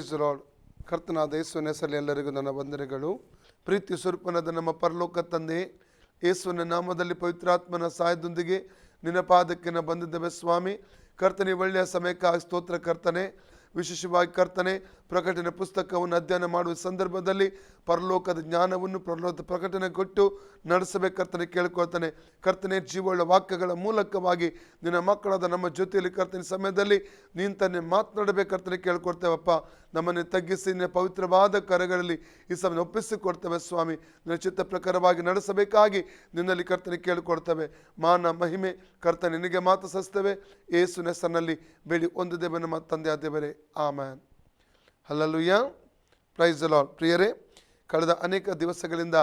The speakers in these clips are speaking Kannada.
Price lord. ಕರ್ತನಾದ ಯೇಸುವಿನ ಹೆಸರಲ್ಲಿ ಎಲ್ಲರಿಗೂ ನನ್ನ ವಂದನೆಗಳು. ಪ್ರೀತಿ ಸ್ವರೂಪನಾದ ನಮ್ಮ ಪರಲೋಕ ತಂದೆ, ಯೇಸುವಿನ ನಾಮದಲ್ಲಿ ಪವಿತ್ರಾತ್ಮನ ಸಹಾಯದೊಂದಿಗೆ ನಿನ್ನ ಪಾದಕ್ಕೆ ನಾವು ಬಂದಿದ್ದೇವೆ ಸ್ವಾಮಿ. ಕರ್ತನೆ, ಒಳ್ಳೆಯ ಸಮಯಕ್ಕಾಗಿ ಸ್ತೋತ್ರ ಕರ್ತನೆ. ವಿಶೇಷವಾಗಿ ಕರ್ತನೆ, ಪ್ರಕಟಣೆ ಪುಸ್ತಕವನ್ನು ಅಧ್ಯಯನ ಮಾಡುವ ಸಂದರ್ಭದಲ್ಲಿ ಪರಲೋಕದ ಜ್ಞಾನವನ್ನು ಪ್ರಕಟಣೆ ಕೊಟ್ಟು ನಡೆಸಬೇಕು ಕರ್ತನೆ ಕೇಳ್ಕೊಳ್ತಾನೆ. ಕರ್ತನೆ, ಜೀವವುಳ್ಳ ವಾಕ್ಯಗಳ ಮೂಲಕವಾಗಿ ನಿನ್ನ ಮಕ್ಕಳಾದ ನಮ್ಮ ಜೊತೆಯಲ್ಲಿ ಕರ್ತನೆ ಸಮಯದಲ್ಲಿ ನೀನು ತಾನೇ ಮಾತನಾಡಬೇಕು ಕರ್ತನೆ ಕೇಳ್ಕೊಡ್ತೇವಪ್ಪ. ನಮ್ಮನ್ನು ತಗ್ಗಿಸಿ ನಿನ್ನ ಪವಿತ್ರವಾದ ಕರೆಗಳಲ್ಲಿ ಈ ಸಮಯ ಒಪ್ಪಿಸಿಕೊಡ್ತೇವೆ ಸ್ವಾಮಿ. ನಿನ್ನ ಚಿತ್ತ ಪ್ರಕಾರವಾಗಿ ನಡೆಸಬೇಕಾಗಿ ನಿನ್ನಲ್ಲಿ ಕರ್ತನೆ ಕೇಳಿಕೊಡ್ತೇವೆ. ಮಾನ ಮಹಿಮೆ ಕರ್ತನೆ ನಿನಗೆ ಮಾತು ಸಸ್ತೇವೆ. ಯೇಸುವಿನ ಹೆಸರಿನಲ್ಲಿ ಬೇಡಿ ಒಂದು ದೇವ ನಮ್ಮ ತಂದೆಯ ದೇವರೇ, amen. Hallelujah, praise the lord. ಪ್ರಿಯರೇ, ಕಳೆದ ಅನೇಕ ದಿವಸಗಳಿಂದ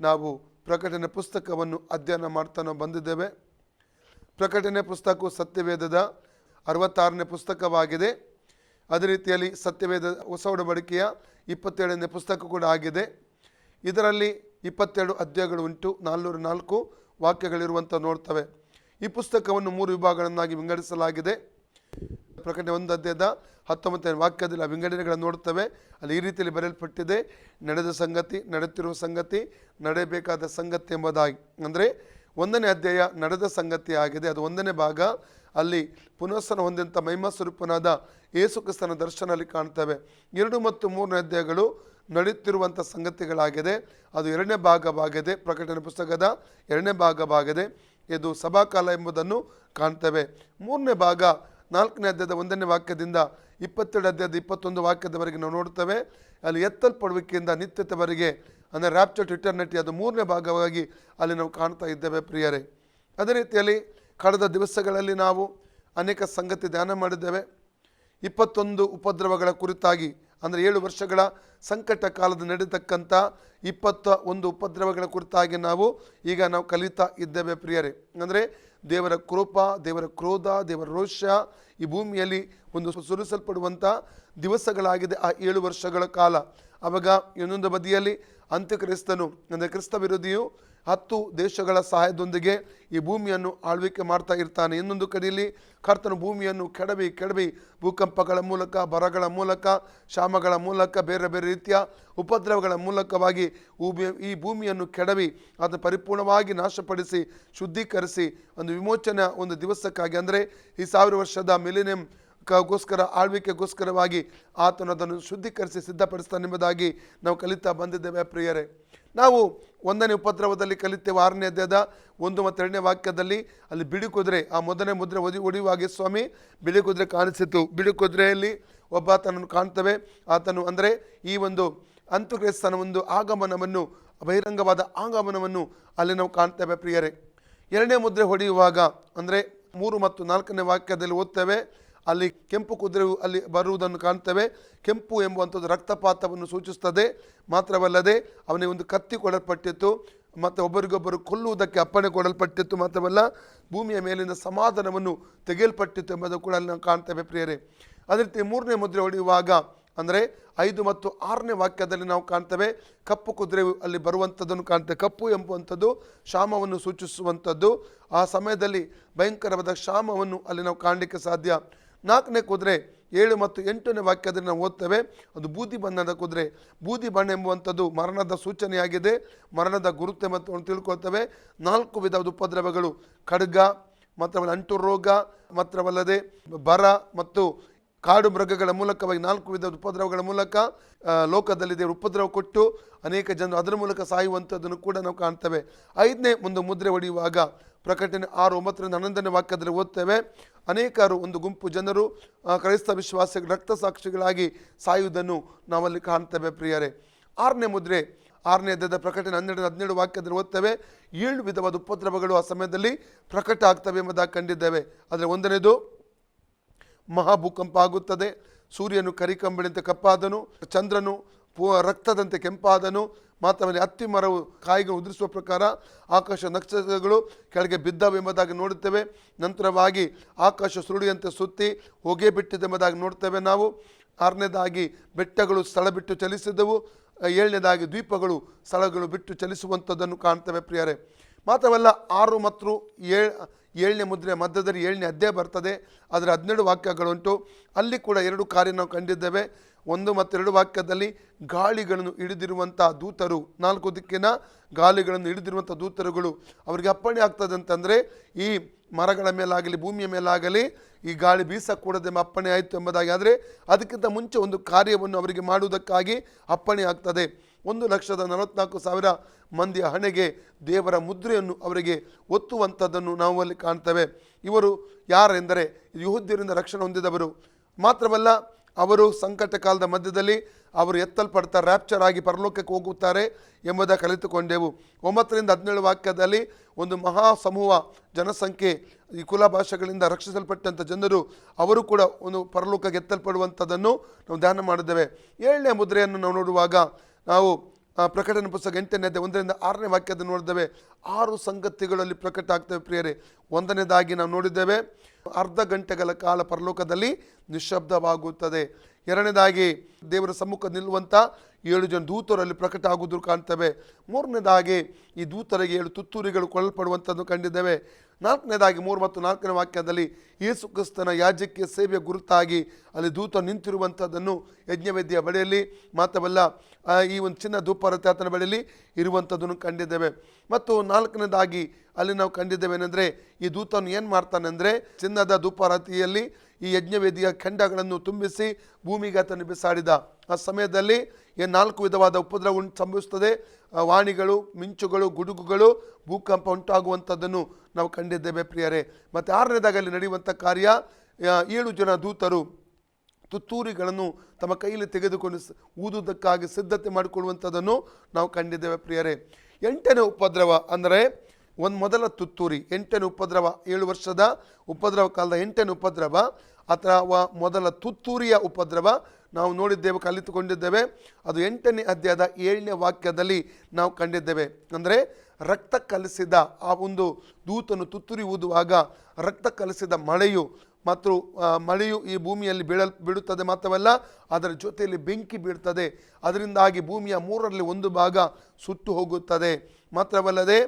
ನಾವು ಪ್ರಕಟಣೆ ಪುಸ್ತಕವನ್ನು ಅಧ್ಯಯನ ಮಾಡ್ತಾ ನಾವು ಬಂದಿದ್ದೇವೆ. ಪ್ರಕಟಣೆ ಪುಸ್ತಕವು ಸತ್ಯವೇದದ 66ನೇ ಪುಸ್ತಕವಾಗಿದೆ. ಅದೇ ರೀತಿಯಲ್ಲಿ ಸತ್ಯವೇದ ಹೊಸ ಒಡಂಬಡಿಕೆಯ 27ನೇ ಪುಸ್ತಕ ಕೂಡ ಆಗಿದೆ. ಇದರಲ್ಲಿ 22 ಅಧ್ಯಾಯಗಳು ಉಂಟು, 404 ವಾಕ್ಯಗಳಿರುವಂಥ ನೋಡ್ತವೆ. ಈ ಪುಸ್ತಕವನ್ನು 3 ವಿಭಾಗಗಳನ್ನಾಗಿ ವಿಂಗಡಿಸಲಾಗಿದೆ. ಪ್ರಕಟಣೆ 1 ಅಧ್ಯಾಯದ 19ನೇ ವಾಕ್ಯದಲ್ಲಿ ಆ ವಿಂಗಡಣೆಗಳನ್ನು ನೋಡ್ತವೆ. ಅಲ್ಲಿ ಈ ರೀತಿಯಲ್ಲಿ ಬರೆಯಲ್ಪಟ್ಟಿದೆ: ನಡೆದ ಸಂಗತಿ, ನಡೆಯುತ್ತಿರುವ ಸಂಗತಿ, ನಡೆಯಬೇಕಾದ ಸಂಗತಿ ಎಂಬುದಾಗಿ. ಅಂದರೆ 1ನೇ ಅಧ್ಯಾಯ ನಡೆದ ಸಂಗತಿ ಆಗಿದೆ, ಅದು 1ನೇ ಭಾಗ. ಅಲ್ಲಿ ಪುನಃಸ್ಥಾನ ಹೊಂದಿದಂಥ ಮಹಿಮಾ ಸ್ವರೂಪನಾದ ಯೇಸು ಕ್ರಿಸ್ತನ ದರ್ಶನ ಅಲ್ಲಿ ಕಾಣ್ತೇವೆ. 2 ಮತ್ತು 3ನೇ ಅಧ್ಯಾಯಗಳು ನಡೆಯುತ್ತಿರುವಂಥ ಸಂಗತಿಗಳಾಗಿದೆ, ಅದು 2ನೇ ಭಾಗವಾಗಿದೆ. ಪ್ರಕಟಣೆ ಪುಸ್ತಕದ 2ನೇ ಭಾಗವಾಗಿದೆ. ಇದು ಸಭಾಕಾಲ ಎಂಬುದನ್ನು ಕಾಣ್ತೇವೆ. 3ನೇ ಭಾಗ 4ನೇ ಅಧ್ಯಾಯದ 1ನೇ ವಾಕ್ಯದಿಂದ 22 ಅಧ್ಯಾಯದ 21 ವಾಕ್ಯದವರೆಗೆ ನಾವು ನೋಡ್ತೇವೆ. ಅಲ್ಲಿ ಎತ್ತಲ್ಪಡುವಿಕೆಯಿಂದ ನಿತ್ಯತೆವರೆಗೆ, ಅಂದರೆ ರ್ಯಾಪ್ಚರ್ ಟು ಇಟರ್ನಿಟಿ, ಅದು 3ನೇ ಭಾಗವಾಗಿ ಅಲ್ಲಿ ನಾವು ಕಾಣ್ತಾ ಇದ್ದೇವೆ ಪ್ರಿಯರೇ. ಅದೇ ರೀತಿಯಲ್ಲಿ ಕಳೆದ ದಿವಸಗಳಲ್ಲಿ ನಾವು ಅನೇಕ ಸಂಗತಿ ಧ್ಯಾನ ಮಾಡಿದ್ದೇವೆ. 21 ಉಪದ್ರವಗಳ ಕುರಿತಾಗಿ, ಅಂದರೆ 7 ವರ್ಷಗಳ ಸಂಕಟ ಕಾಲದ ನಡೀತಕ್ಕಂಥ 21 ಉಪದ್ರವಗಳ ಕುರಿತಾಗಿ ನಾವು ಕಲಿತಾ ಇದ್ದೇವೆ ಪ್ರಿಯರೇ. ಅಂದರೆ ದೇವರ ಕೃಪ, ದೇವರ ಕ್ರೋಧ, ದೇವರ ರೋಷ ಈ ಭೂಮಿಯಲ್ಲಿ ಒಂದು ಸುರಿಸಲ್ಪಡುವಂಥ ದಿವಸಗಳಾಗಿದೆ ಆ 7 ವರ್ಷಗಳ ಕಾಲ. ಆವಾಗ ಇನ್ನೊಂದು ಬದಿಯಲ್ಲಿ ಅಂತ್ಯಕ್ರಿಸ್ತನು, ಅಂದರೆ ಕ್ರಿಸ್ತ ವಿರೋಧಿಯು 10 ದೇಶಗಳ ಸಹಾಯದೊಂದಿಗೆ ಈ ಭೂಮಿಯನ್ನು ಆಳ್ವಿಕೆ ಮಾಡ್ತಾ ಇರ್ತಾನೆ. ಇನ್ನೊಂದು ಕಡೆಯಲ್ಲಿ ಕರ್ತನು ಭೂಮಿಯನ್ನು ಕೆಡವಿ ಭೂಕಂಪಗಳ ಮೂಲಕ, ಬರಗಳ ಮೂಲಕ, ಕ್ಷಾಮಗಳ ಮೂಲಕ, ಬೇರೆ ಬೇರೆ ರೀತಿಯ ಉಪದ್ರವಗಳ ಮೂಲಕವಾಗಿ ಈ ಭೂಮಿಯನ್ನು ಕೆಡವಿ ಅದನ್ನು ಪರಿಪೂರ್ಣವಾಗಿ ನಾಶಪಡಿಸಿ ಶುದ್ಧೀಕರಿಸಿ ಒಂದು ವಿಮೋಚನೆ ಒಂದು ದಿವಸಕ್ಕಾಗಿ, ಅಂದರೆ ಈ 1000 ವರ್ಷದ ಮಿಲಿನಿಯಂ ಗೋಸ್ಕರ ಆಳ್ವಿಕೆಗೋಸ್ಕರವಾಗಿ ಆತನು ಅದನ್ನು ಶುದ್ಧೀಕರಿಸಿ ಸಿದ್ಧಪಡಿಸ್ತಾನೆಂಬುದಾಗಿ ನಾವು ಕಲಿತಾ ಬಂದಿದ್ದೇವೆ ಪ್ರಿಯರೇ. ನಾವು 1ನೇ ಉಪದ್ರವದಲ್ಲಿ ಕಲಿತೇವೆ. 6ನೇ ಅಧ್ಯಾಯದ 1 ಮತ್ತು 2ನೇ ವಾಕ್ಯದಲ್ಲಿ ಅಲ್ಲಿ ಬಿಳಿ ಕುದುರೆ, ಆ ಮೊದಲನೇ ಮುದ್ರೆ ಒಡೆಯುವಾಗೆ ಸ್ವಾಮಿ ಬಿಳಿ ಕುದುರೆ ಕಾಣಿಸಿತು. ಬಿಳಿ ಕುದುರೆಯಲ್ಲಿ ಒಬ್ಬ ಆತನನ್ನು ಕಾಣ್ತೇವೆ. ಆತನು ಅಂದರೆ ಈ ಒಂದು ಅಂತ್ಯಕ್ರಿಸ್ತನ ಒಂದು ಆಗಮನವನ್ನು, ಬಹಿರಂಗವಾದ ಆಗಮನವನ್ನು ಅಲ್ಲಿ ನಾವು ಕಾಣ್ತೇವೆ ಪ್ರಿಯರೇ. 2ನೇ ಮುದ್ರೆ ಹೊಡೆಯುವಾಗ, ಅಂದರೆ 3 ಮತ್ತು 4ನೇ ವಾಕ್ಯದಲ್ಲಿ ಓದ್ತೇವೆ, ಅಲ್ಲಿ ಕೆಂಪು ಕುದುರೆಯು ಅಲ್ಲಿ ಬರುವುದನ್ನು ಕಾಣ್ತೇವೆ. ಕೆಂಪು ಎಂಬುವಂಥದ್ದು ರಕ್ತಪಾತವನ್ನು ಸೂಚಿಸ್ತದೆ. ಮಾತ್ರವಲ್ಲದೆ ಅವನಿಗೆ ಒಂದು ಕತ್ತಿ ಕೊಡಲ್ಪಟ್ಟಿತ್ತು, ಮತ್ತು ಒಬ್ಬರಿಗೊಬ್ಬರು ಕೊಲ್ಲುವುದಕ್ಕೆ ಅಪ್ಪಣೆ ಕೊಡಲ್ಪಟ್ಟಿತ್ತು. ಮಾತ್ರವಲ್ಲ, ಭೂಮಿಯ ಮೇಲಿನ ಸಮಾಧಾನವನ್ನು ತೆಗೆಯಲ್ಪಟ್ಟಿತ್ತು ಎಂಬುದು ಕೂಡ ಅಲ್ಲಿ ನಾವು ಕಾಣ್ತೇವೆ ಪ್ರಿಯರೇ. ಅದೇ ರೀತಿ 3ನೇ ಮುದ್ರೆ ಹೊಡೆಯುವಾಗ, ಅಂದರೆ 5 ಮತ್ತು 6ನೇ ವಾಕ್ಯದಲ್ಲಿ ನಾವು ಕಾಣ್ತೇವೆ, ಕಪ್ಪು ಕುದುರೆಯು ಅಲ್ಲಿ ಬರುವಂಥದ್ದನ್ನು ಕಾಣ್ತೇವೆ. ಕಪ್ಪು ಎಂಬುವಂಥದ್ದು ಕ್ಷಾಮವನ್ನು ಸೂಚಿಸುವಂಥದ್ದು. ಆ ಸಮಯದಲ್ಲಿ ಭಯಂಕರವಾದ ಕ್ಷಾಮವನ್ನು ಅಲ್ಲಿ ನಾವು ಕಾಣಲಿಕ್ಕೆ ಸಾಧ್ಯ. 4ನೇ ಕುದುರೆ 7 ಮತ್ತು 8ನೇ ವಾಕ್ಯದಲ್ಲಿ ನಾವು ಓದ್ತೇವೆ, ಅದು ಬೂದಿ ಬಣ್ಣದ ಕುದುರೆ. ಬೂದಿ ಬಣ್ಣ ಎಂಬುವಂಥದ್ದು ಮರಣದ ಸೂಚನೆಯಾಗಿದೆ, ಮರಣದ ಗುರುತೆ ಮತ್ತು ತಿಳ್ಕೊಳ್ತೇವೆ. 4 ವಿಧದ ಉಪದ್ರವಗಳು: ಖಡ್ಗ, ಮಾತ್ರವಲ್ಲ ಅಂಟು ರೋಗ, ಮಾತ್ರವಲ್ಲದೆ ಬರ ಮತ್ತು ಕಾಡು ಮೃಗಗಳ ಮೂಲಕವಾಗಿ 4 ವಿಧದ ಉಪದ್ರವಗಳ ಮೂಲಕ ಲೋಕದಲ್ಲಿ ದೇವರು ಉಪದ್ರವ ಕೊಟ್ಟು ಅನೇಕ ಜನರು ಅದರ ಮೂಲಕ ಸಾಯುವಂಥದ್ದನ್ನು ಕೂಡ ನಾವು ಕಾಣ್ತೇವೆ. 5ನೇ ಒಂದು ಮುದ್ರೆ ಹೊಡೆಯುವಾಗ, ಪ್ರಕಟಣೆ 6, 9ರಿಂದ 11ನೇ ವಾಕ್ಯದಲ್ಲಿ ಓದ್ತೇವೆ, ಅನೇಕರು, ಒಂದು ಗುಂಪು ಜನರು ಕ್ರೈಸ್ತ ವಿಶ್ವಾಸಿಗಳ ರಕ್ತ ಸಾಕ್ಷಿಗಳಾಗಿ ಸಾಯುವುದನ್ನು ನಾವಲ್ಲಿ ಕಾಣ್ತೇವೆ ಪ್ರಿಯರೇ. 6ನೇ ಮುದ್ರೆ 6ನೇ ಅಧ್ಯಾಯದ ಪ್ರಕಟಣೆ 12-17 ವಾಕ್ಯದಲ್ಲಿ ಓದ್ತೇವೆ, 7 ವಿಧವಾದ ಉಪದ್ರವಗಳು ಆ ಸಮಯದಲ್ಲಿ ಪ್ರಕಟ ಆಗ್ತವೆ ಎಂಬುದಾಗಿ ಕಂಡಿದ್ದೇವೆ. ಆದರೆ 1ನೇದು ಮಹಾಭೂಕಂಪ ಆಗುತ್ತದೆ. ಸೂರ್ಯನು ಕರಿಕಂಬಳಿಂತೆ ಕಪ್ಪಾದನು, ಚಂದ್ರನು ರಕ್ತದಂತೆ ಕೆಂಪಾದನು. ಮಾತ್ರವಲ್ಲ, ಅತ್ತಿ ಮರವು ಕಾಯಿಗಳು ಉದುರಿಸುವ ಪ್ರಕಾರ ಆಕಾಶ ನಕ್ಷತ್ರಗಳು ಕೆಳಗೆ ಬಿದ್ದವು ಎಂಬುದಾಗಿ ನೋಡುತ್ತೇವೆ. ನಂತರವಾಗಿ ಆಕಾಶ ಸುರುಳಿಯಂತೆ ಸುತ್ತಿ ಹೊಗೆ ಬಿಟ್ಟಿದೆ ಎಂಬುದಾಗಿ ನೋಡ್ತೇವೆ ನಾವು. 6ನೇದಾಗಿ ಬೆಟ್ಟಗಳು ಸ್ಥಳ ಬಿಟ್ಟು ಚಲಿಸಿದವು. 7ನೇದಾಗಿ ದ್ವೀಪಗಳು ಸ್ಥಳಗಳು ಬಿಟ್ಟು ಚಲಿಸುವಂಥದ್ದನ್ನು ಕಾಣ್ತೇವೆ ಪ್ರಿಯರೇ. ಮಾತ್ರವಲ್ಲ, 6 ಮತ್ತು 7ನೇ ಮುದ್ರೆ ಮಧ್ಯದಲ್ಲಿ 7ನೇ ಅಧ್ಯಾಯ ಬರ್ತದೆ. ಅದರ 12 ವಾಕ್ಯಗಳುಂಟು. ಅಲ್ಲಿ ಕೂಡ 2 ಕಾರ್ಯ ನಾವು ಕಂಡಿದ್ದೇವೆ. 1 ಮತ್ತು 2 ವಾಕ್ಯದಲ್ಲಿ ಗಾಳಿಗಳನ್ನು ಹಿಡಿದಿರುವಂಥ ದೂತರು, 4 ದಿಕ್ಕಿನ ಗಾಳಿಗಳನ್ನು ಹಿಡಿದಿರುವಂಥ ದೂತರುಗಳು ಅವರಿಗೆ ಅಪ್ಪಣೆ ಆಗ್ತದೆ ಅಂತಂದರೆ ಈ ಮರಗಳ ಮೇಲಾಗಲಿ ಭೂಮಿಯ ಮೇಲಾಗಲಿ ಈ ಗಾಳಿ ಬೀಸಕೂಡದೆಂಬ ಅಪ್ಪಣೆ ಆಯಿತು ಎಂಬುದಾಗಿ. ಆದರೆ ಅದಕ್ಕಿಂತ ಮುಂಚೆ ಒಂದು ಕಾರ್ಯವನ್ನು ಅವರಿಗೆ ಮಾಡುವುದಕ್ಕಾಗಿ ಅಪ್ಪಣೆ ಆಗ್ತದೆ. 1,44,000 ಮಂದಿಯ ಹಣೆಗೆ ದೇವರ ಮುದ್ರೆಯನ್ನು ಅವರಿಗೆ ಒತ್ತುವಂಥದ್ದನ್ನು ನಾವು ಅಲ್ಲಿ ಕಾಣ್ತೇವೆ. ಇವರು ಯಾರೆಂದರೆ ಯೆಹೂದ್ಯರಿಂದ ರಕ್ಷಣೆ ಹೊಂದಿದವರು. ಮಾತ್ರವಲ್ಲ, ಅವರು ಸಂಕಟ ಕಾಲದ ಮಧ್ಯದಲ್ಲಿ ಅವರು ಎತ್ತಲ್ಪಡ್ತಾರೆ, ರ್ಯಾಪ್ಚರ್ ಆಗಿ ಪರಲೋಕಕ್ಕೆ ಹೋಗುತ್ತಾರೆ ಎಂಬುದನ್ನು ಕಲಿತುಕೊಂಡೆವು. 9ರಿಂದ 17 ವಾಕ್ಯದಲ್ಲಿ ಒಂದು ಮಹಾ ಸಮೂಹ ಜನಸಂಖ್ಯೆ, ಈ ಕುಲ ಭಾಷೆಗಳಿಂದ ರಕ್ಷಿಸಲ್ಪಟ್ಟಂಥ ಜನರು ಅವರು ಕೂಡ ಒಂದು ಪರಲೋಕಕ್ಕೆ ಎತ್ತಲ್ಪಡುವಂಥದ್ದನ್ನು ನಾವು ಧ್ಯಾನ ಮಾಡಿದ್ದೇವೆ. 7ನೇ ಮುದ್ರೆಯನ್ನು ನಾವು ನೋಡುವಾಗ ನಾವು ಪ್ರಕಟಣೆ ಪುಸ್ತಕ 8ನೇ ಅಧ್ಯಾಯ 1ರಿಂದ 6ನೇ ವಾಕ್ಯದ ನೋಡಿದ್ದೇವೆ. 6 ಸಂಗತಿಗಳಲ್ಲಿ ಪ್ರಕಟ ಆಗ್ತವೆ ಪ್ರಿಯರೇ. 1ನೇದಾಗಿ ನಾವು ನೋಡಿದ್ದೇವೆ, ಅರ್ಧ ಗಂಟೆಗಳ ಕಾಲ ಪರಲೋಕದಲ್ಲಿ ನಿಶ್ಶಬ್ದವಾಗುತ್ತದೆ. 2ನೇದಾಗಿ ದೇವರ ಸಮ್ಮುಖ ನಿಲ್ಲುವಂಥ 7 ಜನ ದೂತರಲ್ಲಿ ಪ್ರಕಟ ಆಗುವುದು ಕಾಣ್ತೇವೆ. 3ನೇದಾಗಿ ಈ ದೂತರಿಗೆ 7 ತುತ್ತೂರಿಗಳು ಕೊಲ್ಲಲ್ಪಡುವಂಥದ್ದು ಕಂಡಿದ್ದೇವೆ. 4ನೇದಾಗಿ 3 ಮತ್ತು 4ನೇ ವಾಕ್ಯದಲ್ಲಿ ಯೇಸು ಕ್ರಿಸ್ತನ ಯಾಜಕೀಯ ಸೇವೆಯ ಗುರುತಾಗಿ ಅಲ್ಲಿ ದೂತ ನಿಂತಿರುವಂಥದ್ದನ್ನು ಯಜ್ಞವೇದಿಯ ಬಳಿಯಲ್ಲಿ, ಮಾತ್ರವಲ್ಲ ಈ ಒಂದು ಚಿನ್ನ ಧೂಪಾರತಿ ಆತನ ಬಳಿಯಲ್ಲಿ ಇರುವಂಥದ್ದನ್ನು ಕಂಡಿದ್ದೇವೆ. ಮತ್ತು 4ನೇದಾಗಿ ಅಲ್ಲಿ ನಾವು ಕಂಡಿದ್ದೇವೇನೆಂದರೆ, ಈ ದೂತನು ಏನು ಮಾಡ್ತಾನೆ ಅಂದರೆ, ಚಿನ್ನದ ಧೂಪಾರತಿಯಲ್ಲಿ ಈ ಯಜ್ಞವೇದಿಯ ಖಂಡಗಳನ್ನು ತುಂಬಿಸಿ ಭೂಮಿಗೆ ಆತನು ಬಿಸಾಡಿದ. ಆ ಸಮಯದಲ್ಲಿ 4 ವಿಧವಾದ ಉಪದ್ರವ ಸಂಭವಿಸುತ್ತದೆ. ವಾಣಿಗಳು, ಮಿಂಚುಗಳು, ಗುಡುಗುಗಳು, ಭೂಕಂಪ ಉಂಟಾಗುವಂಥದ್ದನ್ನು ನಾವು ಕಂಡಿದ್ದೇವೆ ಪ್ರಿಯರೇ. ಮತ್ತು 6ನೇದಾಗಿ ಅಲ್ಲಿ ನಡೆಯುವಂಥ ಕಾರ್ಯ, 7 ಜನ ದೂತರು ತುತ್ತೂರಿಗಳನ್ನು ತಮ್ಮ ಕೈಯಲ್ಲಿ ತೆಗೆದುಕೊಂಡು ಊದುವುದಕ್ಕಾಗಿ ಸಿದ್ಧತೆ ಮಾಡಿಕೊಳ್ಳುವಂಥದ್ದನ್ನು ನಾವು ಕಂಡಿದ್ದೇವೆ ಪ್ರಿಯರೇ. 8ನೇ ಉಪದ್ರವ ಅಂದರೆ ಮೊದಲ ತುತ್ತೂರಿ, 8ನೇ ಉಪದ್ರವ, 7 ವರ್ಷದ ಉಪದ್ರವ ಕಾಲದ 8ನೇ ಉಪದ್ರವ ಅಥವಾ ಮೊದಲ ತುತ್ತೂರಿಯ ಉಪದ್ರವ ನಾವು ನೋಡಿದ್ದೇವೆ, ಕಲಿತುಕೊಂಡಿದ್ದೇವೆ. ಅದು 8ನೇ ಅಧ್ಯಾಯದ 7ನೇ ವಾಕ್ಯದಲ್ಲಿ ನಾವು ಕಂಡಿದ್ದೇವೆ. ಅಂದರೆ ರಕ್ತ ಕಲಸಿದ ಆ ಒಂದು ದೂತನು ತುತ್ತೂರಿ ಊದುವಾಗ ರಕ್ತ ಕಲಸಿದ ಮಳೆಯು ಮತ್ತು ಮಳೆಯು ಈ ಭೂಮಿಯಲ್ಲಿ ಬೀಳುತ್ತದೆ. ಮಾತ್ರವಲ್ಲ, ಅದರ ಜೊತೆಯಲ್ಲಿ ಬೆಂಕಿ ಬೀಳ್ತದೆ. ಅದರಿಂದಾಗಿ ಭೂಮಿಯ 3ರಲ್ಲಿ 1 ಭಾಗ ಸುಟ್ಟು ಹೋಗುತ್ತದೆ. ಮಾತ್ರವಲ್ಲದೆ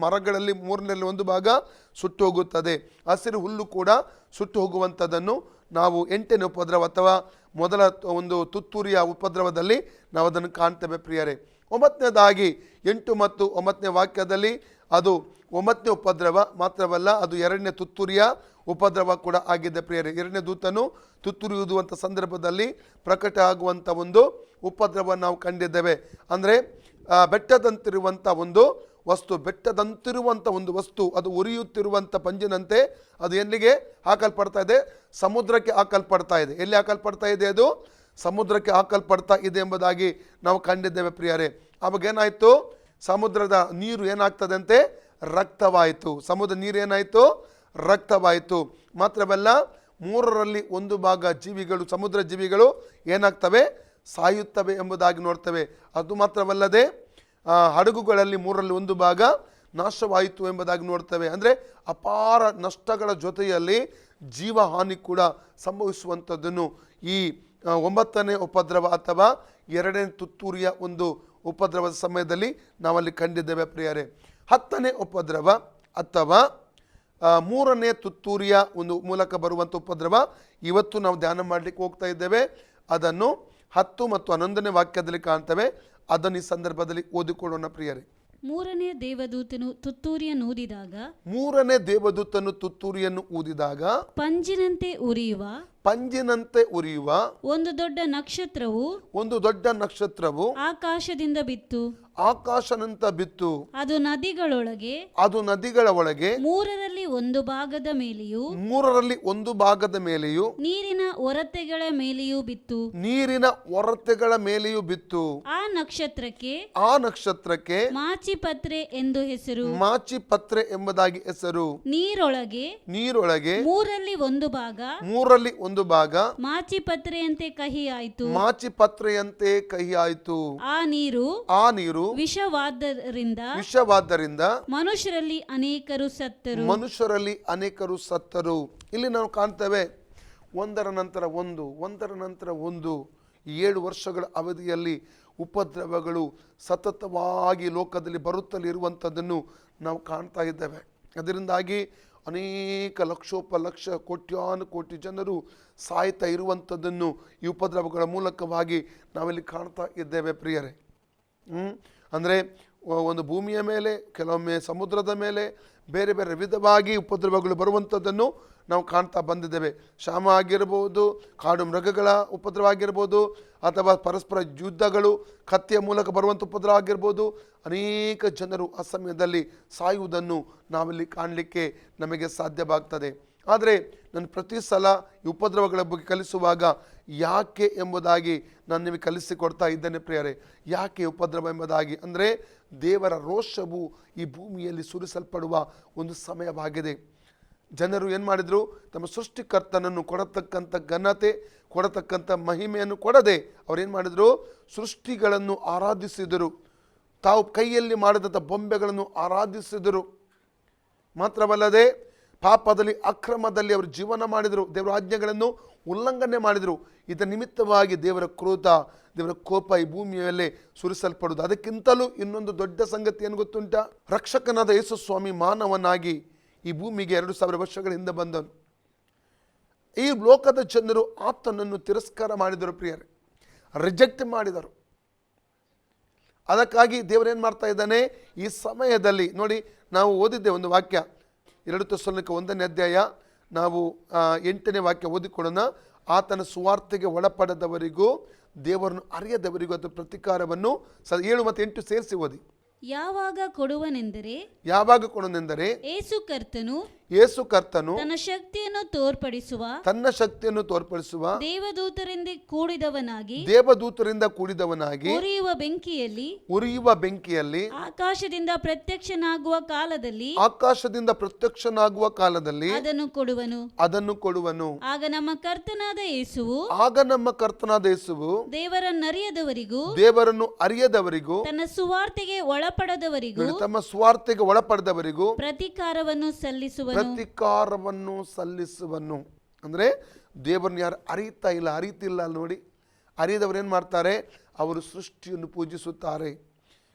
ಮರಗಳಲ್ಲಿ 3ರಲ್ಲಿ 1 ಭಾಗ ಸುಟ್ಟು ಹೋಗುತ್ತದೆ. ಹಸಿರು ಹುಲ್ಲು ಕೂಡ ಸುಟ್ಟು ಹೋಗುವಂಥದ್ದನ್ನು ನಾವು 8ನೇ ಉಪದ್ರವ ಅಥವಾ ಮೊದಲ ಒಂದು ತುತ್ತೂರಿಯ ಉಪದ್ರವದಲ್ಲಿ ನಾವು ಅದನ್ನು ಕಾಣ್ತೇವೆ ಪ್ರಿಯರೇ. 9ನೇದಾಗಿ 8 ಮತ್ತು 9ನೇ ವಾಕ್ಯದಲ್ಲಿ ಅದು 9ನೇ ಉಪದ್ರವ. ಮಾತ್ರವಲ್ಲ, ಅದು 2ನೇ ತುತ್ತೂರಿಯ ಉಪದ್ರವ ಕೂಡ ಆಗಿದೆ ಪ್ರಿಯರೇ. 2ನೇ ದೂತನು ತುತ್ತೂರಿ ಊದುವಂಥ ಸಂದರ್ಭದಲ್ಲಿ ಪ್ರಕಟ ಆಗುವಂಥ ಒಂದು ಉಪದ್ರವ ನಾವು ಕಂಡಿದ್ದೇವೆ. ಅಂದರೆ ಬೆಟ್ಟದಂತಿರುವಂಥ ಒಂದು ವಸ್ತು, ಅದು ಉರಿಯುತ್ತಿರುವಂಥ ಪಂಜಿನಂತೆ ಅದು ಎಲ್ಲಿಗೆ ಹಾಕಲ್ಪಡ್ತಾ ಇದೆ? ಸಮುದ್ರಕ್ಕೆ ಹಾಕಲ್ಪಡ್ತಾ ಇದೆ. ಎಲ್ಲಿ ಹಾಕಲ್ಪಡ್ತಾ ಇದೆ? ಅದು ಸಮುದ್ರಕ್ಕೆ ಹಾಕಲ್ಪಡ್ತಾ ಇದೆ ಎಂಬುದಾಗಿ ನಾವು ಕಂಡಿದ್ದೇವೆ ಪ್ರಿಯರೇ. ಆವಾಗ ಏನಾಯಿತು? ಸಮುದ್ರದ ನೀರು ಏನಾಗ್ತದಂತೆ? ರಕ್ತವಾಯಿತು. ಸಮುದ್ರ ನೀರು ಏನಾಯಿತು? ರಕ್ತವಾಯಿತು. ಮಾತ್ರವಲ್ಲ, 3ರಲ್ಲಿ 1 ಭಾಗ ಜೀವಿಗಳು, ಸಮುದ್ರ ಜೀವಿಗಳು ಏನಾಗ್ತವೆ? ಸಾಯುತ್ತವೆ ಎಂಬುದಾಗಿ ನೋಡ್ತೇವೆ. ಅದು ಮಾತ್ರವಲ್ಲದೆ ಹಡಗುಗಳಲ್ಲಿ 3ರಲ್ಲಿ 1 ಭಾಗ ನಾಶವಾಯಿತು ಎಂಬುದಾಗಿ ನೋಡ್ತೇವೆ. ಅಂದರೆ ಅಪಾರ ನಷ್ಟಗಳ ಜೊತೆಯಲ್ಲಿ ಜೀವಹಾನಿ ಕೂಡ ಸಂಭವಿಸುವಂಥದ್ದನ್ನು ಈ 9ನೇ ಉಪದ್ರವ ಅಥವಾ 2ನೇ ತುತ್ತೂರಿಯ ಒಂದು ಉಪದ್ರವದ ಸಮಯದಲ್ಲಿ ನಾವಲ್ಲಿ ಕಂಡಿದ್ದೇವೆ ಪ್ರಿಯರೇ. 10ನೇ ಉಪದ್ರವ ಅಥವಾ 3ನೇ ತುತ್ತೂರಿಯ ಒಂದು ಮೂಲಕ ಬರುವಂಥ ಉಪದ್ರವ ಇವತ್ತು ನಾವು ಧ್ಯಾನ ಮಾಡಲಿಕ್ಕೆ ಹೋಗ್ತಾ ಇದ್ದೇವೆ. ಅದನ್ನು 10 ಮತ್ತು 11ನೇ ವಾಕ್ಯದಲ್ಲಿ ಕಾಣ್ತೇವೆ. ಅದನ್ನು ಈ ಸಂದರ್ಭದಲ್ಲಿ ಓದಿಕೊಳ್ಳೋಣ ಪ್ರಿಯರೇ. 3ನೇ ದೇವದೂತನು ತುತ್ತೂರಿಯನ್ನು ಊದಿದಾಗ ಪಂಜಿನಂತೆ ಉರಿಯುವ ಒಂದು ದೊಡ್ಡ ನಕ್ಷತ್ರವು ಆಕಾಶದಿಂದ ಬಿತ್ತು. ಅದು ನದಿಗಳ ಒಳಗೆ 3ರಲ್ಲಿ 1 ಭಾಗದ ಮೇಲೆಯೂ ನೀರಿನ ಒರತೆಗಳ ಮೇಲೆಯೂ ಬಿತ್ತು. ಆ ನಕ್ಷತ್ರಕ್ಕೆ ಮಾಚಿಪತ್ರೆ ಎಂಬುದಾಗಿ ಹೆಸರು. ನೀರೊಳಗೆ 3ರಲ್ಲಿ 1 ಭಾಗ ಮಾಚಿಪತ್ರೆಯಂತೆ ಕಹಿಯಾಯಿತು. ಆ ನೀರು ವಿಷವಾದ್ದರಿಂದ ಮನುಷ್ಯರಲ್ಲಿ ಅನೇಕರು ಸತ್ತರು. ಇಲ್ಲಿ ನಾವು ಕಾಣ್ತೇವೆ, ಒಂದರ ನಂತರ ಒಂದು 7 ವರ್ಷಗಳ ಅವಧಿಯಲ್ಲಿ ಉಪದ್ರವಗಳು ಸತತವಾಗಿ ಲೋಕದಲ್ಲಿ ಬರುತ್ತಲೇ ಇರುವಂಥದ್ದನ್ನು ನಾವು ಕಾಣ್ತಾ ಇದ್ದೇವೆ. ಅದರಿಂದಾಗಿ ಅನೇಕ ಲಕ್ಷೋಪಲಕ್ಷ ಕೋಟ್ಯಾನುಕೋಟಿ ಜನರು ಸಾಯ್ತಾ ಇರುವಂಥದ್ದನ್ನು ಈ ಉಪದ್ರವಗಳ ಮೂಲಕವಾಗಿ ನಾವಿಲ್ಲಿ ಕಾಣ್ತಾ ಇದ್ದೇವೆ ಪ್ರಿಯರೇ. ಅಂದರೆ ಒಂದು ಭೂಮಿಯ ಮೇಲೆ, ಕೆಲವೊಮ್ಮೆ ಸಮುದ್ರದ ಮೇಲೆ ಬೇರೆ ಬೇರೆ ವಿಧವಾಗಿ ಉಪದ್ರವಗಳು ಬರುವಂಥದ್ದನ್ನು ನಾವು ಕಾಣ್ತಾ ಬಂದಿದ್ದೇವೆ. ಕ್ಷಾಮ ಆಗಿರ್ಬೋದು, ಕಾಡು ಮೃಗಗಳ ಉಪದ್ರವ ಆಗಿರ್ಬೋದು, ಅಥವಾ ಪರಸ್ಪರ ಯುದ್ಧಗಳು, ಕತ್ತಿಯ ಮೂಲಕ ಬರುವಂಥ ಉಪದ್ರವ ಆಗಿರ್ಬೋದು. ಅನೇಕ ಜನರು ಆ ಸಮಯದಲ್ಲಿ ಸಾಯುವುದನ್ನು ನಾವಿಲ್ಲಿ ಕಾಣಲಿಕ್ಕೆ ನಮಗೆ ಸಾಧ್ಯವಾಗ್ತದೆ. ಆದರೆ ನಾನು ಪ್ರತಿ ಸಲ ಈ ಉಪದ್ರವಗಳ ಬಗ್ಗೆ ಕಲಿಸುವಾಗ ಯಾಕೆ ಎಂಬುದಾಗಿ ನಾನು ನಿಮಗೆ ಕಲಿಸಿಕೊಡ್ತಾ ಇದ್ದೇನೆ ಪ್ರಿಯರೇ. ಯಾಕೆ ಉಪದ್ರವ ಎಂಬುದಾಗಿ ಅಂದರೆ ದೇವರ ರೋಷವು ಈ ಭೂಮಿಯಲ್ಲಿ ಸುರಿಸಲ್ಪಡುವ ಒಂದು ಸಮಯವಾಗಿದೆ. ಜನರು ಏನು ಮಾಡಿದರು, ತಮ್ಮ ಸೃಷ್ಟಿಕರ್ತನನ್ನು ಕೊಡತಕ್ಕಂಥ ಘನತೆ, ಕೊಡತಕ್ಕಂಥ ಮಹಿಮೆಯನ್ನು ಕೊಡದೆ ಅವರೇನು ಮಾಡಿದರು, ಸೃಷ್ಟಿಗಳನ್ನು ಆರಾಧಿಸಿದರು. ತಾವು ಕೈಯಲ್ಲಿ ಮಾಡಿದಂಥ ಬೊಂಬೆಗಳನ್ನು ಆರಾಧಿಸಿದರು. ಮಾತ್ರವಲ್ಲದೆ ಪಾಪದಲ್ಲಿ, ಅಕ್ರಮದಲ್ಲಿ ಅವರು ಜೀವನ ಮಾಡಿದರು. ದೇವರ ಆಜ್ಞೆಗಳನ್ನು ಉಲ್ಲಂಘನೆ ಮಾಡಿದರು. ಇದರ ನಿಮಿತ್ತವಾಗಿ ದೇವರ ಕ್ರೋಧ, ದೇವರ ಕೋಪ ಈ ಭೂಮಿಯ ಮೇಲೆ ಸುರಿಸಲ್ಪಡುವುದು. ಅದಕ್ಕಿಂತಲೂ ಇನ್ನೊಂದು ದೊಡ್ಡ ಸಂಗತಿ ಏನು ಗೊತ್ತುಂಟಾ? ರಕ್ಷಕನಾದ ಯೇಸು ಸ್ವಾಮಿ ಮಾನವನಾಗಿ ಈ ಭೂಮಿಗೆ 2000 ವರ್ಷಗಳ ಹಿಂದೆ ಬಂದನು. ಈ ಲೋಕದ ಜನರು ಆತನನ್ನು ತಿರಸ್ಕಾರ ಮಾಡಿದರು ಪ್ರಿಯರೇ, ರಿಜೆಕ್ಟ್ ಮಾಡಿದರು. ಅದಕ್ಕಾಗಿ ದೇವರೇನು ಮಾಡ್ತಾ ಇದ್ದಾನೆ ಈ ಸಮಯದಲ್ಲಿ ನೋಡಿ, ನಾವು ಓದಿದ್ದೆ ಒಂದು ವಾಕ್ಯ, 2 ತೆಸಲೋನಿಕ 1ನೇ ಅಧ್ಯಾಯ, ನಾವು 8ನೇ ವಾಕ್ಯ ಓದಿಕೊಳ್ಳೋಣ. ಆತನ ಸುವಾರ್ತೆಗೆ ಒಳಪಡದವರಿಗೂ ದೇವರನ್ನು ಅರಿಯದವರಿಗೂ ಅದು ಪ್ರತಿಕಾರವನ್ನು 7 ಮತ್ತು 8 ಸೇರಿಸಿ ಓದಿ. ಯಾವಾಗ ಕೊಡುವನೆಂದರೆ ಯೇಸು ಕರ್ತನು ತನ್ನ ಶಕ್ತಿಯನ್ನು ತೋರ್ಪಡಿಸುವ ದೇವದೂತರಿಂದ ಕೂಡಿದವನಾಗಿ ಉರಿಯುವ ಬೆಂಕಿಯಲ್ಲಿ ಆಕಾಶದಿಂದ ಪ್ರತ್ಯಕ್ಷನಾಗುವ ಕಾಲದಲ್ಲಿ ಅದನ್ನು ಕೊಡುವನು. ಆಗ ನಮ್ಮ ಕರ್ತನಾದ ಯೇಸುವು ದೇವರನ್ನು ಅರಿಯದವರಿಗೂ ತನ್ನ ಸುವಾರ್ತೆಗೆ ತಮ್ಮ ಸ್ವಾರ್ಥಕ್ಕೆ ಒಳಪಡದವರಿಗೂ ಪ್ರತಿಕಾರವನ್ನು ಸಲ್ಲಿಸುವನು. ಅಂದ್ರೆ ದೇವರನ್ನು ಯಾರು ಅರಿತಿಲ್ಲ ನೋಡಿ. ಅರಿಯದವರು ಏನು ಮಾಡ್ತಾರೆ, ಅವರು ಸೃಷ್ಟಿಯನ್ನು ಪೂಜಿಸುತ್ತಾರೆ,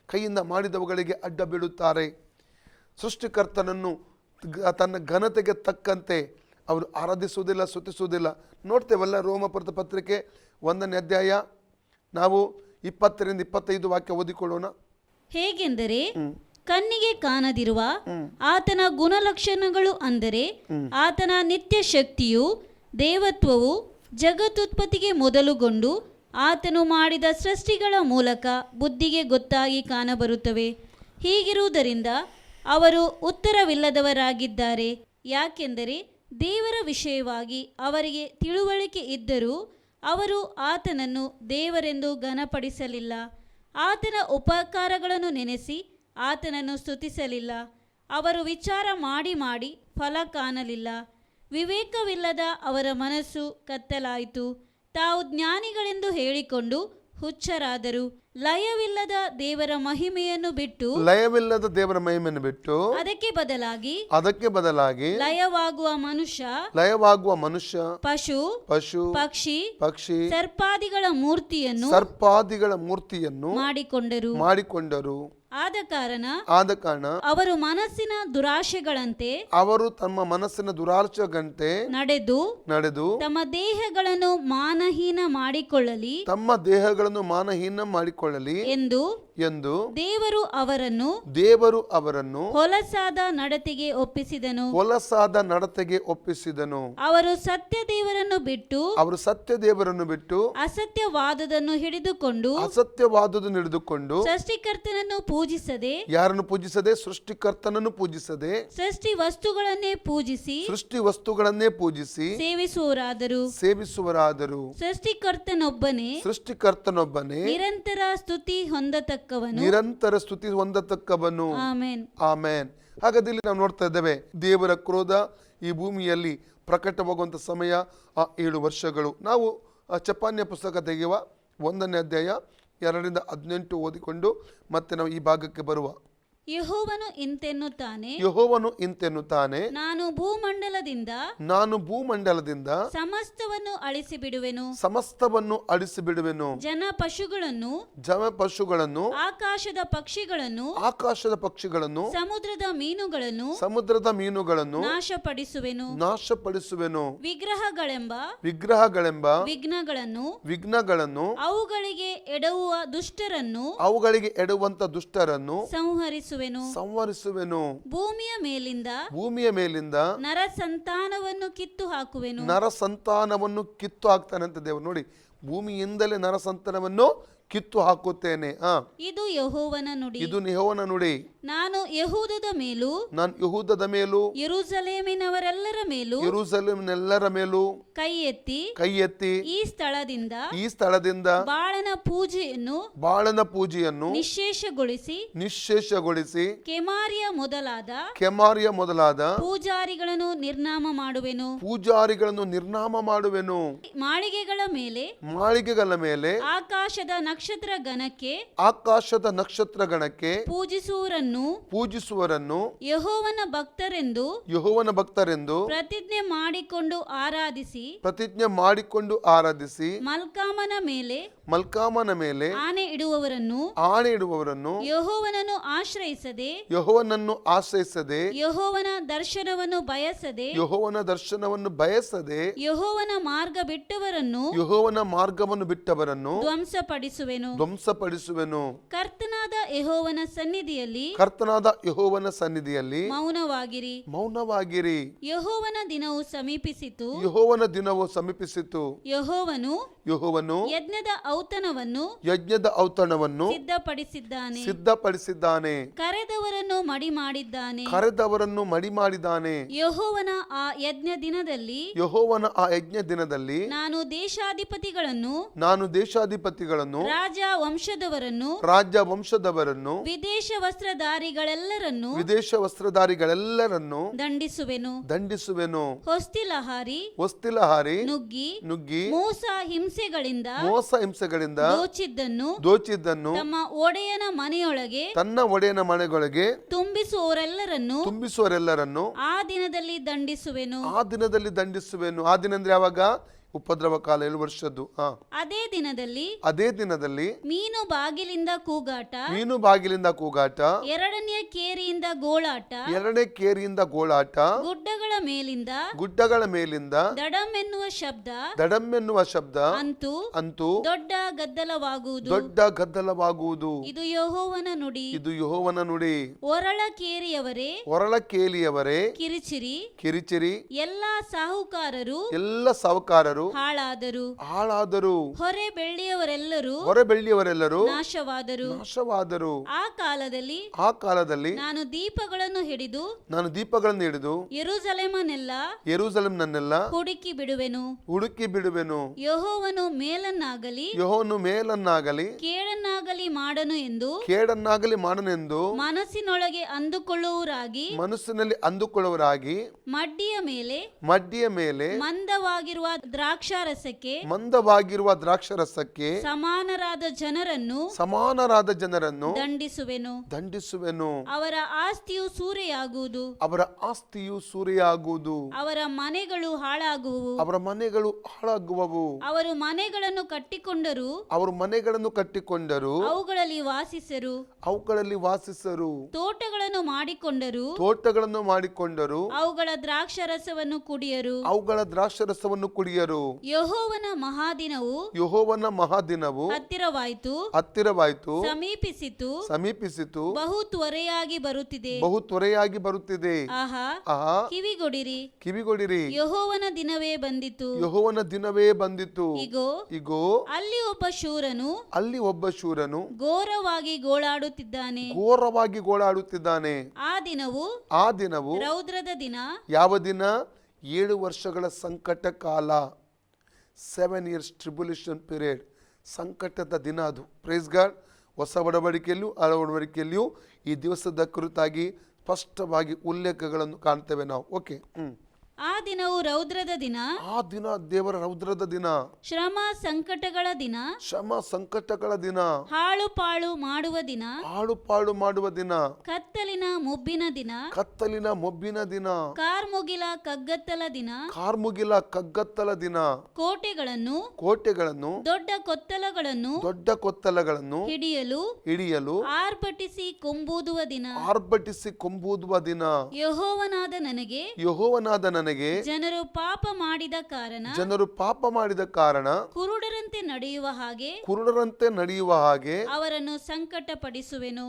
ಕೈಯಿಂದ ಮಾಡಿದವುಗಳಿಗೆ ಅಡ್ಡ ಬೀಳುತ್ತಾರೆ. ಸೃಷ್ಟಿಕರ್ತನನ್ನು ತನ್ನ ಘನತೆಗೆ ತಕ್ಕಂತೆ ಅವರು ಆರಾಧಿಸುವುದಿಲ್ಲ, ಸ್ತುತಿಸುವುದಿಲ್ಲ. ನೋಡ್ತೇವಲ್ಲ, ರೋಮಪುರದ ಪತ್ರಿಕೆ 1ನೇ ಅಧ್ಯಾಯ ನಾವು 20ರಿಂದ 25 ವಾಕ್ಯ ಓದಿಕೊಳ್ಳೋಣ. ಹೇಗೆಂದರೆ ಕಣ್ಣಿಗೆ ಕಾಣದಿರುವ ಆತನ ಗುಣಲಕ್ಷಣಗಳು, ಅಂದರೆ ಆತನ ನಿತ್ಯ ಶಕ್ತಿಯು, ದೇವತ್ವವು ಜಗತ್ತುತ್ಪತ್ತಿಗೆ ಮೊದಲುಗೊಂಡು ಆತನು ಮಾಡಿದ ಸೃಷ್ಟಿಗಳ ಮೂಲಕ ಬುದ್ಧಿಗೆ ಗೊತ್ತಾಗಿ ಕಾಣಬರುತ್ತವೆ. ಹೀಗಿರುವುದರಿಂದ ಅವರು ಉತ್ತರವಿಲ್ಲದವರಾಗಿದ್ದಾರೆ. ಯಾಕೆಂದರೆ ದೇವರ ವಿಷಯವಾಗಿ ಅವರಿಗೆ ತಿಳುವಳಿಕೆ ಇದ್ದರೂ ಅವರು ಆತನನ್ನು ದೇವರೆಂದು ಘನಪಡಿಸಲಿಲ್ಲ. ಆತನ ಉಪಕಾರಗಳನ್ನು ನೆನೆಸಿ ಆತನನ್ನು ಸ್ತುತಿಸಲಿಲ್ಲ. ಅವರು ವಿಚಾರ ಮಾಡಿ ಫಲ ಕಾಣಲಿಲ್ಲ. ವಿವೇಕವಿಲ್ಲದ ಅವರ ಮನಸ್ಸು ಕತ್ತಲಾಯಿತು. ತಾವು ಜ್ಞಾನಿಗಳೆಂದು ಹೇಳಿಕೊಂಡು ಹುಚ್ಚರಾದರು. ಲಯವಿಲ್ಲದ ದೇವರ ಮಹಿಮೆಯನ್ನು ಬಿಟ್ಟು ಅದಕ್ಕೆ ಬದಲಾಗಿ ಲಯವಾಗುವ ಮನುಷ್ಯ, ಪಶು, ಪಕ್ಷಿ, ಸರ್ಪಾದಿಗಳ ಮೂರ್ತಿಯನ್ನು ಮಾಡಿಕೊಂಡರು. ಆದ ಕಾರಣ ಅವರು ತಮ್ಮ ಮನಸ್ಸಿನ ದುರಾಶೆಗಳಂತೆ ನಡೆದು ತಮ್ಮ ದೇಹಗಳನ್ನು ಮಾನಹೀನ ಮಾಡಿಕೊಳ್ಳಲಿ ಎಂದು ದೇವರು ಅವರನ್ನು ಹೊಲಸಾದ ನಡತೆಗೆ ಒಪ್ಪಿಸಿದನು. ಅವರು ಸತ್ಯ ದೇವರನ್ನು ಬಿಟ್ಟು ಅಸತ್ಯವಾದದನ್ನು ಹಿಡಿದುಕೊಂಡು ಸೃಷ್ಟಿಕರ್ತನನ್ನು ಪೂಜಿಸದೆ, ಯಾರನ್ನು ಪೂಜಿಸದೆ? ಸೃಷ್ಟಿಕರ್ತನನ್ನು ಪೂಜಿಸದೆ ಸೃಷ್ಟಿ ವಸ್ತುಗಳನ್ನೇ ಪೂಜಿಸಿ ಸೇವಿಸುವರಾದರು. ಸೃಷ್ಟಿಕರ್ತನೊಬ್ಬನೇ ನಿರಂತರ ಸ್ತುತಿ ಹೊಂದತಕ್ಕವನು. ಆಮೆನ್. ಹಾಗಾದ್ರೆ ಇಲ್ಲಿ ನಾವು ನೋಡ್ತಾ ಇದ್ದೇವೆ, ದೇವರ ಕ್ರೋಧ ಈ ಭೂಮಿಯಲ್ಲಿ ಪ್ರಕಟವಾಗುವಂಥ ಸಮಯ 7 ವರ್ಷಗಳು. ನಾವು ಚಪಾನ್ಯ ಪುಸ್ತಕ ತೆಗೆಯುವ 1ನೇ ಅಧ್ಯಾಯ 2ರಿಂದ 18 ಓದಿಕೊಂಡು ಮತ್ತೆ ನಾವು ಈ ಭಾಗಕ್ಕೆ ಬರುವ. ಯೆಹೋವನು ಇಂತೆನ್ನುತ್ತಾನೆ, ಯೆಹೋವನು ಇಂತೆನ್ನುತ್ತಾನೆ, ನಾನು ಭೂಮಂಡಲದಿಂದ ನಾನು ಭೂಮಂಡಲದಿಂದ ಸಮಸ್ತವನ್ನು ಅಳಿಸಿಬಿಡುವೆನು. ಸಮಸ್ತವನ್ನು ಅಳಿಸಿಬಿಡುವೆನು. ಜನ ಪಶುಗಳನ್ನು, ಜನ ಪಶುಗಳನ್ನು, ಆಕಾಶದ ಪಕ್ಷಿಗಳನ್ನು, ಆಕಾಶದ ಪಕ್ಷಿಗಳನ್ನು, ಸಮುದ್ರದ ಮೀನುಗಳನ್ನು ಸಮುದ್ರದ ಮೀನುಗಳನ್ನು ನಾಶಪಡಿಸುವೆನು. ನಾಶಪಡಿಸುವೆನು. ವಿಗ್ರಹಗಳೆಂಬ ವಿಗ್ರಹಗಳೆಂಬ ವಿಘ್ನಗಳನ್ನು ಅವುಗಳಿಗೆ ಎಡವುವ ದುಷ್ಟರನ್ನು ಅವುಗಳಿಗೆ ಎಡುವಂತ ದುಷ್ಟರನ್ನು ಸಂಹರಿಸುವೆನು. ಭೂಮಿಯ ಮೇಲಿಂದ ನರ ಸಂತಾನವನ್ನು ಕಿತ್ತು ಹಾಕುವೆನು. ನರ ಸಂತಾನವನ್ನು ಕಿತ್ತು ಹಾಕ್ತಾನೆ ಅಂತ ದೇವರು. ನೋಡಿ, ಭೂಮಿಯಿಂದಲೇ ನರ ಸಂತಾನವನ್ನು ಕಿತ್ತು ಹಾಕುತ್ತೇನೆ. ಇದು ಯೆಹೋವನ ನುಡಿ. ಇದು ಯೆಹೋವನ ನುಡಿ. ನಾನು ಯೆಹೂದದ ಮೇಲೂ, ನಾನು ಯೆಹೂದದ ಮೇಲೂ, ಯೆರೂಸಲೇಮಿನವರೆಲ್ಲರ ಮೇಲೂ, ಯೆರೂಸಲೇಮಿನೆಲ್ಲರ ಮೇಲೂ ಕೈ ಎತ್ತಿ ಈ ಸ್ಥಳದಿಂದ ಬಾಳನ ಪೂಜೆಯನ್ನು ನಿಶ್ಶೇಷಗೊಳಿಸಿ ಕೆಮಾರಿಯ ಮೊದಲಾದ ಪೂಜಾರಿಗಳನ್ನು ನಿರ್ನಾಮ ಮಾಡುವೆನು. ಮಾಳಿಗೆಗಳ ಮೇಲೆ ಆಕಾಶದ ನಕ್ಷತ್ರ ಗಣಕ್ಕೆ ಪೂಜಿಸುವರನ್ನು ಯೆಹೋವನ ಭಕ್ತರೆಂದು ಪ್ರತಿಜ್ಞೆ ಮಾಡಿಕೊಂಡು ಆರಾಧಿಸಿ ಮಲ್ಕಾಮನ ಮೇಲೆ ಆಣೆ ಇಡುವವರನ್ನು ಯೆಹೋವನನ್ನು ಆಶ್ರಯಿಸದೆ ಯೆಹೋವನ ದರ್ಶನವನ್ನು ಬಯಸದೆ ಯೆಹೋವನ ಮಾರ್ಗವನ್ನು ಬಿಟ್ಟವರನ್ನು ಧ್ವಂಸಪಡಿಸುವೆನು. ಕರ್ತನಾದ ಯೆಹೋವನ ಸನ್ನಿಧಿಯಲ್ಲಿ ಮೌನವಾಗಿರಿ. ಯೆಹೋವನ ದಿನವು ಸಮೀಪಿಸಿತು. ಯೆಹೋವನು ಯಜ್ಞದ ಔತಣವನ್ನು ಸಿದ್ಧಪಡಿಸಿದ್ದಾನೆ. ಕರೆದವರನ್ನು ಮಡಿ ಮಾಡಿದ್ದಾನೆ. ಯೆಹೋವನ ಆ ಯಜ್ಞ ದಿನದಲ್ಲಿ ನಾನು ದೇಶಾಧಿಪತಿಗಳನ್ನು ರಾಜ ವಂಶದವರನ್ನು ವಿದೇಶ ವಸ್ತ್ರಧಾರಿಗಳೆಲ್ಲರನ್ನು ದಂಡಿಸುವೆನು. ಹೊಸ್ತಿಲಹಾರಿ ನುಗ್ಗಿ ಮೋಸ ಹಿಂಸೆಗಳಿಂದ ದೋಚಿದ್ದನ್ನು ತನ್ನ ಒಡೆಯನ ಮನೆಯೊಳಗೆ ತುಂಬಿಸುವರೆಲ್ಲರನ್ನು ಆ ದಿನದಲ್ಲಿ ದಂಡಿಸುವೆನು. ಆ ದಿನ ಅಂದ್ರೆ ಯಾವಾಗ? ಉಪದ್ರವ ಕಾಲ 7 ವರ್ಷದ್ದು. ಅದೇ ದಿನದಲ್ಲಿ ಮೀನು ಬಾಗಿಲಿಂದ ಕೂಗಾಟ, ಎರಡನೇ ಕೇರಿಯಿಂದ ಗೋಳಾಟ, ಗುಡ್ಡಗಳ ಮೇಲಿಂದ ದಡಂ ಎನ್ನುವ ಶಬ್ದ, ಅಂತೂ ದೊಡ್ಡ ಗದ್ದಲವಾಗುವುದು. ಇದು ಯೆಹೋವನ ನುಡಿ. ಒರಳ ಕೇಲಿಯವರೇ ಕಿರಿಚಿರಿ. ಎಲ್ಲ ಸಾಹುಕಾರರು ಹಾಳಾದರು. ಹೊರೆ ಬೆಳ್ಳಿಯವರೆಲ್ಲರೂ ನಾಶವಾದರು. ಆ ಕಾಲದಲ್ಲಿ ನಾನು ದೀಪಗಳನ್ನು ಹಿಡಿದು ಯೆರೂಸಲೇಮನ್ನೆಲ್ಲ ಹುಡುಕಿ ಬಿಡುವೆನು. ಯೆಹೋವನು ಮೇಲನ್ನಾಗಲಿ ಕೇಡನ್ನಾಗಲಿ ಮಾಡನು ಎಂದು ಮನಸ್ಸಿನೊಳಗೆ ಅಂದುಕೊಳ್ಳುವರಾಗಿ ಮಡ್ಡಿಯ ಮೇಲೆ ಮಂದವಾಗಿರುವ ದ್ರಾಕ್ಷಾರಸಕ್ಕೆ ಸಮಾನರಾದ ಜನರನ್ನು ದಂಡಿಸುವೆನು. ಅವರ ಆಸ್ತಿಯು ಸೂರೆಯಾಗುವುದು. ಅವರ ಮನೆಗಳು ಹಾಳಾಗುವವು. ಅವರು ಮನೆಗಳನ್ನು ಕಟ್ಟಿಕೊಂಡರು ಅವುಗಳಲ್ಲಿ ವಾಸಿಸರು. ತೋಟಗಳನ್ನು ಮಾಡಿಕೊಂಡರು ಅವುಗಳ ದ್ರಾಕ್ಷಾರಸವನ್ನು ಕುಡಿಯರು. ಯೆಹೋವನ ಮಹಾದಿನವು ಹತ್ತಿರವಾಯಿತು, ಸಮೀಪಿಸಿತು, ಬಹು ತ್ವರೆಯಾಗಿ ಬರುತ್ತಿದೆ. ಆಹಾ, ಕಿವಿಗೊಡಿರಿ, ಯೆಹೋವನ ದಿನವೇ ಬಂದಿತು. ಇಗೋ, ಅಲ್ಲಿ ಒಬ್ಬ ಶೂರನು ಘೋರವಾಗಿ ಗೋಳಾಡುತ್ತಿದ್ದಾನೆ. ಆ ದಿನವು ರೌದ್ರದ ದಿನ. ಯಾವ ದಿನ? 7 ವರ್ಷಗಳ ಸಂಕಟ ಕಾಲ, 7 years ಟ್ರಿಬ್ಯುಲೇಷನ್ ಪೀರಿಯಡ್, ಸಂಕಟದ ದಿನ ಅದು. Praise God. ಹೊಸ ಒಡಂಬಡಿಕೆಯಲ್ಲಿಯೂ ಹಳೆ ಒಡಂಬಡಿಕೆಯಲ್ಲಿಯೂ ಈ ದಿವಸದ ಕುರಿತಾಗಿ ಸ್ಪಷ್ಟವಾಗಿ ಉಲ್ಲೇಖಗಳನ್ನು ಕಾಣ್ತೇವೆ ನಾವು. ಓಕೆ. ಆ ದಿನವು ರೌದ್ರದ ದಿನ, ಆ ದಿನ ದೇವರ ರೌದ್ರದ ದಿನ, ಶ್ರಮ ಸಂಕಟಗಳ ದಿನ, ಶ್ರಮ ಸಂಕಟಗಳ ದಿನ, ಹಾಳು ಪಾಳು ಮಾಡುವ ದಿನ, ಆಳುಪಾಳು ಮಾಡುವ ದಿನ, ಕತ್ತಲಿನ ಮುಬ್ಬಿನ ದಿನ, ಕತ್ತಲಿನ ಮೊಬ್ಬಿನ ದಿನ, ಕಾರ್ಮುಗಿಲ ಕಗ್ಗತ್ತಲ ದಿನ, ಕಾರ್ಮುಗಿಲ ಕಗ್ಗತ್ತಲ ದಿನ, ಕೋಟೆಗಳನ್ನು ಕೋಟೆಗಳನ್ನು ದೊಡ್ಡ ಕೊತ್ತಲಗಳನ್ನು ದೊಡ್ಡ ಕೊತ್ತಲಗಳನ್ನು ಹಿಡಿಯಲು ಆರ್ಭಟಿಸಿ ಕೊಂಬೂದುವ ದಿನ, ಆರ್ಭಟಿಸಿ ಕೊಂಬೂದುವ ದಿನ. ಯೆಹೋವನಾದ ನನಗೆ ಜನರು ಪಾಪ ಮಾಡಿದ ಕಾರಣ ಕುರುಡರಂತೆ ನಡೆಯುವ ಹಾಗೆ ಅವರನ್ನು ಸಂಕಟಪಡಿಸುವೆನು.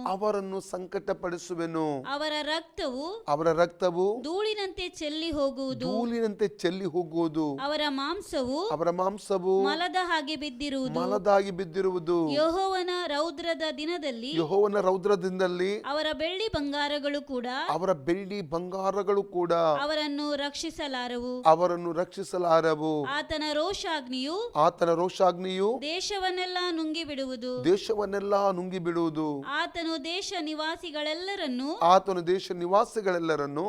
ಅವರ ರಕ್ತವು ಧೂಳಿನಂತೆ ಚೆಲ್ಲಿ ಹೋಗುವುದು. ಅವರ ಮಾಂಸವು ಮಲದ ಹಾಗೆ ಬಿದ್ದಿರುವುದು. ಯೆಹೋವನ ರೌದ್ರದ ದಿನದಲ್ಲಿ ಅವರ ಬೆಳ್ಳಿ ಬಂಗಾರಗಳು ಕೂಡ ಅವರನ್ನು ರಕ್ಷಿಸಲಾರವು. ಆತನ ರೋಷಾಗ್ನಿಯು ದೇಶವನ್ನೆಲ್ಲ ನುಂಗಿ ಬಿಡುವುದು. ಆತನು ದೇಶ ನಿವಾಸಿಗಳೆಲ್ಲರನ್ನು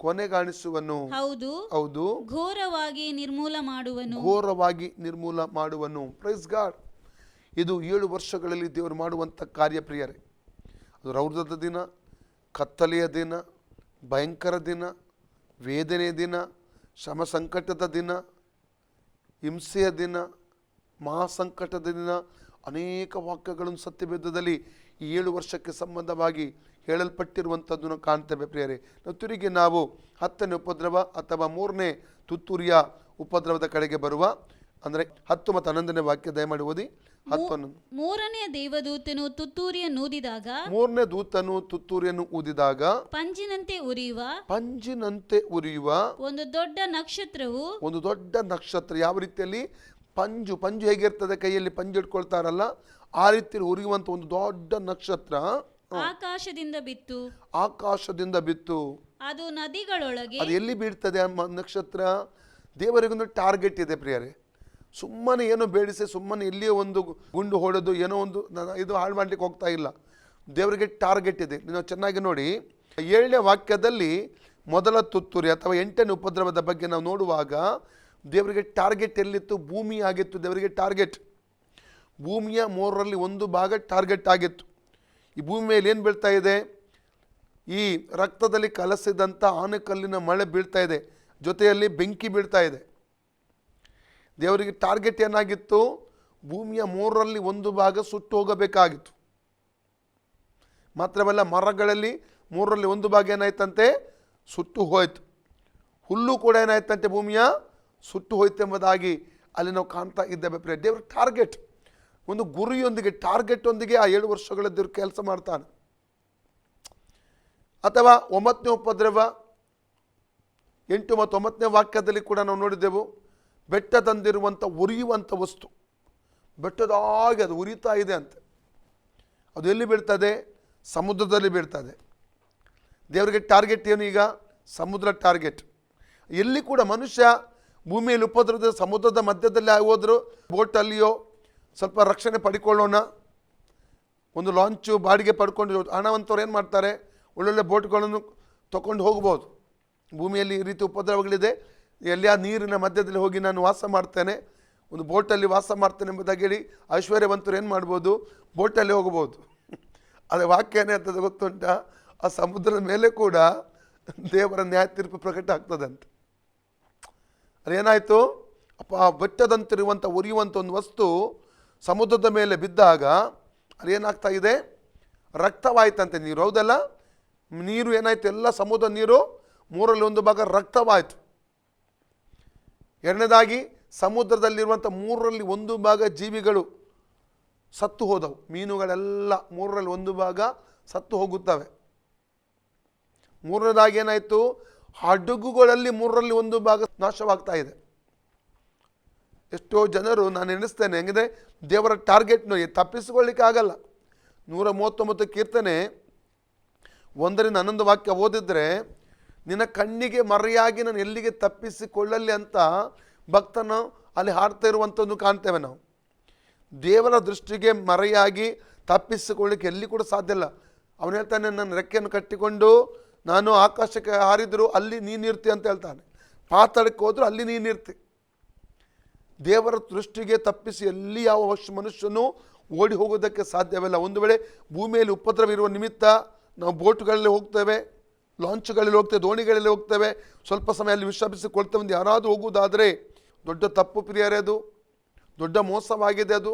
ಕೊನೆಗಾಣಿಸುವನು. ಹೌದು, ಘೋರವಾಗಿ ನಿರ್ಮೂಲ ಮಾಡುವನು. Praise God. ಇದು 7 ವರ್ಷಗಳಲ್ಲಿ ದೇವರು ಮಾಡುವಂಥ ಕಾರ್ಯ ಪ್ರಿಯರೇ. ಅದು ರೌದ್ರದ ದಿನ, ಕತ್ತಲೆಯ ದಿನ, ಭಯಂಕರ ದಿನ, ವೇದನೆಯ ದಿನ, ಶ್ರಮ ಸಂಕಟದ ದಿನ, ಹಿಂಸೆಯ ದಿನ, ಮಹಾಸಂಕಟದ ದಿನ. ಅನೇಕ ವಾಕ್ಯಗಳನ್ನು ಸತ್ಯವೇದದಲ್ಲಿ ಈ 7 ವರ್ಷಕ್ಕೆ ಸಂಬಂಧವಾಗಿ ಹೇಳಲ್ಪಟ್ಟಿರುವಂಥದ್ದನ್ನು ಕಾಣ್ತೇವೆ ಪ್ರಿಯರೇ. ತಿರುಗಿ ನಾವು 10ನೇ ಉಪದ್ರವ ಅಥವಾ 3ನೇ ತುತ್ತೂರಿಯ ಉಪದ್ರವದ ಕಡೆಗೆ ಬರುವ, ಅಂದರೆ 10 ಮತ್ತು 11ನೇ ವಾಕ್ಯ ದಯಮಾಡಿ ಓದಿ. 10. ಮೂರನೇ ದೂತನು ತುತ್ತೂರಿಯನ್ನು ಊದಿದಾಗ ಪಂಜಿನಂತೆ ಉರಿಯುವ ಒಂದು ದೊಡ್ಡ ನಕ್ಷತ್ರ. ಯಾವ ರೀತಿಯಲ್ಲಿ ಪಂಜು ಹೇಗಿರ್ತದೆ, ಕೈಯಲ್ಲಿ ಪಂಜು ಇಟ್ಕೊಳ್ತಾರಲ್ಲ, ಆ ರೀತಿಯಲ್ಲಿ ಉರಿಯುವಂತ ಒಂದು ದೊಡ್ಡ ನಕ್ಷತ್ರ ಆಕಾಶದಿಂದ ಬಿತ್ತು. ಅದು ನದಿಗಳೊಳಗೆ. ಅದು ಎಲ್ಲಿ ಬೀಳ್ತದೆ ನಕ್ಷತ್ರ? ದೇವರಿಗೊಂದು ಟಾರ್ಗೆಟ್ ಇದೆ ಪ್ರಿಯರೇ. ಸುಮ್ಮನೆ ಏನೋ ಬೇಡಿಸಿ ಸುಮ್ಮನೆ ಎಲ್ಲಿಯೋ ಒಂದು ಗುಂಡು ಹೊಡೆದು ಏನೋ ಒಂದು ಇದು ಹಾಳು ಮಾಡ್ಲಿಕ್ಕೆ ಹೋಗ್ತಾ ಇಲ್ಲ. ದೇವರಿಗೆ ಟಾರ್ಗೆಟ್ ಇದೆ. ನೀವು ಚೆನ್ನಾಗಿ ನೋಡಿ, 7ನೇ ವಾಕ್ಯದಲ್ಲಿ ಮೊದಲ ತುತ್ತೂರಿ ಅಥವಾ 8ನೇ ಉಪದ್ರವದ ಬಗ್ಗೆ ನಾವು ನೋಡುವಾಗ ದೇವರಿಗೆ ಟಾರ್ಗೆಟ್ ಎಲ್ಲಿತ್ತು? ಭೂಮಿ ಆಗಿತ್ತು. ದೇವರಿಗೆ ಟಾರ್ಗೆಟ್ ಭೂಮಿಯ 3ರಲ್ಲಿ 1 ಭಾಗ ಟಾರ್ಗೆಟ್ ಆಗಿತ್ತು. ಈ ಭೂಮಿ ಮೇಲೆ ಏನು ಬೀಳ್ತಾ ಇದೆ? ಈ ರಕ್ತದಲ್ಲಿ ಕಲಸಿದಂಥ ಆನೆಕಲ್ಲಿನ ಮಳೆ ಬೀಳ್ತಾ ಇದೆ, ಜೊತೆಯಲ್ಲಿ ಬೆಂಕಿ ಬೀಳ್ತಾ ಇದೆ. ದೇವರಿಗೆ ಟಾರ್ಗೆಟ್ ಏನಾಗಿತ್ತು? ಭೂಮಿಯ 3ರಲ್ಲಿ 1 ಭಾಗ ಸುಟ್ಟು ಹೋಗಬೇಕಾಗಿತ್ತು. ಮಾತ್ರವಲ್ಲ, ಮರಗಳಲ್ಲಿ 3ರಲ್ಲಿ 1 ಭಾಗ ಏನಾಯ್ತಂತೆ? ಸುಟ್ಟು ಹೋಯ್ತು. ಹುಲ್ಲು ಕೂಡ ಏನಾಯ್ತಂತೆ? ಭೂಮಿಯ ಸುಟ್ಟು ಹೋಯ್ತು ಎಂಬುದಾಗಿ ಅಲ್ಲಿ ನಾವು ಕಾಣ್ತಾ ಇದ್ದೇವೆ ಪ್ರಿಯ. ದೇವರ ಟಾರ್ಗೆಟ್, ಒಂದು ಗುರಿಯೊಂದಿಗೆ, ಟಾರ್ಗೆಟ್ ಒಂದಿಗೆ ಆ 7 ವರ್ಷಗಳ ದೇವರು ಕೆಲಸ ಮಾಡ್ತಾನೆ. ಅಥವಾ 9ನೇ ಉಪದ್ರವ 8 ಮತ್ತು 9ನೇ ವಾಕ್ಯದಲ್ಲಿ ಕೂಡ ನಾವು ನೋಡಿದೆವು. ಬೆಟ್ಟದಂದಿರುವಂಥ ಉರಿಯುವಂಥ ವಸ್ತು, ಬೆಟ್ಟದಾಗಿ ಅದು ಉರಿತಾ ಇದೆ ಅಂತೆ. ಅದು ಎಲ್ಲಿ ಬೀಳ್ತದೆ? ಸಮುದ್ರದಲ್ಲಿ ಬೀಳ್ತದೆ. ದೇವರಿಗೆ ಟಾರ್ಗೆಟ್ ಏನು ಈಗ? ಸಮುದ್ರ ಟಾರ್ಗೆಟ್. ಎಲ್ಲಿ ಕೂಡ ಮನುಷ್ಯ ಭೂಮಿಯಲ್ಲಿ ಉಪದ್ರವದ ಸಮುದ್ರದ ಮಧ್ಯದಲ್ಲಿ ಹೋದ್ರು, ಬೋಟಲ್ಲಿಯೋ ಸ್ವಲ್ಪ ರಕ್ಷಣೆ ಪಡ್ಕೊಳ್ಳೋಣ, ಒಂದು ಲಾಂಚು ಬಾಡಿಗೆ ಪಡ್ಕೊಂಡು ಹಣವಂತವ್ರು ಏನು ಮಾಡ್ತಾರೆ? ಒಳ್ಳೊಳ್ಳೆ ಬೋಟ್ಗಳನ್ನು ತಗೊಂಡು ಹೋಗ್ಬೋದು. ಭೂಮಿಯಲ್ಲಿ ಈ ರೀತಿ ಉಪದ್ರವಗಳಿದೆ, ಎಲ್ಲಿ ಆ ನೀರಿನ ಮಧ್ಯದಲ್ಲಿ ಹೋಗಿ ನಾನು ವಾಸ ಮಾಡ್ತೇನೆ, ಒಂದು ಬೋಟಲ್ಲಿ ವಾಸ ಮಾಡ್ತೇನೆ ಎಂಬುದಾಗಿ ಹೇಳಿ ಐಶ್ವರ್ಯವಂತರು ಏನು ಮಾಡ್ಬೋದು? ಬೋಟಲ್ಲಿ ಹೋಗ್ಬೋದು. ಅದೇ ವಾಕ್ಯ ಏನಾಗ್ತದೆ ಗೊತ್ತುಂಟ? ಆ ಸಮುದ್ರದ ಮೇಲೆ ಕೂಡ ದೇವರ ನ್ಯಾಯ ತೀರ್ಪು ಪ್ರಕಟ ಆಗ್ತದಂತೆ. ಅದೇನಾಯಿತು? ಅಪ್ಪ, ಬೆಟ್ಟದಂತಿರುವಂಥ ಉರಿಯುವಂಥ ಒಂದು ವಸ್ತು ಸಮುದ್ರದ ಮೇಲೆ ಬಿದ್ದಾಗ ಅದೇನಾಗ್ತಾ ಇದೆ? ರಕ್ತವಾಯ್ತಂತೆ ನೀರು. ಹೌದಲ್ಲ? ನೀರು ಏನಾಯ್ತು? ಎಲ್ಲ ಸಮುದ್ರ ನೀರು 3ರಲ್ಲಿ 1 ಭಾಗ ರಕ್ತವಾಯಿತು. ಎರಡನೇದಾಗಿ ಸಮುದ್ರದಲ್ಲಿರುವಂಥ 3ರಲ್ಲಿ 1 ಭಾಗ ಜೀವಿಗಳು ಸತ್ತು ಹೋದವು. ಮೀನುಗಳೆಲ್ಲ 3ರಲ್ಲಿ 1 ಭಾಗ ಸತ್ತು ಹೋಗುತ್ತವೆ. ಮೂರನೇದಾಗಿ ಏನಾಯಿತು? ಹಡಗುಗಳಲ್ಲಿ 3ರಲ್ಲಿ 1 ಭಾಗ ನಾಶವಾಗ್ತಾ ಇದೆ. ಎಷ್ಟೋ ಜನರು ನಾನು ಎಣಿಸ್ತೇನೆ ಹೆಂಗಿದೆ ದೇವರ ಟಾರ್ಗೆಟ್ನು ತಪ್ಪಿಸಿಕೊಳ್ಳಿಕ್ಕೆ ಆಗಲ್ಲ. 139 ಕೀರ್ತನೆ 1ರಿಂದ 11 ವಾಕ್ಯ ಓದಿದ್ರೆ, ನಿನ್ನ ಕಣ್ಣಿಗೆ ಮರೆಯಾಗಿ ನಾನು ಎಲ್ಲಿಗೆ ತಪ್ಪಿಸಿಕೊಳ್ಳಲಿ ಅಂತ ಭಕ್ತನು ಅಲ್ಲಿ ಹಾಡ್ತಾ ಇರುವಂಥದ್ದು ಕಾಣ್ತೇವೆ ನಾವು. ದೇವರ ದೃಷ್ಟಿಗೆ ಮರೆಯಾಗಿ ತಪ್ಪಿಸಿಕೊಳ್ಳಿಕ್ಕೆ ಎಲ್ಲಿ ಕೂಡ ಸಾಧ್ಯ ಇಲ್ಲ. ಅವನು ಹೇಳ್ತಾನೆ, ನನ್ನ ರೆಕ್ಕೆಯನ್ನು ಕಟ್ಟಿಕೊಂಡು ನಾನು ಆಕಾಶಕ್ಕೆ ಹಾರಿದ್ರು ಅಲ್ಲಿ ನೀನಿರ್ತಿ ಅಂತ ಹೇಳ್ತಾನೆ, ಪಾತಾಳಕ್ಕೆ ಹೋದ್ರು ಅಲ್ಲಿ ನೀನಿರ್ತಿ. ದೇವರ ದೃಷ್ಟಿಗೆ ತಪ್ಪಿಸಿ ಎಲ್ಲಿ ಯಾವ ಮನುಷ್ಯನೂ ಓಡಿ ಹೋಗೋದಕ್ಕೆ ಸಾಧ್ಯವಿಲ್ಲ. ಒಂದು ವೇಳೆ ಭೂಮಿಯಲ್ಲಿ ಉಪದ್ರವ ಇರುವ ನಿಮಿತ್ತ ನಾವು ಬೋಟ್ಗಳಲ್ಲಿ ಹೋಗ್ತೇವೆ, ಲಾಂಚ್ಗಳಲ್ಲಿ ಹೋಗ್ತೇವೆ, ದೋಣಿಗಳಲ್ಲಿ ಹೋಗ್ತೇವೆ, ಸ್ವಲ್ಪ ಸಮಯ ಅಲ್ಲಿ ವಿಶ್ರಮಿಸಿಕೊಳ್ತೇವೆ. ಒಂದು ಯಾರಾದರೂ ಹೋಗುವುದಾದರೆ ದೊಡ್ಡ ತಪ್ಪು ಪ್ರಿಯರೇ, ಅದು ದೊಡ್ಡ ಮೋಸವಾಗಿದೆ, ಅದು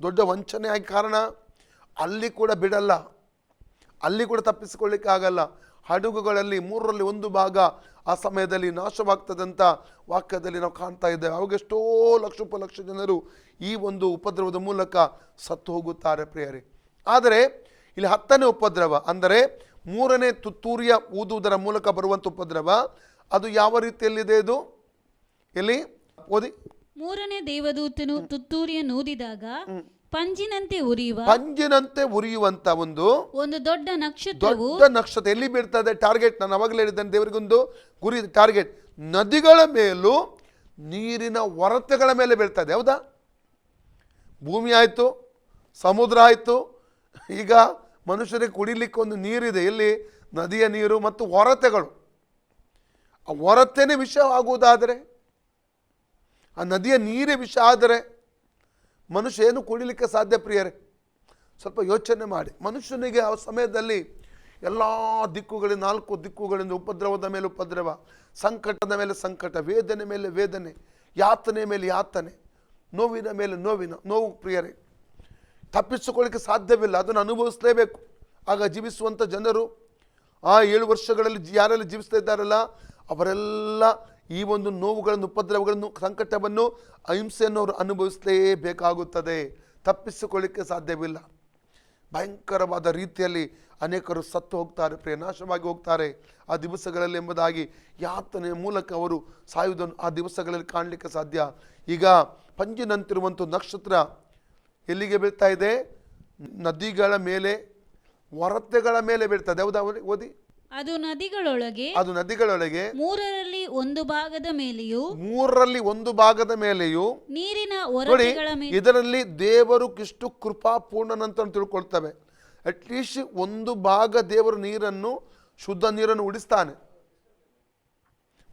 ದೊಡ್ಡ ವಂಚನೆ ಆಗಿ ಕಾರಣ. ಅಲ್ಲಿ ಕೂಡ ಬಿಡಲ್ಲ, ಅಲ್ಲಿ ಕೂಡ ತಪ್ಪಿಸಿಕೊಳ್ಳಿಕ್ಕೆ ಆಗಲ್ಲ. ಹಡಗುಗಳಲ್ಲಿ 3ರಲ್ಲಿ 1 ಭಾಗ ಆ ಸಮಯದಲ್ಲಿ ನಾಶವಾಗ್ತದಂತ ವಾಕ್ಯದಲ್ಲಿ ನಾವು ಕಾಣ್ತಾ ಇದ್ದೇವೆ. ಅವಾಗ ಎಷ್ಟೋ ಲಕ್ಷೋಪಲಕ್ಷ ಜನರು ಈ ಒಂದು ಉಪದ್ರವದ ಮೂಲಕ ಸತ್ತು ಹೋಗುತ್ತಾರೆ ಪ್ರಿಯರೇ. ಆದರೆ ಇಲ್ಲಿ 10ನೇ ಉಪದ್ರವ ಅಂದರೆ 3ನೇ ತುತ್ತೂರಿಯ ಊದುವುದರ ಮೂಲಕ ಬರುವಂಥ ಉಪದ್ರವ, ಅದು ಯಾವ ರೀತಿಯಲ್ಲಿದೆ? ಇದು ಎಲ್ಲಿ ಓದಿ. 3ನೇ ದೇವದೂತನು ತುತ್ತೂರಿಯನ್ನೂದಿದಾಗ ಪಂಜಿನಂತೆ ಉರಿಯುವಂತ ಒಂದು ದೊಡ್ಡ ನಕ್ಷತ್ರವು ಎಲ್ಲಿ ಬೀಳ್ತದೆ? ಟಾರ್ಗೆಟ್, ನಾನು ಅವಾಗಲೇ ಹೇಳಿದ್ದೇನೆ, ದೇವರಿಗೊಂದು ಗುರಿ, ಟಾರ್ಗೆಟ್ ನದಿಗಳ ಮೇಲೂ ನೀರಿನ ಒರತೆಗಳ ಮೇಲೆ ಬೀಳ್ತದೆ. ಹೌದಾ? ಭೂಮಿ ಆಯಿತು, ಸಮುದ್ರ ಆಯಿತು, ಈಗ ಮನುಷ್ಯರಿಗೆ ಕುಡಿಲಿಕ್ಕೆ ಒಂದು ನೀರಿದೆ, ಎಲ್ಲಿ? ನದಿಯ ನೀರು ಮತ್ತು ಒರತೆಗಳು. ಆ ಒರತೆನೇ ವಿಷ ಆಗುವುದಾದರೆ, ಆ ನದಿಯ ನೀರೇ ವಿಷ ಆದರೆ ಮನುಷ್ಯ ಏನು ಕುಡಿಲಿಕ್ಕೆ ಸಾಧ್ಯ ಪ್ರಿಯರೇ? ಸ್ವಲ್ಪ ಯೋಚನೆ ಮಾಡಿ. ಮನುಷ್ಯನಿಗೆ ಆ ಸಮಯದಲ್ಲಿ ಎಲ್ಲ ದಿಕ್ಕುಗಳಿಂದ, 4 ದಿಕ್ಕುಗಳಿಂದ ಉಪದ್ರವದ ಮೇಲೆ ಉಪದ್ರವ, ಸಂಕಟದ ಮೇಲೆ ಸಂಕಟ, ವೇದನೆ ಮೇಲೆ ವೇದನೆ, ಯಾತನೆ ಮೇಲೆ ಯಾತನೆ, ನೋವಿನ ಮೇಲೆ ನೋವು ಪ್ರಿಯರೇ. ತಪ್ಪಿಸಿಕೊಳ್ಳಿಕ್ಕೆ ಸಾಧ್ಯವಿಲ್ಲ, ಅದನ್ನು ಅನುಭವಿಸಲೇಬೇಕು. ಆಗ ಜೀವಿಸುವಂಥ ಜನರು ಆ 7 ವರ್ಷಗಳಲ್ಲಿ ಯಾರೆಲ್ಲ ಜೀವಿಸ್ತಾ ಇದ್ದಾರಲ್ಲ ಅವರೆಲ್ಲ ಈ ಒಂದು ನೋವುಗಳನ್ನು, ಉಪದ್ರವಗಳನ್ನು, ಸಂಕಟವನ್ನು, ಅಹಿಂಸೆಯನ್ನು ಅವರು ಅನುಭವಿಸಲೇಬೇಕಾಗುತ್ತದೆ. ತಪ್ಪಿಸಿಕೊಳ್ಳಿಕ್ಕೆ ಸಾಧ್ಯವಿಲ್ಲ. ಭಯಂಕರವಾದ ರೀತಿಯಲ್ಲಿ ಅನೇಕರು ಸತ್ತು ಹೋಗ್ತಾರೆ ಪ್ರಿಯ, ನಾಶವಾಗಿ ಹೋಗ್ತಾರೆ ಆ ದಿವಸಗಳಲ್ಲಿ ಎಂಬುದಾಗಿ ಯಾತನೆಯ ಮೂಲಕ ಅವರು ಸಾಯುವುದನ್ನು ಆ ದಿವಸಗಳಲ್ಲಿ ಕಾಣಲಿಕ್ಕೆ ಸಾಧ್ಯ. ಈಗ ಪಂಜಿನಂತಿರುವಂಥ ನಕ್ಷತ್ರ ಎಲ್ಲಿಗೆ ಬೀಳ್ತಾ ಇದೆ? ನದಿಗಳ ಮೇಲೆ, ಒರತೆಗಳ ಮೇಲೆ ಬೀಳ್ತದೆ. ಹೌದಾ? ಓದಿ. ಅದು ನದಿಗಳೊಳಗೆ 3ರಲ್ಲಿ 1 ಭಾಗದ ಮೇಲೆಯೂ ನೀರಿನ ಒರತೆಗಳ ಮೇಲೆ. ಇದರಲ್ಲಿ ದೇವರು ಎಷ್ಟು ಕೃಪಾಪೂರ್ಣನಂತ ತಿಳ್ಕೊಳ್ತವೆ. ಅಟ್ಲೀಸ್ಟ್ 1 ಭಾಗ ದೇವರು ನೀರನ್ನು, ಶುದ್ಧ ನೀರನ್ನು ಉಡಿಸ್ತಾನೆ.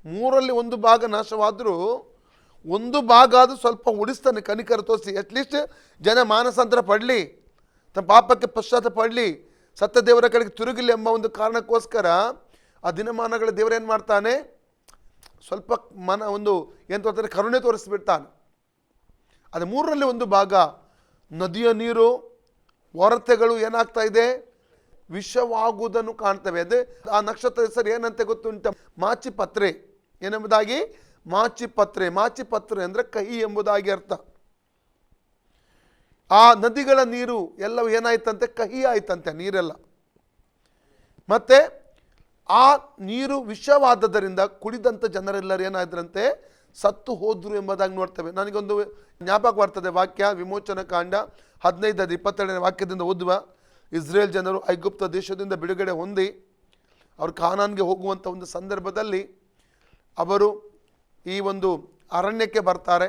3ರಲ್ಲಿ 1 ಭಾಗ ನಾಶವಾದರೂ 1 ಭಾಗ ಅದು ಸ್ವಲ್ಪ ಉಡಿಸ್ತಾನೆ, ಕನಿಕರ ತೋರಿಸಿ. ಅಟ್ಲೀಸ್ಟ್ ಜನ ಮಾನಸಾಂತರ ಪಡಲಿ, ತಮ್ಮ ಪಾಪಕ್ಕೆ ಪಶ್ಚಾತ್ತಾಪ ಪಡಲಿ, ಸತ್ಯ ದೇವರ ಕಡೆಗೆ ತಿರುಗಲಿ ಎಂಬ ಒಂದು ಕಾರಣಕ್ಕೋಸ್ಕರ ಆ ದಿನಮಾನಗಳ ದೇವರೇನು ಮಾಡ್ತಾನೆ? ಸ್ವಲ್ಪ ಏನು ಕರುಣೆ ತೋರಿಸ್ಬಿಡ್ತಾನೆ. ಅದು 3ರಲ್ಲಿ 1 ಭಾಗ ನದಿಯ ನೀರು, ಒರತೆಗಳು ಏನಾಗ್ತಾ ಇದೆ? ವಿಷವಾಗುವುದನ್ನು ಕಾಣ್ತವೆ. ಅದೇ ಆ ನಕ್ಷತ್ರ ಹೆಸರು ಏನಂತೆ ಗೊತ್ತುಂಟ? ಮಾಚಿಪತ್ರೆ ಏನೆಂಬುದಾಗಿ? ಮಾಚಿಪತ್ರೆ ಅಂದರೆ ಕಹಿ ಎಂಬುದಾಗಿ ಅರ್ಥ. ಆ ನದಿಗಳ ನೀರು ಎಲ್ಲವೂ ಏನಾಯ್ತಂತೆ? ಕಹಿ ಆಯ್ತಂತೆ ನೀರೆಲ್ಲ. ಮತ್ತೆ ಆ ನೀರು ವಿಷವಾದದ್ದರಿಂದ ಕುಡಿದಂಥ ಜನರೆಲ್ಲರೂ ಏನಾದ್ರಂತೆ? ಸತ್ತು ಹೋದ್ರು ಎಂಬುದಾಗಿ ನೋಡ್ತೇವೆ. ನನಗೊಂದು ಜ್ಞಾಪಕ ಬರ್ತದೆ ವಾಕ್ಯ, ವಿಮೋಚನ ಕಾಂಡ 15-22 ವಾಕ್ಯದಿಂದ ಓದುವ. ಇಸ್ರೇಲ್ ಜನರು ಐಗುಪ್ತ ದೇಶದಿಂದ ಬಿಡುಗಡೆ ಹೊಂದಿ ಅವರು ಕಾನಾನ್ಗೆ ಹೋಗುವಂಥ ಒಂದು ಸಂದರ್ಭದಲ್ಲಿ ಅವರು ಈ ಒಂದು ಅರಣ್ಯಕ್ಕೆ ಬರ್ತಾರೆ.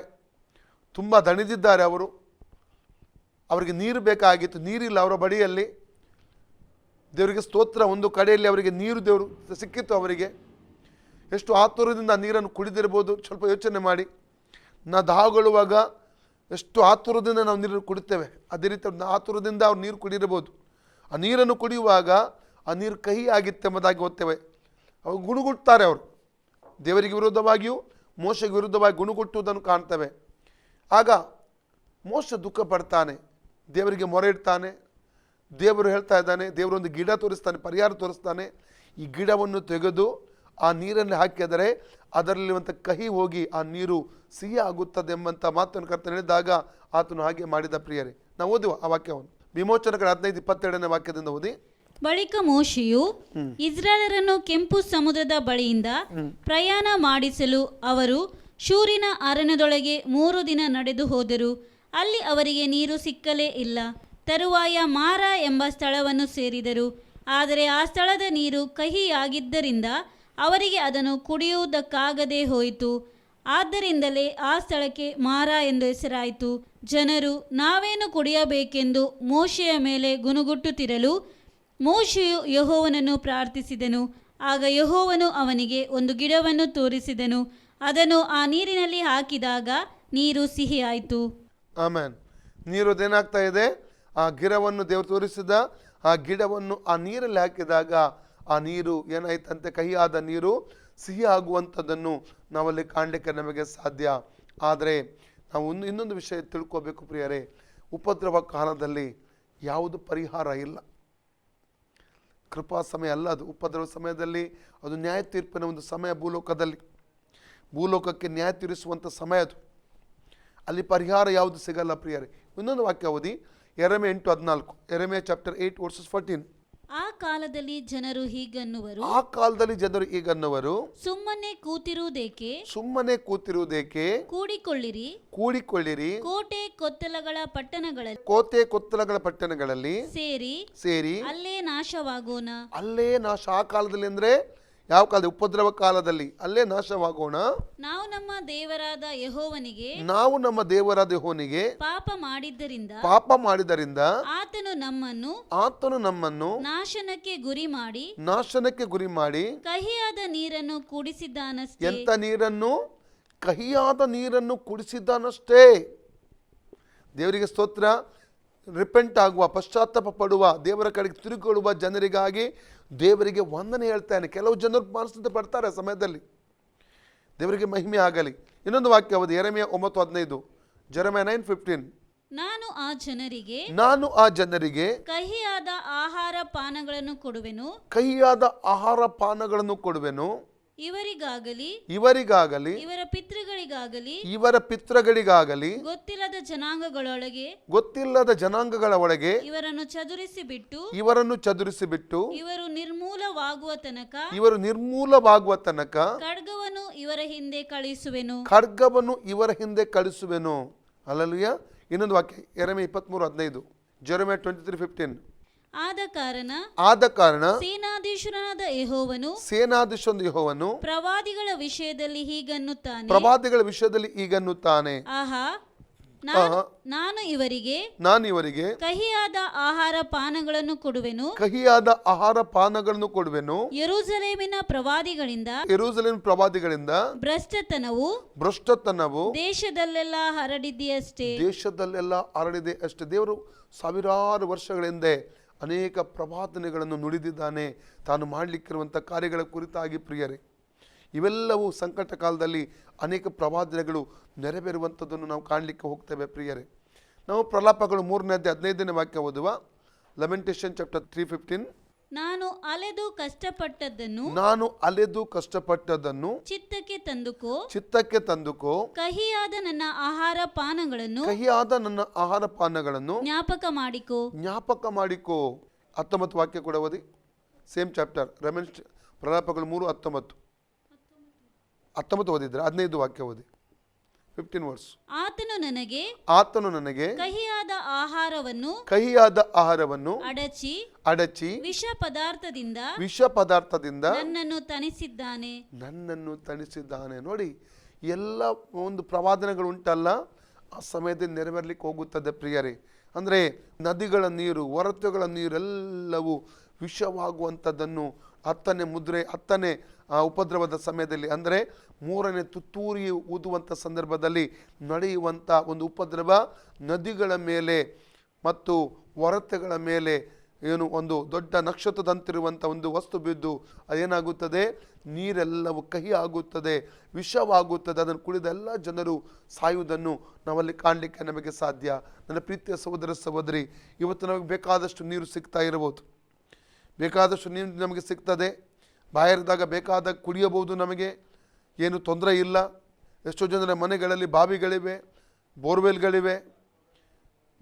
ತುಂಬ ದಣಿದಿದ್ದಾರೆ ಅವರು. ಅವರಿಗೆ ನೀರು ಬೇಕಾಗಿತ್ತು, ನೀರಿಲ್ಲ ಅವರ ಬಳಿಯಲ್ಲಿ. ದೇವರಿಗೆ ಸ್ತೋತ್ರ, ಒಂದು ಕಡೆಯಲ್ಲಿ ಅವರಿಗೆ ನೀರು ದೇವರು ಸಿಕ್ಕಿತ್ತು. ಅವರಿಗೆ ಎಷ್ಟು ಆತುರದಿಂದ ಆ ನೀರನ್ನು ಕುಡಿದಿರ್ಬೋದು ಸ್ವಲ್ಪ ಯೋಚನೆ ಮಾಡಿ. ನಾವು ದಾಹಗೊಳ್ಳುವಾಗ ಎಷ್ಟು ಆತುರದಿಂದ ನಾವು ನೀರನ್ನು ಕುಡಿತೇವೆ, ಅದೇ ರೀತಿ ಆತುರದಿಂದ ಅವ್ರು ನೀರು ಕುಡಿದಿರ್ಬೋದು. ಆ ನೀರನ್ನು ಕುಡಿಯುವಾಗ ಆ ನೀರು ಕಹಿ ಆಗಿತ್ತೆಂಬುದಾಗಿ ಓದ್ತೇವೆ. ಅವರು ಗುಣಗುಟ್ತಾರೆ. ಅವರು ದೇವರಿಗೆ ವಿರುದ್ಧವಾಗಿಯೂ ಮೋಶೆಗೆ ವಿರುದ್ಧವಾಗಿ ಗುಣಗುಟ್ಟುವುದನ್ನು ಕಾಣ್ತೇವೆ. ಆಗ ಮೋಶ ದುಃಖ ಪಡ್ತಾನೆ, ದೇವರಿಗೆ ಮೊರೆ ಇಡ್ತಾನೆ. ದೇವರು ಹೇಳ್ತಾ ಇದ್ದಾನೆ, ದೇವರೊಂದು ಗಿಡ ತೋರಿಸ್ತಾನೆ, ಪರಿಹಾರ ತೋರಿಸ್ತಾನೆ. ಈ ಗಿಡವನ್ನು ತೆಗೆದು ಆ ನೀರಲ್ಲಿ ಹಾಕಿದರೆ ಅದರಲ್ಲಿರುವಂಥ ಕಹಿ ಹೋಗಿ ಆ ನೀರು ಸಿಹಿ ಆಗುತ್ತದೆ ಎಂಬಂಥ ಮಾತನ್ನು ಕರ್ತನು ಹೇಳಿದಾಗ ಆತನು ಹಾಗೆ ಮಾಡಿದ ಪ್ರಿಯರೇ. ನಾವು ಓದುವ ಆ ವಾಕ್ಯವನ್ನು. ವಿಮೋಚನಗಳ 15-22ನೇ ವಾಕ್ಯದಿಂದ ಓದಿ. ಬಳಿಕ ಮೋಶೆಯು ಇಸ್ರಾಯೇಲರನ್ನು ಕೆಂಪು ಸಮುದ್ರದ ಬಳಿಯಿಂದ ಪ್ರಯಾಣ ಮಾಡಿಸಲು ಅವರು ಶೂರಿನ ಅರಣ್ಯದೊಳಗೆ 3 ದಿನ ನಡೆದು ಹೋದರು. ಅಲ್ಲಿ ಅವರಿಗೆ ನೀರು ಸಿಕ್ಕಲೇ ಇಲ್ಲ. ತರುವಾಯ ಮಾರ ಎಂಬ ಸ್ಥಳವನ್ನು ಸೇರಿದರು. ಆದರೆ ಆ ಸ್ಥಳದ ನೀರು ಕಹಿಯಾಗಿದ್ದರಿಂದ ಅವರಿಗೆ ಅದನ್ನು ಕುಡಿಯುವುದಕ್ಕಾಗದೇ ಹೋಯಿತು. ಆದ್ದರಿಂದಲೇ ಆ ಸ್ಥಳಕ್ಕೆ ಮಾರ ಎಂದು ಹೆಸರಾಯಿತು. ಜನರು ನಾವೇನು ಕುಡಿಯಬೇಕೆಂದು ಮೋಶೆಯ ಮೇಲೆ ಗುನುಗುಟ್ಟುತ್ತಿರಲು ಮೋಶೆಯು ಯೆಹೋವನನ್ನು ಪ್ರಾರ್ಥಿಸಿದನು. ಆಗ ಯೆಹೋವನು ಅವನಿಗೆ ಒಂದು ಗಿಡವನ್ನು ತೋರಿಸಿದನು. ಅದನ್ನು ಆ ನೀರಿನಲ್ಲಿ ಹಾಕಿದಾಗ ನೀರು ಸಿಹಿಯಾಯಿತು. ಆಮೇನ್. ನೀರುದೇನಾಗ್ತಾ ಇದೆ? ಆ ಗಿಡವನ್ನು ದೇವರು ತೋರಿಸಿದ ಆ ಗಿಡವನ್ನು ಆ ನೀರಲ್ಲಿ ಹಾಕಿದಾಗ ಆ ನೀರು ಏನಾಯ್ತಂತೆ? ಕಹಿಯಾದ ನೀರು ಸಿಹಿ ಆಗುವಂಥದ್ದನ್ನು ನಾವಲ್ಲಿ ಕಾಣಲಿಕ್ಕೆ ನಮಗೆ ಸಾಧ್ಯ. ಆದರೆ ನಾವು ಇನ್ನೊಂದು ವಿಷಯ ತಿಳ್ಕೋಬೇಕು ಪ್ರಿಯರೇ, ಉಪದ್ರವ ಕಾಲದಲ್ಲಿ ಯಾವುದು ಪರಿಹಾರ ಇಲ್ಲ. ಕೃಪಾ ಸಮಯ ಅಲ್ಲ ಅದು. ಉಪದ್ರವ ಸಮಯದಲ್ಲಿ ಅದು ನ್ಯಾಯ ತೀರ್ಪಿನ ಒಂದು ಸಮಯ. ಭೂಲೋಕಕ್ಕೆ ನ್ಯಾಯ ತೀರಿಸುವಂಥ ಸಮಯ ಅದು. ಅಲ್ಲಿ ಪರಿಹಾರ ಯಾವುದು ಸಿಗಲ್ಲ ಪ್ರಿಯರೇ. ಇನ್ನೊಂದು ವಾಕ್ಯ ಓದಿ, ಯೆರೆಮೀಯ 8:14. ಯೆರೆಮೀಯ ಚಾಪ್ಟರ್ 8 ವರ್ಸಸ್ 14. ಆ ಕಾಲದಲ್ಲಿ ಜನರು ಹೀಗನ್ನುವರು, ಸುಮ್ಮನೆ ಕೂತಿರುವುದೇಕೆ, ಕೂಡಿಕೊಳ್ಳಿರಿ, ಕೋಟೆ ಕೊತ್ತಲಗಳ ಪಟ್ಟಣಗಳಲ್ಲಿ ಸೇರಿ ಅಲ್ಲೇ ನಾಶವಾಗೋಣ. ಆ ಕಾಲದಲ್ಲಿ ಅಂದ್ರೆ ಯಾವ ಕಾಲದಲ್ಲಿ? ಉಪದ್ರವ ಕಾಲದಲ್ಲಿ ಅಲ್ಲೇ ನಾಶವಾಗೋಣ. ನಾವು ನಮ್ಮ ದೇವರಾದ ಯೆಹೋವನಿಗೆ ಪಾಪ ಮಾಡಿದ್ದರಿಂದ ಆತನು ನಮ್ಮನ್ನು ನಾಶನಕ್ಕೆ ಗುರಿ ಮಾಡಿ ಕಹಿಯಾದ ನೀರನ್ನು ಕುಡಿಸಿದ್ದಾನಷ್ಟೇ. ಎಂತ ನೀರನ್ನು? ಕಹಿಯಾದ ನೀರನ್ನು ಕುಡಿಸಿದ್ದಾನಷ್ಟೇ. ದೇವರಿಗೆ ಸ್ತೋತ್ರ. ರಿಪೆಂಟ್ ಆಗುವ, ಪಶ್ಚಾತ್ತಾಪ ಪಡುವ, ದೇವರ ಕಡೆಗೆ ತಿರುಗಿಕೊಳ್ಳುವ ಜನರಿಗಾಗಿ ದೇವರಿಗೆ ವಂದನೆ ಹೇಳ್ತಾನೆ. ಕೆಲವು ಜನರು ಮನಸ್ಸಿಂದ ಪಡ್ತಾರೆ ಆ ಸಮಯದಲ್ಲಿ. ದೇವರಿಗೆ ಮಹಿಮೆ ಆಗಲಿ. ಇನ್ನೊಂದು ವಾಕ್ಯ ಅವಧಿ, ಯೆರೆಮೀಯ 9:15. ಜೆರೆಮೀಯ 9:15. ನಾನು ಆ ಜನರಿಗೆ ಕಹಿಯಾದ ಆಹಾರ ಪಾನಗಳನ್ನು ಕೊಡುವೆನು. ಇವರಿಗಾಗಲಿ ಇವರ ಪಿತೃಗಳಿಗಾಗಲಿ ಗೊತ್ತಿಲ್ಲದ ಜನಾಂಗಗಳ ಒಳಗೆ ಇವರನ್ನು ಚದುರಿಸಿ ಬಿಟ್ಟು ಇವರು ನಿರ್ಮೂಲವಾಗುವ ತನಕ ಖಡ್ಗವನ್ನು ಇವರ ಹಿಂದೆ ಕಳಿಸುವೆನು. ಹಲ್ಲೆಲೂಯಾ. ಇನ್ನೊಂದು ವಾಕ್ಯ, ಯೆರೆಮೀಯ 23:15. ಜೆರೆಮೀಯ 23:15. ಆದ ಕಾರಣ ಸೇನಾಧೀಶ್ವರನಾದ ಯೆಹೋವನು ಪ್ರವಾದಿಗಳ ವಿಷಯದಲ್ಲಿ ಹೀಗನ್ನುತ್ತಾನೆ, ಆಹಾ, ನಾನು ಇವರಿಗೆ ಕಹಿಯಾದ ಆಹಾರ ಪಾನಗಳನ್ನು ಕೊಡುವೆನು. ಯೆರೂಸಲೇಮಿನ ಪ್ರವಾದಿಗಳಿಂದ ಭ್ರಷ್ಟತನವು ದೇಶದಲ್ಲೆಲ್ಲ ಹರಡಿದೆ ಅಷ್ಟೇ. ದೇವರು ಸಾವಿರಾರು ವರ್ಷಗಳ ಹಿಂದೆ ಅನೇಕ ಪ್ರವಾದನೆಗಳನ್ನು ನುಡಿದಿದ್ದಾನೆ, ತಾನು ಮಾಡಲಿಕ್ಕಿರುವಂಥ ಕಾರ್ಯಗಳ ಕುರಿತಾಗಿ ಪ್ರಿಯರೇ. ಇವೆಲ್ಲವೂ ಸಂಕಟ ಕಾಲದಲ್ಲಿ ಅನೇಕ ಪ್ರವಾದನೆಗಳು ನೆರವೇರುವಂಥದ್ದನ್ನು ನಾವು ಕಾಣಲಿಕ್ಕೆ ಹೋಗ್ತೇವೆ ಪ್ರಿಯರೇ. ನಾವು ಪ್ರಲಾಪಗಳು 3ನೇ ಅಧ್ಯಾಯ 15ನೇ ವಾಕ್ಯ ಓದುವ. ಲೆಮೆಂಟೇಷನ್ ಚಾಪ್ಟರ್ 3:15. ನಾನು ಅಲೆದು ಕಷ್ಟಪಟ್ಟದ್ದನ್ನು ಚಿತ್ತಕ್ಕೆ ತಂದುಕೋ. ಕಹಿಯಾದ ನನ್ನ ಆಹಾರ ಪಾನಗಳನ್ನು ಜ್ಞಾಪಕ ಮಾಡಿಕೋ. 19 ವಾಕ್ಯ ಕೂಡ ಓದಿ. ಸೇಮ್ ಚಾಪ್ಟರ್, ಪ್ರಲಾಪಗಳು 3:19 ಓದಿದ್ರೆ 15 ವಾಕ್ಯ ಓದಿ. 15 ವರ್ಸ್. ಆತನು ನನಗೆ ಕಹಿಯಾದ ಆಹಾರವನ್ನು ಅಡಚಿ ವಿಷ ಪದಾರ್ಥದಿಂದ ನನ್ನನ್ನು ತಣಿಸಿದ್ದಾನೆ. ನೋಡಿ, ಎಲ್ಲ ಒಂದು ಪ್ರವಾದನೆಗಳು ಉಂಟಲ್ಲ, ಆ ಸಮಯದಲ್ಲಿ ನೆರವೇರ್ಲಿಕ್ಕೆ ಹೋಗುತ್ತದೆ ಪ್ರಿಯರೇ. ಅಂದರೆ ನದಿಗಳ ನೀರು, ಒರತೆಗಳ ನೀರೆಲ್ಲವೂ ವಿಷವಾಗುವಂಥದ್ದನ್ನು 10ನೇ ಉಪದ್ರವದ ಸಮಯದಲ್ಲಿ, ಅಂದರೆ 3ನೇ ತುತ್ತೂರಿ ಊದುವಂಥ ಸಂದರ್ಭದಲ್ಲಿ ನಡೆಯುವಂಥ ಒಂದು ಉಪದ್ರವ ನದಿಗಳ ಮೇಲೆ ಮತ್ತು ಒರತೆಗಳ ಮೇಲೆ ಒಂದು ದೊಡ್ಡ ನಕ್ಷತ್ರದಂತಿರುವಂಥ ಒಂದು ವಸ್ತು ಬಿದ್ದು ಅದೇನಾಗುತ್ತದೆ? ನೀರೆಲ್ಲವೂ ಕಹಿ ಆಗುತ್ತದೆ, ವಿಷವಾಗುತ್ತದೆ. ಅದನ್ನು ಕುಡಿದ ಎಲ್ಲ ಜನರು ಸಾಯುವುದನ್ನು ನಾವಲ್ಲಿ ಕಾಣಲಿಕ್ಕೆ ನಮಗೆ ಸಾಧ್ಯ. ನನ್ನ ಪ್ರೀತಿಯ ಸಹೋದರಿ, ಇವತ್ತು ನಮಗೆ ಬೇಕಾದಷ್ಟು ನೀರು ಸಿಗ್ತಾ ಇರಬಹುದು, ಬೇಕಾದಷ್ಟು ನೀರು ನಮಗೆ ಸಿಗ್ತದೆ. ಬಾಯರಿದಾಗ ಬೇಕಾದಾಗ ಕುಡಿಯಬಹುದು, ನಮಗೆ ಏನು ತೊಂದರೆ ಇಲ್ಲ. ಎಷ್ಟೋ ಜನರ ಮನೆಗಳಲ್ಲಿ ಬಾವಿಗಳಿವೆ, ಬೋರ್ವೆಲ್ಗಳಿವೆ,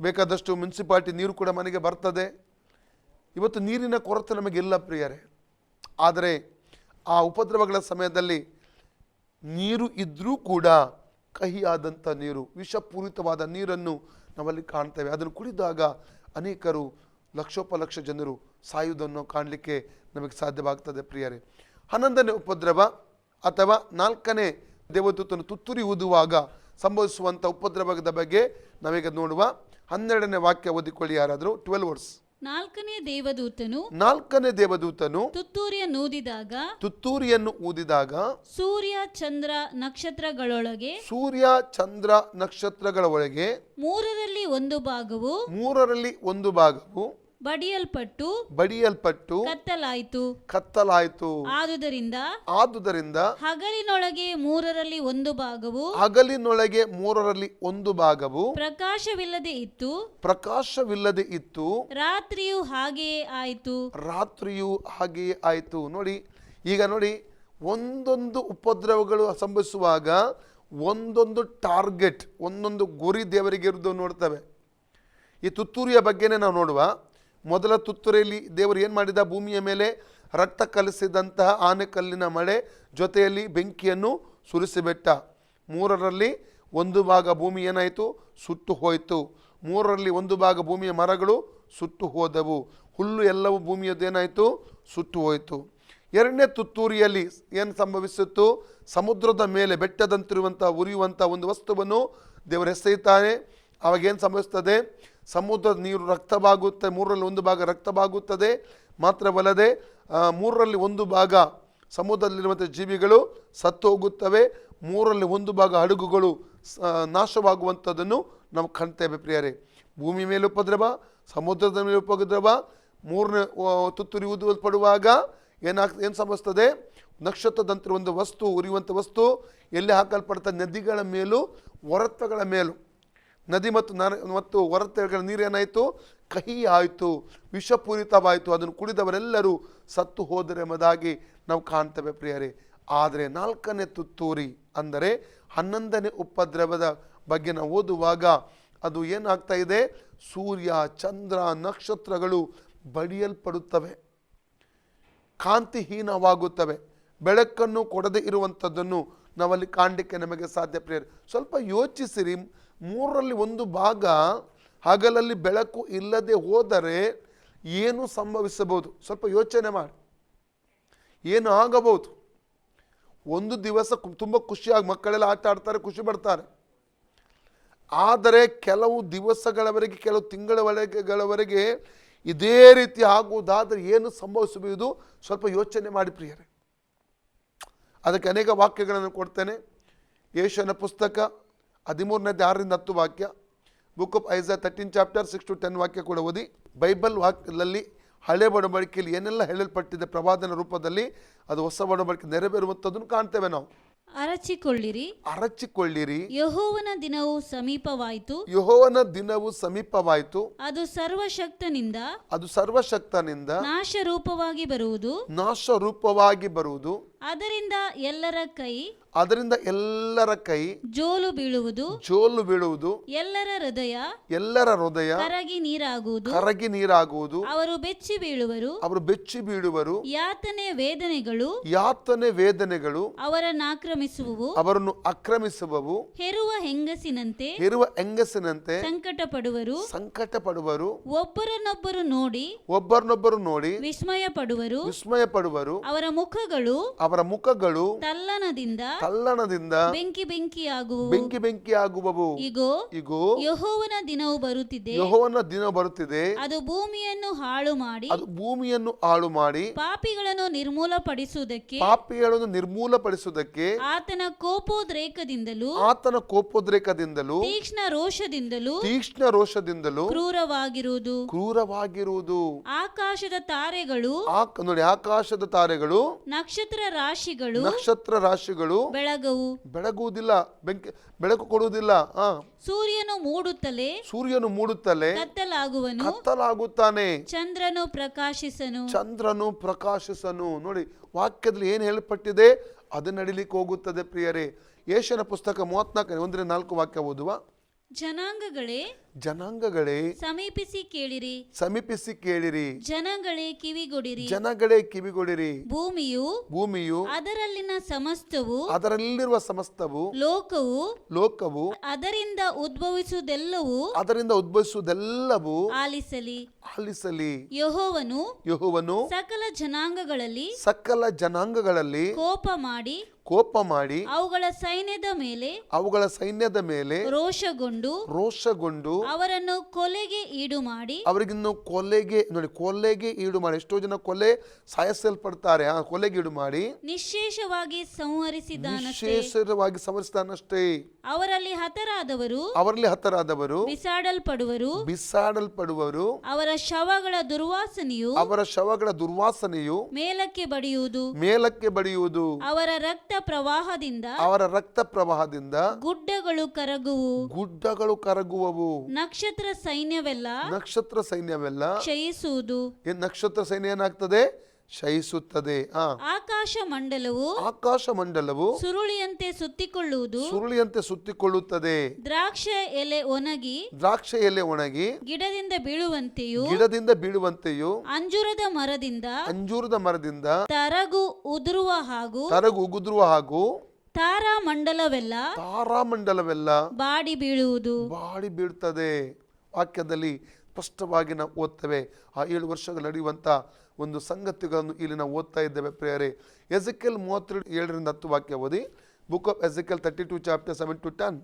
ಬೇಕಾದಷ್ಟು ಮುನ್ಸಿಪಾಲ್ಟಿ ನೀರು ಕೂಡ ಮನೆಗೆ ಬರ್ತದೆ. ಇವತ್ತು ನೀರಿನ ಕೊರತೆ ನಮಗಿಲ್ಲ ಪ್ರಿಯರೇ. ಆದರೆ ಆ ಉಪದ್ರವಗಳ ಸಮಯದಲ್ಲಿ ನೀರು ಇದ್ದರೂ ಕೂಡ ಕಹಿಯಾದಂಥ ನೀರು, ವಿಷಪೂರಿತವಾದ ನೀರನ್ನು ನಾವಲ್ಲಿ ಕಾಣ್ತೇವೆ. ಅದನ್ನು ಕುಡಿದಾಗ ಅನೇಕರು ಲಕ್ಷೋಪಲಕ್ಷ ಜನರು ಸಾಯುವುದನ್ನು ಕಾಣಲಿಕ್ಕೆ ನಮಗೆ ಸಾಧ್ಯವಾಗ್ತದೆ ಪ್ರಿಯರೇ. 11ನೇ ಉಪದ್ರವ ಅಥವಾ 4ನೇ ದೇವದೂತನು ತುತ್ತೂರಿ ಊದುವಾಗ ಸಂಭವಿಸುವಂಥ ಉಪದ್ರವದ ಬಗ್ಗೆ ನಾವೀಗ ನೋಡುವ. 12ನೇ ವಾಕ್ಯ ಓದಿಕೊಳ್ಳಿ ಯಾರಾದರೂ. 12 ವರ್ಸ್. ನಾಲ್ಕನೇ ದೇವದೂತನು ತುತ್ತೂರಿಯನ್ನು ಊದಿದಾಗ ಸೂರ್ಯ ಚಂದ್ರ ನಕ್ಷತ್ರಗಳ ಒಳಗೆ ಮೂರರಲ್ಲಿ ಒಂದು ಭಾಗವು ಬಡಿಯಲ್ಪಟ್ಟು ಕತ್ತಲಾಯಿತು. ಆದುದರಿಂದ ಹಗಲಿನೊಳಗೆ ಮೂರರಲ್ಲಿ ಒಂದು ಭಾಗವು ಪ್ರಕಾಶವಿಲ್ಲದೆ ಇತ್ತು. ರಾತ್ರಿಯೂ ಹಾಗೆಯೇ ಆಯಿತು. ನೋಡಿ, ಈಗ ನೋಡಿ, ಒಂದೊಂದು ಉಪದ್ರವಗಳು ಸಂಭವಿಸುವಾಗ ಒಂದೊಂದು ಟಾರ್ಗೆಟ್, ಒಂದೊಂದು ಗುರಿ ದೇವರಿಗೆ ಇರುವುದು ನೋಡ್ತವೆ. ಈ ತುತ್ತೂರಿಯ ಬಗ್ಗೆನೇ ನಾವು ನೋಡುವ. ಮೊದಲ ತುತ್ತೂರಿಯಲ್ಲಿ ದೇವರು ಏನು ಮಾಡಿದ? ಭೂಮಿಯ ಮೇಲೆ ರಕ್ತ ಕಲಿಸಿದಂತಹ ಆನೆಕಲ್ಲಿನ ಮಳೆ ಜೊತೆಯಲ್ಲಿ ಬೆಂಕಿಯನ್ನು ಸುರಿಸಿಬಿಟ್ಟ. ಮೂರರಲ್ಲಿ ಒಂದು ಭಾಗ ಭೂಮಿ ಏನಾಯಿತು? ಸುಟ್ಟು ಹೋಯಿತು. ಮೂರರಲ್ಲಿ ಒಂದು ಭಾಗ ಭೂಮಿಯ ಮರಗಳು ಸುಟ್ಟು ಹೋದವು. ಹುಲ್ಲು ಎಲ್ಲವೂ ಭೂಮಿಯದ್ದೇನಾಯಿತು? ಸುಟ್ಟು ಹೋಯಿತು. ಎರಡನೇ ತುತ್ತೂರಿಯಲ್ಲಿ ಏನು ಸಂಭವಿಸಿತ್ತು? ಸಮುದ್ರದ ಮೇಲೆ ಬೆಟ್ಟದಂತಿರುವಂಥ ಉರಿಯುವಂಥ ಒಂದು ವಸ್ತುವನ್ನು ದೇವರು ಎಸೆಯುತ್ತಾನೆ. ಅವಾಗೇನು ಸಂಭವಿಸ್ತದೆ? ಸಮುದ್ರದ ನೀರು ರಕ್ತವಾಗುತ್ತೆ. ಮೂರರಲ್ಲಿ ಒಂದು ಭಾಗ ರಕ್ತವಾಗುತ್ತದೆ. ಮಾತ್ರವಲ್ಲದೆ ಮೂರರಲ್ಲಿ ಒಂದು ಭಾಗ ಸಮುದ್ರದಲ್ಲಿರುವಂಥ ಜೀವಿಗಳು ಸತ್ತು ಹೋಗುತ್ತವೆ. ಮೂರರಲ್ಲಿ ಒಂದು ಭಾಗ ಹಡಗುಗಳು ನಾಶವಾಗುವಂಥದ್ದನ್ನು ನಾವು ಕಾಣ್ತೇವೆ ಪ್ರಿಯರೇ. ಭೂಮಿ ಮೇಲೆ ಉಪದ್ರವ, ಸಮುದ್ರದ ಮೇಲೆ ಉಪದ್ರವ. ಮೂರನೇ ತುತ್ತೂರಿ ಊದಲ್ಪಡುವಾಗ ಏನು ಸಂಭವಿಸ್ತದೆ? ನಕ್ಷತ್ರದಂತೆ ಒಂದು ವಸ್ತು, ಉರಿಯುವಂಥ ವಸ್ತು ಎಲ್ಲಿ ಹಾಕಲ್ಪಡ್ತದೆ? ನದಿಗಳ ಮೇಲೂ ಒರತೆಗಳ ಮೇಲೂ. ನದಿ ಮತ್ತು ಒರತೆಗಳ ನೀರೇನಾಯಿತು? ಕಹಿ ಆಯಿತು, ವಿಷಪೂರಿತವಾಯಿತು. ಅದನ್ನು ಕುಡಿದವರೆಲ್ಲರೂ ಸತ್ತು ಹೋದರೆ ಎಂಬುದಾಗಿ ನಾವು ಕಾಣ್ತೇವೆ ಪ್ರಿಯರೇ. ಆದರೆ ನಾಲ್ಕನೇ ತುತ್ತೂರಿ ಅಂದರೆ 11ನೇ ಉಪದ್ರವದ ಬಗ್ಗೆ ನಾವು ಓದುವಾಗ ಅದು ಏನಾಗ್ತಾ ಇದೆ? ಸೂರ್ಯ, ಚಂದ್ರ, ನಕ್ಷತ್ರಗಳು ಬಡಿಯಲ್ಪಡುತ್ತವೆ, ಕಾಂತಿಹೀನವಾಗುತ್ತವೆ. ಬೆಳಕನ್ನು ಕೊಡದೇ ಇರುವಂಥದ್ದನ್ನು ನಾವಲ್ಲಿ ಕಾಣಲಿಕ್ಕೆ ನಮಗೆ ಸಾಧ್ಯ ಪ್ರಿಯರೇ. ಸ್ವಲ್ಪ ಯೋಚಿಸಿರಿ. ಮೂರರಲ್ಲಿ ಒಂದು ಭಾಗ ಹಗಲಲ್ಲಿ ಬೆಳಕು ಇಲ್ಲದೆ ಹೋದರೆ ಏನು ಸಂಭವಿಸಬಹುದು? ಸ್ವಲ್ಪ ಯೋಚನೆ ಮಾಡಿ. ಏನು ಆಗಬಹುದು? ಒಂದು ದಿವಸ ತುಂಬ ಖುಷಿಯಾಗಿ ಮಕ್ಕಳೆಲ್ಲ ಆಟ ಆಡ್ತಾರೆ, ಖುಷಿ ಪಡ್ತಾರೆ. ಆದರೆ ಕೆಲವು ದಿವಸಗಳವರೆಗೆ, ಕೆಲವು ತಿಂಗಳವರೆಗೆ ಇದೇ ರೀತಿ ಆಗುವುದಾದರೆ ಏನು ಸಂಭವಿಸಬಹುದು? ಸ್ವಲ್ಪ ಯೋಚನೆ ಮಾಡಿ ಪ್ರಿಯರೇ. ಅದಕ್ಕೆ ಅನೇಕ ವಾಕ್ಯಗಳನ್ನು ಕೊಡ್ತೇನೆ. ಯೆಶಾಯನ ಪುಸ್ತಕ 13:6-10 ವಾಕ್ಯ, ಬುಕ್ ಆಫ್ ಐಸಾ 13 ಚಾಪ್ಟರ್ 6-10 ವಾಕ್ಯ ಕೂಡ ಓದಿ. ಬೈಬಲ್ ವಾಕ್ಯದಲ್ಲಿ ಹಳೆ ಒಡಂಬಡಿಕೆಯಲ್ಲಿ ಏನೆಲ್ಲ ಹೇಳಲ್ಪಟ್ಟಿದೆ ಪ್ರವಾದನ ರೂಪದಲ್ಲಿ, ಅದು ಹೊಸ ಒಡಂಬಡಿಕೆ ನೆರವೇರುವಂಥದ್ದನ್ನು ಕಾಣ್ತೇವೆ ನಾವು. ಅರಚಿಕೊಳ್ಳಿರಿ, ಯೆಹೋವನ ದಿನವು ಸಮೀಪವಾಯಿತು. ಅದು ಸರ್ವಶಕ್ತನಿಂದ ನಾಶರೂಪವಾಗಿ ಬರುವುದು. ಅದರಿಂದ ಎಲ್ಲರ ಕೈ ಜೋಲು ಬೀಳುವುದು. ಎಲ್ಲರ ಹೃದಯ ಕರಗಿ ನೀರಾಗುವುದು. ಅವರು ಬೆಚ್ಚಿ ಬೀಳುವರು. ಯಾತನೆ ವೇದನೆಗಳು ಅವರನ್ನು ಆಕ್ರಮಿಸುವವು. ಹೆರುವ ಹೆಂಗಸಿನಂತೆ ಸಂಕಟ ಪಡುವರು. ಒಬ್ಬರನ್ನೊಬ್ಬರು ನೋಡಿ ವಿಸ್ಮಯ ಪಡುವರು. ಅವರ ಮುಖಗಳು ತಲ್ಲಣದಿಂದ ಬೆಂಕಿಯಾಗುವವು. ಇಗೋ ಯೆಹೋವನ ದಿನವು ಬರುತ್ತಿದೆ. ಅದು ಭೂಮಿಯನ್ನು ಹಾಳು ಮಾಡಿ ಪಾಪಿಗಳನ್ನು ನಿರ್ಮೂಲಪಡಿಸುವುದಕ್ಕೆ ಆತನ ಕೋಪೋದ್ರೇಕದಿಂದಲೂ ತೀಕ್ಷ್ಣ ರೋಷದಿಂದಲೂ ಕ್ರೂರವಾಗಿರುವುದು. ಆಕಾಶದ ತಾರೆಗಳು ನಕ್ಷತ್ರ ರಾಶಿಗಳು ಬೆಳಗುವುದಿಲ್ಲ, ಬೆಳಕು ಕೊಡುವುದಿಲ್ಲ. ಸೂರ್ಯನು ಮೂಡುತ್ತಲೇ ಕತ್ತಲಾಗುತ್ತಾನೆ. ಚಂದ್ರನು ಪ್ರಕಾಶಿಸನು. ನೋಡಿ, ವಾಕ್ಯದಲ್ಲಿ ಏನು ಹೇಳಲ್ಪಟ್ಟಿದೆ ಅದು ನಡಿಲಿಕ್ಕೆ ಹೋಗುತ್ತದೆ ಪ್ರಿಯರೇ. ಯೆಶಾಯನ ಪುಸ್ತಕ 34:1-4 ವಾಕ್ಯ ಓದುವ. ಜನಾಂಗಗಳೇ ಸಮೀಪಿಸಿ ಕೇಳಿರಿ. ಜನಗಳೇ ಕಿವಿಗೊಡಿರಿ. ಭೂಮಿಯು ಅದರಲ್ಲಿರುವ ಸಮಸ್ತವು ಲೋಕವು ಅದರಿಂದ ಉದ್ಭವಿಸುವುದೆಲ್ಲವೂ ಆಲಿಸಲಿ. ಯೆಹೋವನು ಸಕಲ ಜನಾಂಗಗಳಲ್ಲಿ ಕೋಪ ಮಾಡಿ ಅವುಗಳ ಸೈನ್ಯದ ಮೇಲೆ ರೋಷಗೊಂಡು ಅವರನ್ನು ಕೊಲೆಗೆ ಈಡು ಮಾಡಿ, ಅವರಿಗಿನ್ನು ಕೊಲೆಗೆ ನೋಡಿ, ಕೊಲೆಗೆ ಈಡು ಮಾಡಿ. ಎಷ್ಟೋ ಜನ ಕೊಲೆ ಸಾಯಿಸಲ್ಪಡ್ತಾರೆ, ಕೊಲೆಗೆ ಈಡು ಮಾಡಿ ನಿಶ್ಶೇಷವಾಗಿ ಸಂಹರಿಸಿದ್ದಾನಷ್ಟೇ. ನಿಶ್ಶೇಷವಾಗಿ ಸಂಹರಿಸಿದಾನಷ್ಟೇ. ಅವರಲ್ಲಿ ಹತರಾದವರು ಬಿಸಾಡಲ್ಪಡುವರು. ಅವರ ಶವಗಳ ದುರ್ವಾಸನೆಯು ಮೇಲಕ್ಕೆ ಬಡಿಯುವುದು. ಅವರ ರಕ್ತ ಪ್ರವಾಹದಿಂದ ಗುಡ್ಡಗಳು ಕರಗುವವು. ನಕ್ಷತ್ರ ಸೈನ್ಯವೆಲ್ಲ ಕ್ಷಯಿಸುವುದು. ನಕ್ಷತ್ರ ಸೈನ್ಯ ಏನಾಗ್ತದೆ? ಕ್ಷಯಿಸುತ್ತದೆ. ಆಕಾಶ ಮಂಡಲವು ಸುರುಳಿಯಂತೆ ಸುತ್ತಿಕೊಳ್ಳುತ್ತದೆ. ದ್ರಾಕ್ಷ ಎಲೆ ಒಣಗಿ ಗಿಡದಿಂದ ಬೀಳುವಂತೆಯೂ ಅಂಜೂರದ ಮರದಿಂದ ತರಗು ಉದುರುವ ಹಾಗೂ ತಾರಾಮಂಡಲವೆಲ್ಲ ಬಾಡಿ ಬೀಳುತ್ತದೆ. ವಾಕ್ಯದಲ್ಲಿ ಸ್ಪಷ್ಟವಾಗಿ ನಾವು ಓದ್ತೇವೆ. ಆ 7 ವರ್ಷಗಳು ನಡೆಯುವಂತ ಒಂದು ಸಂಗತಿಗಳನ್ನು ಇಲ್ಲಿ ನಾವು ಓದ್ತಾ ಇದ್ದೇವೆ ಪ್ರಿಯರೇ. ಎಜೆಕಿಯೇಲ್ 32:7-10 ವಾಕ್ಯ ಓದಿ. Book of Ezekiel 32 chapter 7-10.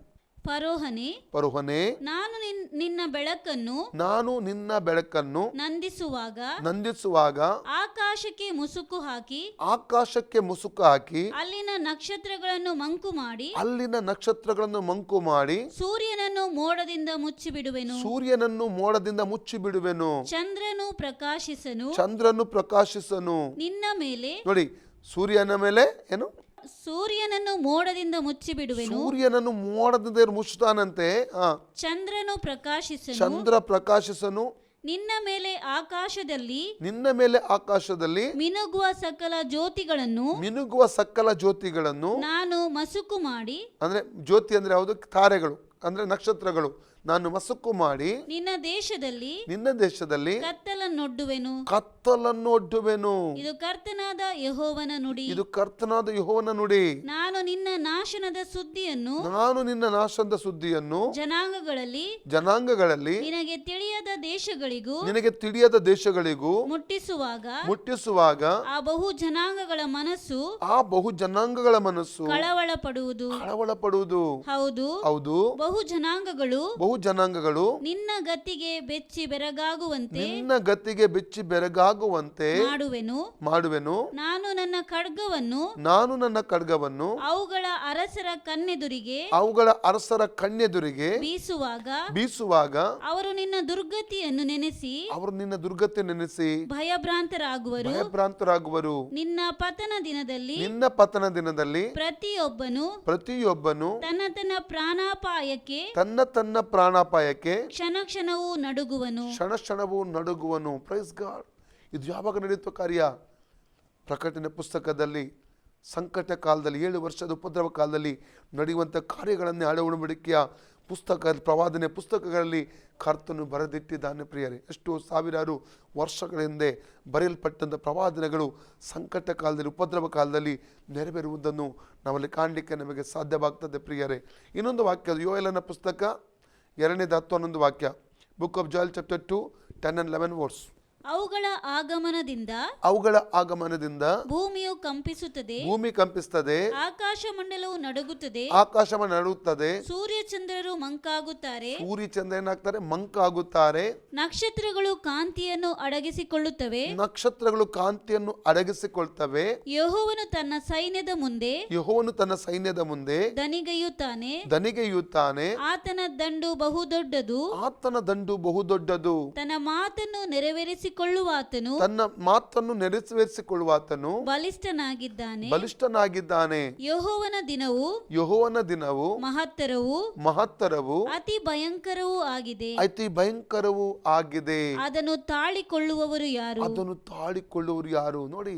ಫರೋಹನೇ, ನಾನು ನಿನ್ನ ಬೆಳಕನ್ನು ನಂದಿಸುವಾಗ ಆಕಾಶಕ್ಕೆ ಮುಸುಕು ಹಾಕಿ ಅಲ್ಲಿನ ನಕ್ಷತ್ರಗಳನ್ನು ಮಂಕು ಮಾಡಿ ಸೂರ್ಯನನ್ನು ಮೋಡದಿಂದ ಮುಚ್ಚಿಬಿಡುವೆನು. ಚಂದ್ರನು ಪ್ರಕಾಶಿಸನು ನಿನ್ನ ಮೇಲೆ. ನೋಡಿ, ಸೂರ್ಯನ ಮೇಲೆ ಏನು? ಸೂರ್ಯನನ್ನು ಮೋಡದಿಂದ ಮುಚ್ಚಿಬಿಡುವೆನು. ಸೂರ್ಯನನ್ನು ಮೋಡದಿಂದ ಮುಚ್ಚುತ್ತಾನಂತೆ. ಚಂದ್ರ ಪ್ರಕಾಶಿಸನು ನಿನ್ನ ಮೇಲೆ ಆಕಾಶದಲ್ಲಿ ಮಿನುಗುವ ಸಕಲ ಜ್ಯೋತಿಗಳನ್ನು ನಾನು ಮಸುಕು ಮಾಡಿ. ಅಂದ್ರೆ ಜ್ಯೋತಿ ಅಂದ್ರೆ ಯಾವುದು? ತಾರೆಗಳು ಅಂದ್ರೆ ನಕ್ಷತ್ರಗಳು. ನಾನು ಮಸುಕು ಮಾಡಿ ನಿನ್ನ ದೇಶದಲ್ಲಿ ಕತ್ತಲನ್ನೊಡ್ಡುವೆನು. ಇದು ಕರ್ತನಾದ ಯೆಹೋವನ ನುಡಿ. ನಾನು ನಿನ್ನ ನಾಶನದ ಸುದ್ದಿಯನ್ನು ಜನಾಂಗಗಳಲ್ಲಿ ನಿನಗೆ ತಿಳಿಯದ ದೇಶಗಳಿಗೂ ಮುಟ್ಟಿಸುವಾಗ ಆ ಬಹು ಜನಾಂಗಗಳ ಮನಸ್ಸು ಕಳವಳಪಡುವುದು. ಹೌದು, ಬಹು ಜನಾಂಗಗಳು ನಿನ್ನ ಗತಿಗೆ ಬೆಚ್ಚಿ ಬೆರಗಾಗುವಂತೆ ಮಾಡುವೆನು. ನಾನು ನನ್ನ ಖಡ್ಗವನ್ನು ಅವುಗಳ ಅರಸರ ಕಣ್ಣೆದುರಿಗೆ ಬೀಸುವಾಗ ಅವರು ನಿನ್ನ ದುರ್ಗತಿಯನ್ನು ನೆನೆಸಿ ಭಯಭ್ರಾಂತರಾಗುವರು. ನಿನ್ನ ಪತನ ದಿನದಲ್ಲಿ ಪ್ರತಿಯೊಬ್ಬನು ತನ್ನ ಪ್ರಾಣಾಪಾಯಕ್ಕೆ ಕ್ಷಣ ಕ್ಷಣವೂ ನಡುಗುವನು. Praise God. ಇದು ಯಾವಾಗ ನಡೆಯುತ್ತ ಕಾರ್ಯ? ಪ್ರಕಟಣೆ ಪುಸ್ತಕದಲ್ಲಿ ಸಂಕಟ ಕಾಲದಲ್ಲಿ 7 ವರ್ಷದ ಉಪದ್ರವ ಕಾಲದಲ್ಲಿ ನಡೆಯುವಂಥ ಕಾರ್ಯಗಳನ್ನೇ ಹಳೆಯ ಪ್ರವಾದನೆ ಪುಸ್ತಕಗಳಲ್ಲಿ ಕರ್ತನು ಬರೆದಿಟ್ಟಿದ್ದಾನೆ ಪ್ರಿಯರೇ. ಎಷ್ಟೋ ಸಾವಿರಾರು ವರ್ಷಗಳ ಹಿಂದೆ ಬರೆಯಲ್ಪಟ್ಟಂಥ ಪ್ರವಾದನೆಗಳು ಸಂಕಟ ಕಾಲದಲ್ಲಿ ಉಪದ್ರವ ಕಾಲದಲ್ಲಿ ನೆರವೇರುವುದನ್ನು ನಾವಲ್ಲಿ ಕಾಣಲಿಕ್ಕೆ ನಮಗೆ ಸಾಧ್ಯವಾಗ್ತದೆ ಪ್ರಿಯರೇ. ಇನ್ನೊಂದು ವಾಕ್ಯ, ಯೋಯೇಲನ ಪುಸ್ತಕ 2:10-11 ವಾಕ್ಯ. Book of Joel chapter 2 10-11 verse. ಅವುಗಳ ಆಗಮನದಿಂದ ಭೂಮಿ ಕಂಪಿಸುತ್ತದೆ, ಆಕಾಶ ಮಂಡಲವು ನಡುಗುತ್ತದೆ, ಸೂರ್ಯ ಚಂದ್ರರು ಮಂಕಾಗುತ್ತಾರೆ, ನಕ್ಷತ್ರಗಳು ಕಾಂತಿಯನ್ನು ಅಡಗಿಸಿಕೊಳ್ಳುತ್ತವೆ. ಯೆಹೋವನು ತನ್ನ ಸೈನ್ಯದ ಮುಂದೆ ದನಿಗೆಯುತ್ತಾನೆ. ಆತನ ದಂಡು ಬಹುದೊಡ್ಡದು. ತನ್ನ ಮಾತನ್ನು ನೆರವೇರಿಸಿಕೊಳ್ಳುವಾತನು ಬಲಿಷ್ಠನಾಗಿದ್ದಾನೆ. ಯೆಹೋವನ ದಿನವು ಮಹತ್ತರವು ಅತಿ ಭಯಂಕರವೂ ಆಗಿದೆ. ಅದನ್ನು ತಾಳಿಕೊಳ್ಳುವವರು ಯಾರು? ನೋಡಿ,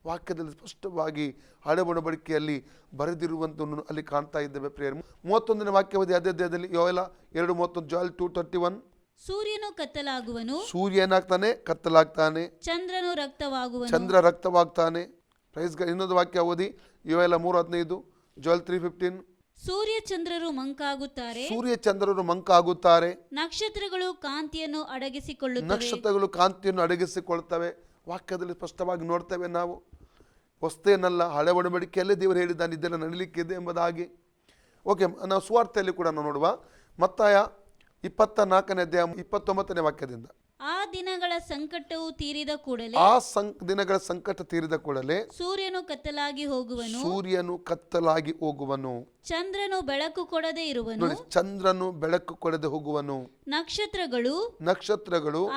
ವಾಕ್ಯದಲ್ಲಿ ಸ್ಪಷ್ಟವಾಗಿ ಹಳೆ ಒಡಂಬಡಿಕೆಯಲ್ಲಿ ಬರೆದಿರುವಂತನ್ನು ಅಲ್ಲಿ ಕಾಣ್ತಾ ಇದ್ದೇವೆ ಪ್ರಿಯರೇ. 31ನೇ ವಾಕ್ಯವದಿ ಅದೇ ಅಧ್ಯಾಯದಲ್ಲಿ ಯೋಯೇಲ 2:31, ಜಾಯಲ್ 2:31. ಸೂರ್ಯನು ಕತ್ತಲಾಗುವನು, ಕತ್ತಲಾಗ್ತಾನೆ, ಚಂದ್ರ ರಕ್ತವಾಗ್ತಾನೆ. Praise God. ಇನ್ನೊಂದು ವಾಕ್ಯ ಓದಿ, ಯೋಯೇಲ 3:15, ಜಾಯಲ್ 3:15. ಸೂರ್ಯ ಚಂದ್ರರು ಮಂಕಾಗುತ್ತಾರೆ, ನಕ್ಷತ್ರಗಳು ಕಾಂತಿಯನ್ನು ಅಡಗಿಸಿಕೊಳ್ಳುತ್ತವೆ. ವಾಕ್ಯದಲ್ಲಿ ಸ್ಪಷ್ಟವಾಗಿ ನೋಡ್ತೇವೆ ನಾವು. ಹೊಸ್ತೇನಲ್ಲ, ಹಳೆ ಒಡಂಬಡಿಕೆಯಲ್ಲೇ ದೇವರು ಹೇಳಿದ್ದಾನೆ ಇದೆಲ್ಲ ನಡೀಲಿಕ್ಕಿದೆ ಎಂಬುದಾಗಿ. ಓಕೆ, ನಾವು ಸುವಾರ್ತೆಯಲ್ಲಿ ಕೂಡ ನಾವು ನೋಡುವ. ಮತ್ತಾಯ 24ನೇ ಅಧ್ಯಾಯ 29ನೇ ವಾಕ್ಯದಿಂದ. ಆ ದಿನಗಳ ಸಂಕಟವು ತೀರಿದ ಕೂಡಲೇ, ದಿನಗಳ ಸಂಕಟ ತೀರಿದ ಕೂಡಲೇ ಸೂರ್ಯನು ಕತ್ತಲಾಗಿ ಹೋಗುವನು, ಸೂರ್ಯನು ಕತ್ತಲಾಗಿ ಹೋಗುವನು, ಚಂದ್ರನು ಬೆಳಕು ಕೊಡದೆ ಇರುವನು, ನೋಡಿ, ಚಂದ್ರನು ಬೆಳಕು ಕೊಡದೆ ಹೋಗುವನು, ನಕ್ಷತ್ರಗಳು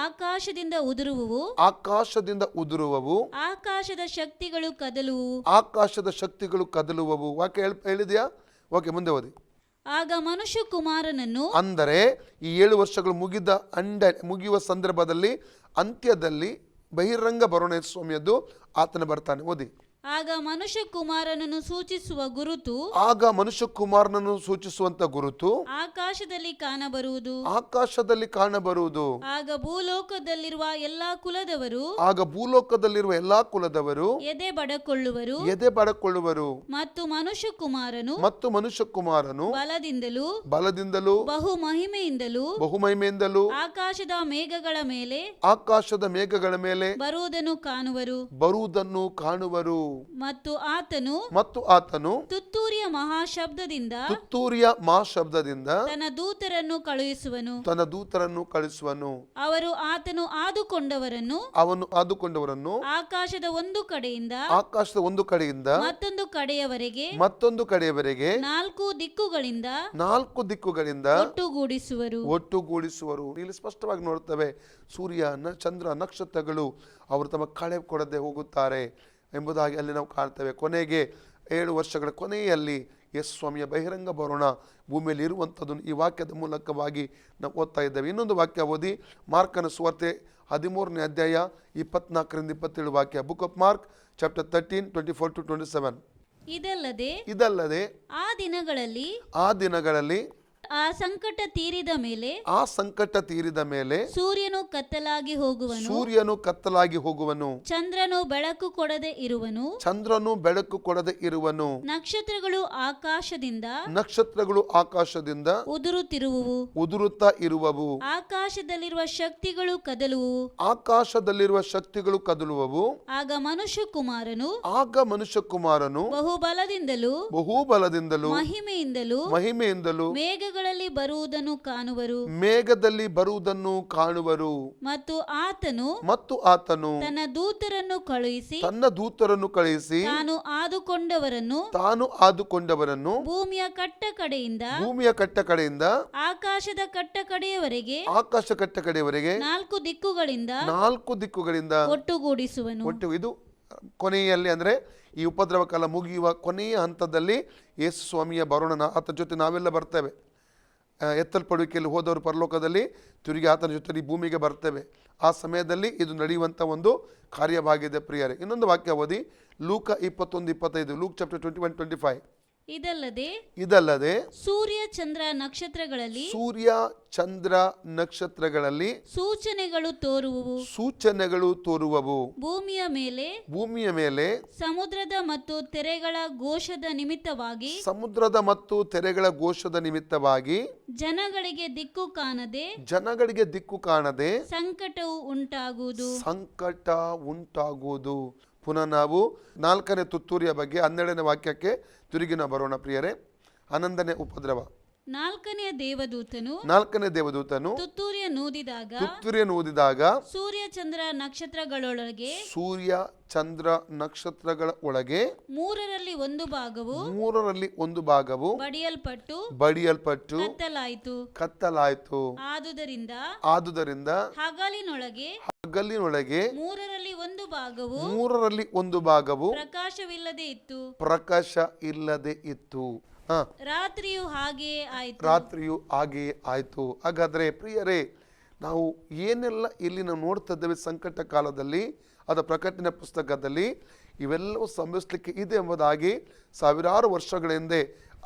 ಆಕಾಶದಿಂದ ಉದುರುವುವು, ಆಕಾಶದಿಂದ ಉದುರುವವು, ಆಕಾಶದ ಶಕ್ತಿಗಳು ಕದಲುವು, ಆಕಾಶದ ಶಕ್ತಿಗಳು ಕದಲುವವು. ವಾಕ್ಯ ಹೇಳಿದ್ಯಾ? ಓಕೆ, ಮುಂದೆ ಓದಿ. ಆಗ ಮನುಷ್ಯ ಕುಮಾರನನ್ನು, ಅಂದರೆ ಈ 7 ವರ್ಷಗಳು ಮುಗಿಯುವ ಸಂದರ್ಭದಲ್ಲಿ, ಅಂತ್ಯದಲ್ಲಿ ಬಹಿರಂಗ ಬರೋಣ ಸ್ವಾಮಿಯದ್ದು ಆತನ ಬರ್ತಾನೆ. ಓದಿ. ಆಗ ಮನುಷ್ಯ ಕುಮಾರನನ್ನು ಸೂಚಿಸುವ ಗುರುತು, ಆಗ ಮನುಷ್ಯ ಕುಮಾರನನ್ನು ಸೂಚಿಸುವಂತ ಗುರುತು ಆಕಾಶದಲ್ಲಿ ಕಾಣಬರುವುದು, ಆಕಾಶದಲ್ಲಿ ಕಾಣಬರುವುದು. ಆಗ ಭೂಲೋಕದಲ್ಲಿರುವ ಎಲ್ಲಾ ಕುಲದವರು, ಆಗ ಭೂಲೋಕದಲ್ಲಿರುವ ಎಲ್ಲಾ ಕುಲದವರು ಎದೆ ಬಡಕೊಳ್ಳುವರು, ಮತ್ತು ಮನುಷ್ಯ ಕುಮಾರನು ಬಲದಿಂದಲೂ ಬಹು ಮಹಿಮೆಯಿಂದಲೂ ಆಕಾಶದ ಮೇಘಗಳ ಮೇಲೆ ಬರುವುದನ್ನು ಕಾಣುವರು. ಮತ್ತು ಆತನು ತುತ್ತೂರಿಯ ಮಹಾಶಬ್ದದಿಂದ ತನ್ನ ದೂತರನ್ನು ಕಳುಹಿಸುವನು. ಆತನು ಆದುಕೊಂಡವರನ್ನು ಆಕಾಶದ ಒಂದು ಕಡೆಯಿಂದ ಮತ್ತೊಂದು ಕಡೆಯವರೆಗೆ 4 ದಿಕ್ಕುಗಳಿಂದ ಒಟ್ಟುಗೂಡಿಸುವರು. ಇಲ್ಲಿ ಸ್ಪಷ್ಟವಾಗಿ ನೋಡುತ್ತವೆ, ಸೂರ್ಯ, ಚಂದ್ರ, ನಕ್ಷತ್ರಗಳು ಅವರು ತಮ್ಮ ಕಳೆ ಕೊಡದೆ ಹೋಗುತ್ತಾರೆ ಎಂಬುದಾಗಿ ಅಲ್ಲಿ ನಾವು ಕಾಣ್ತೇವೆ. ಕೊನೆಗೆ 7 ವರ್ಷಗಳ ಕೊನೆಯಲ್ಲಿ ಯೇಸು ಸ್ವಾಮಿಯ ಬಹಿರಂಗ ಬರೋಣ ಭೂಮಿಯಲ್ಲಿ ಇರುವಂಥದ್ದನ್ನು ಈ ವಾಕ್ಯದ ಮೂಲಕವಾಗಿ ನಾವು ಓದ್ತಾ ಇದ್ದೇವೆ. ಇನ್ನೊಂದು ವಾಕ್ಯ ಓದಿ, ಮಾರ್ಕನ ಸುವಾರ್ತೆ 13ನೇ ಅಧ್ಯಾಯ 24ರಿಂದ 27 ವಾಕ್ಯ. Book of mark chapter 13, 24-27. ಇದಲ್ಲದೆ ಆ ದಿನಗಳಲ್ಲಿ ಆ ಸಂಕಟ ತೀರಿದ ಮೇಲೆ ಸೂರ್ಯನು ಕತ್ತಲಾಗಿ ಹೋಗುವನು, ಚಂದ್ರನು ಬೆಳಕು ಕೊಡದೆ ಇರುವನು, ನಕ್ಷತ್ರಗಳು ಆಕಾಶದಿಂದ ಉದುರುತ್ತಾ ಇರುವವು, ಆಕಾಶದಲ್ಲಿರುವ ಶಕ್ತಿಗಳು ಕದಲುವವು. ಆಗ ಮನುಷ್ಯ ಕುಮಾರನು ಬಹುಬಲದಿಂದಲೂ ಮಹಿಮೆಯಿಂದಲೂ ಮೇಘದಲ್ಲಿ ಬರುವುದನ್ನು ಕಾಣುವರು. ಮತ್ತು ಆತನು ತನ್ನ ದೂತರನ್ನು ಕಳುಹಿಸಿ ತಾನು ಆದುಕೊಂಡವರನ್ನು ಭೂಮಿಯ ಕಟ್ಟ ಕಡೆಯಿಂದ ಆಕಾಶದ ಕಟ್ಟ ಕಡೆಯವರೆಗೆ 4 ದಿಕ್ಕುಗಳಿಂದ ಒಟ್ಟುಗೂಡಿಸುವನು. ಇದು ಕೊನೆಯಲ್ಲಿ, ಅಂದ್ರೆ ಈ ಉಪದ್ರವ ಕಾಲ ಮುಗಿಯುವ ಕೊನೆಯ ಹಂತದಲ್ಲಿ ಯೇಸು ಸ್ವಾಮಿಯ ಬರೋಣ. ಆತನ ಜೊತೆ ನಾವೆಲ್ಲ ಬರ್ತೇವೆ. ಎತ್ತಲ್ಪಡುವಿಕೆಯಲ್ಲಿ ಹೋದವರು ಪರಲೋಕದಲ್ಲಿ ತಿರುಗಿ ಆತನ ಜೊತೆ ಭೂಮಿಗೆ ಬರ್ತೇವೆ. ಆ ಸಮಯದಲ್ಲಿ ಇದು ನಡೆಯುವಂಥ ಒಂದು ಕಾರ್ಯವಾಗಿದೆ ಪ್ರಿಯರೇ. ಇನ್ನೊಂದು ವಾಕ್ಯ ಓದಿ, ಲೂಕ 21:25. Luke chapter 21:25. ಇದಲ್ಲದೆ ಸೂರ್ಯ ಚಂದ್ರ ನಕ್ಷತ್ರಗಳಲ್ಲಿ ಸೂಚನೆಗಳು ತೋರುವವು. ಭೂಮಿಯ ಮೇಲೆ ಸಮುದ್ರದ ಮತ್ತು ತೆರೆಗಳ ಘೋಷದ ನಿಮಿತ್ತವಾಗಿ ಜನಗಳಿಗೆ ದಿಕ್ಕು ಕಾಣದೆ ಸಂಕಟ ಉಂಟಾಗುವುದು. ಪುನಃ ನಾವು 4ನೇ ತುತ್ತೂರಿಯ ಬಗ್ಗೆ 12ನೇ ವಾಕ್ಯಕ್ಕೆ ತಿರುಗಿ ನಾವು ಬರೋಣ ಪ್ರಿಯರೇ. 11ನೇ ಉಪದ್ರವ. 4ನೇ ದೇವದೂತನು ತುತ್ತೂರಿಯ ನೂದಿದಾಗ ಸೂರ್ಯ ಚಂದ್ರ ನಕ್ಷತ್ರಗಳ ಒಳಗೆ 3ರಲ್ಲಿ ಒಂದು ಭಾಗವು ಬಡಿಯಲ್ಪಟ್ಟು ಕತ್ತಲಾಯಿತು. ಆದುದರಿಂದ ಹಗಲಿನೊಳಗೆ 3ರಲ್ಲಿ ಒಂದು ಭಾಗವು ಪ್ರಕಾಶ ಇಲ್ಲದೆ ಇತ್ತು. ರಾತ್ರಿಯೂ ಹಾಗೆಯೇ ಆಯಿತು. ಹಾಗಾದರೆ ಪ್ರಿಯರೇ, ನಾವು ಏನೆಲ್ಲ ಇಲ್ಲಿ ನಾವು ನೋಡ್ತಾ ಇದ್ದೇವೆ ಸಂಕಟ ಕಾಲದಲ್ಲಿ, ಅದರ ಪ್ರಕಟಣೆ ಪುಸ್ತಕದಲ್ಲಿ ಇವೆಲ್ಲವೂ ಸಂಭವಿಸಲಿಕ್ಕೆ ಇದೆ ಎಂಬುದಾಗಿ ಸಾವಿರಾರು ವರ್ಷಗಳ ಹಿಂದೆ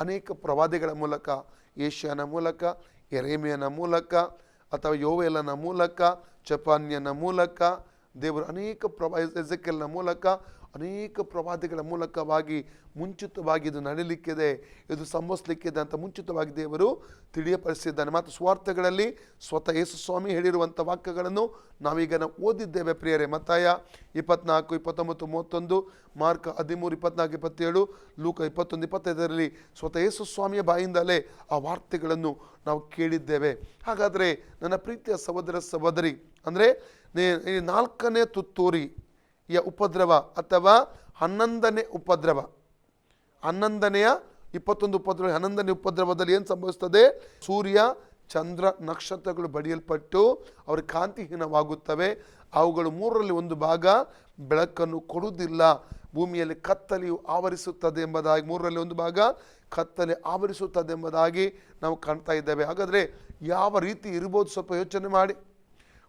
ಅನೇಕ ಪ್ರವಾದಿಗಳ ಮೂಲಕ, ಏಷ್ಯಾನ ಮೂಲಕ, ಯೆರೆಮೀಯನ ಮೂಲಕ, ಅಥವಾ ಯೋವೇಲನ ಮೂಲಕ, ಚಪಾನ್ಯನ ಮೂಲಕ, ದೇವರು ಅನೇಕ ಎಜೆಕಿಯೇಲನ ಮೂಲಕ ಅನೇಕ ಪ್ರವಾದಿಗಳ ಮೂಲಕವಾಗಿ ಮುಂಚಿತವಾಗಿ ಇದು ನಡೀಲಿಕ್ಕಿದೆ, ಇದು ಸಂಭವಿಸಲಿಕ್ಕಿದೆ ಅಂತ ಮುಂಚಿತವಾಗಿ ದೇವರು ತಿಳಿಯಪಡಿಸಿದ್ದಾನೆ. ಮತ್ತು ಸ್ವಾರ್ಥಗಳಲ್ಲಿ ಸ್ವತಃ ಯೇಸು ಸ್ವಾಮಿ ಹೇಳಿರುವಂಥ ವಾಕ್ಯಗಳನ್ನು ನಾವೀಗ ಓದಿದ್ದೇವೆ ಪ್ರಿಯರೇ. ಮತ್ತಾಯ 24, 29, 31, ಮಾರ್ಕ 13, 24, 27, ಲೂಕ 21, 25 ಸ್ವತಃ ಯೇಸು ಸ್ವಾಮಿಯ ಬಾಯಿಂದಲೇ ಆ ವಾರ್ತೆಗಳನ್ನು ನಾವು ಕೇಳಿದ್ದೇವೆ. ಹಾಗಾದರೆ ನನ್ನ ಪ್ರೀತಿಯ ಸಹೋದರ ಸಹೋದರಿ, ಅಂದರೆ ಈ 4ನೇ ತುತ್ತೂರಿಯ ಉಪದ್ರವ ಅಥವಾ 11ನೇ ಉಪದ್ರವ, 11ನೆಯ 21 ಉಪದ್ರವ, 11ನೇ ಉಪದ್ರವದಲ್ಲಿ ಏನು ಸಂಭವಿಸ್ತದೆ? ಸೂರ್ಯ, ಚಂದ್ರ, ನಕ್ಷತ್ರಗಳು ಬಡಿಯಲ್ಪಟ್ಟು ಅವರು ಕಾಂತಿಹೀನವಾಗುತ್ತವೆ. ಅವುಗಳು 3ರಲ್ಲಿ 1 ಭಾಗ ಬೆಳಕನ್ನು ಕೊಡುವುದಿಲ್ಲ. ಭೂಮಿಯಲ್ಲಿ ಕತ್ತಲೆಯು ಆವರಿಸುತ್ತದೆ ಎಂಬುದಾಗಿ, 3ರಲ್ಲಿ 1 ಭಾಗ ಕತ್ತಲೆ ಆವರಿಸುತ್ತದೆ ಎಂಬುದಾಗಿ ನಾವು ಕಾಣ್ತಾ ಇದ್ದೇವೆ. ಹಾಗಾದರೆ ಯಾವ ರೀತಿ ಇರ್ಬೋದು ಸ್ವಲ್ಪ ಯೋಚನೆ ಮಾಡಿ.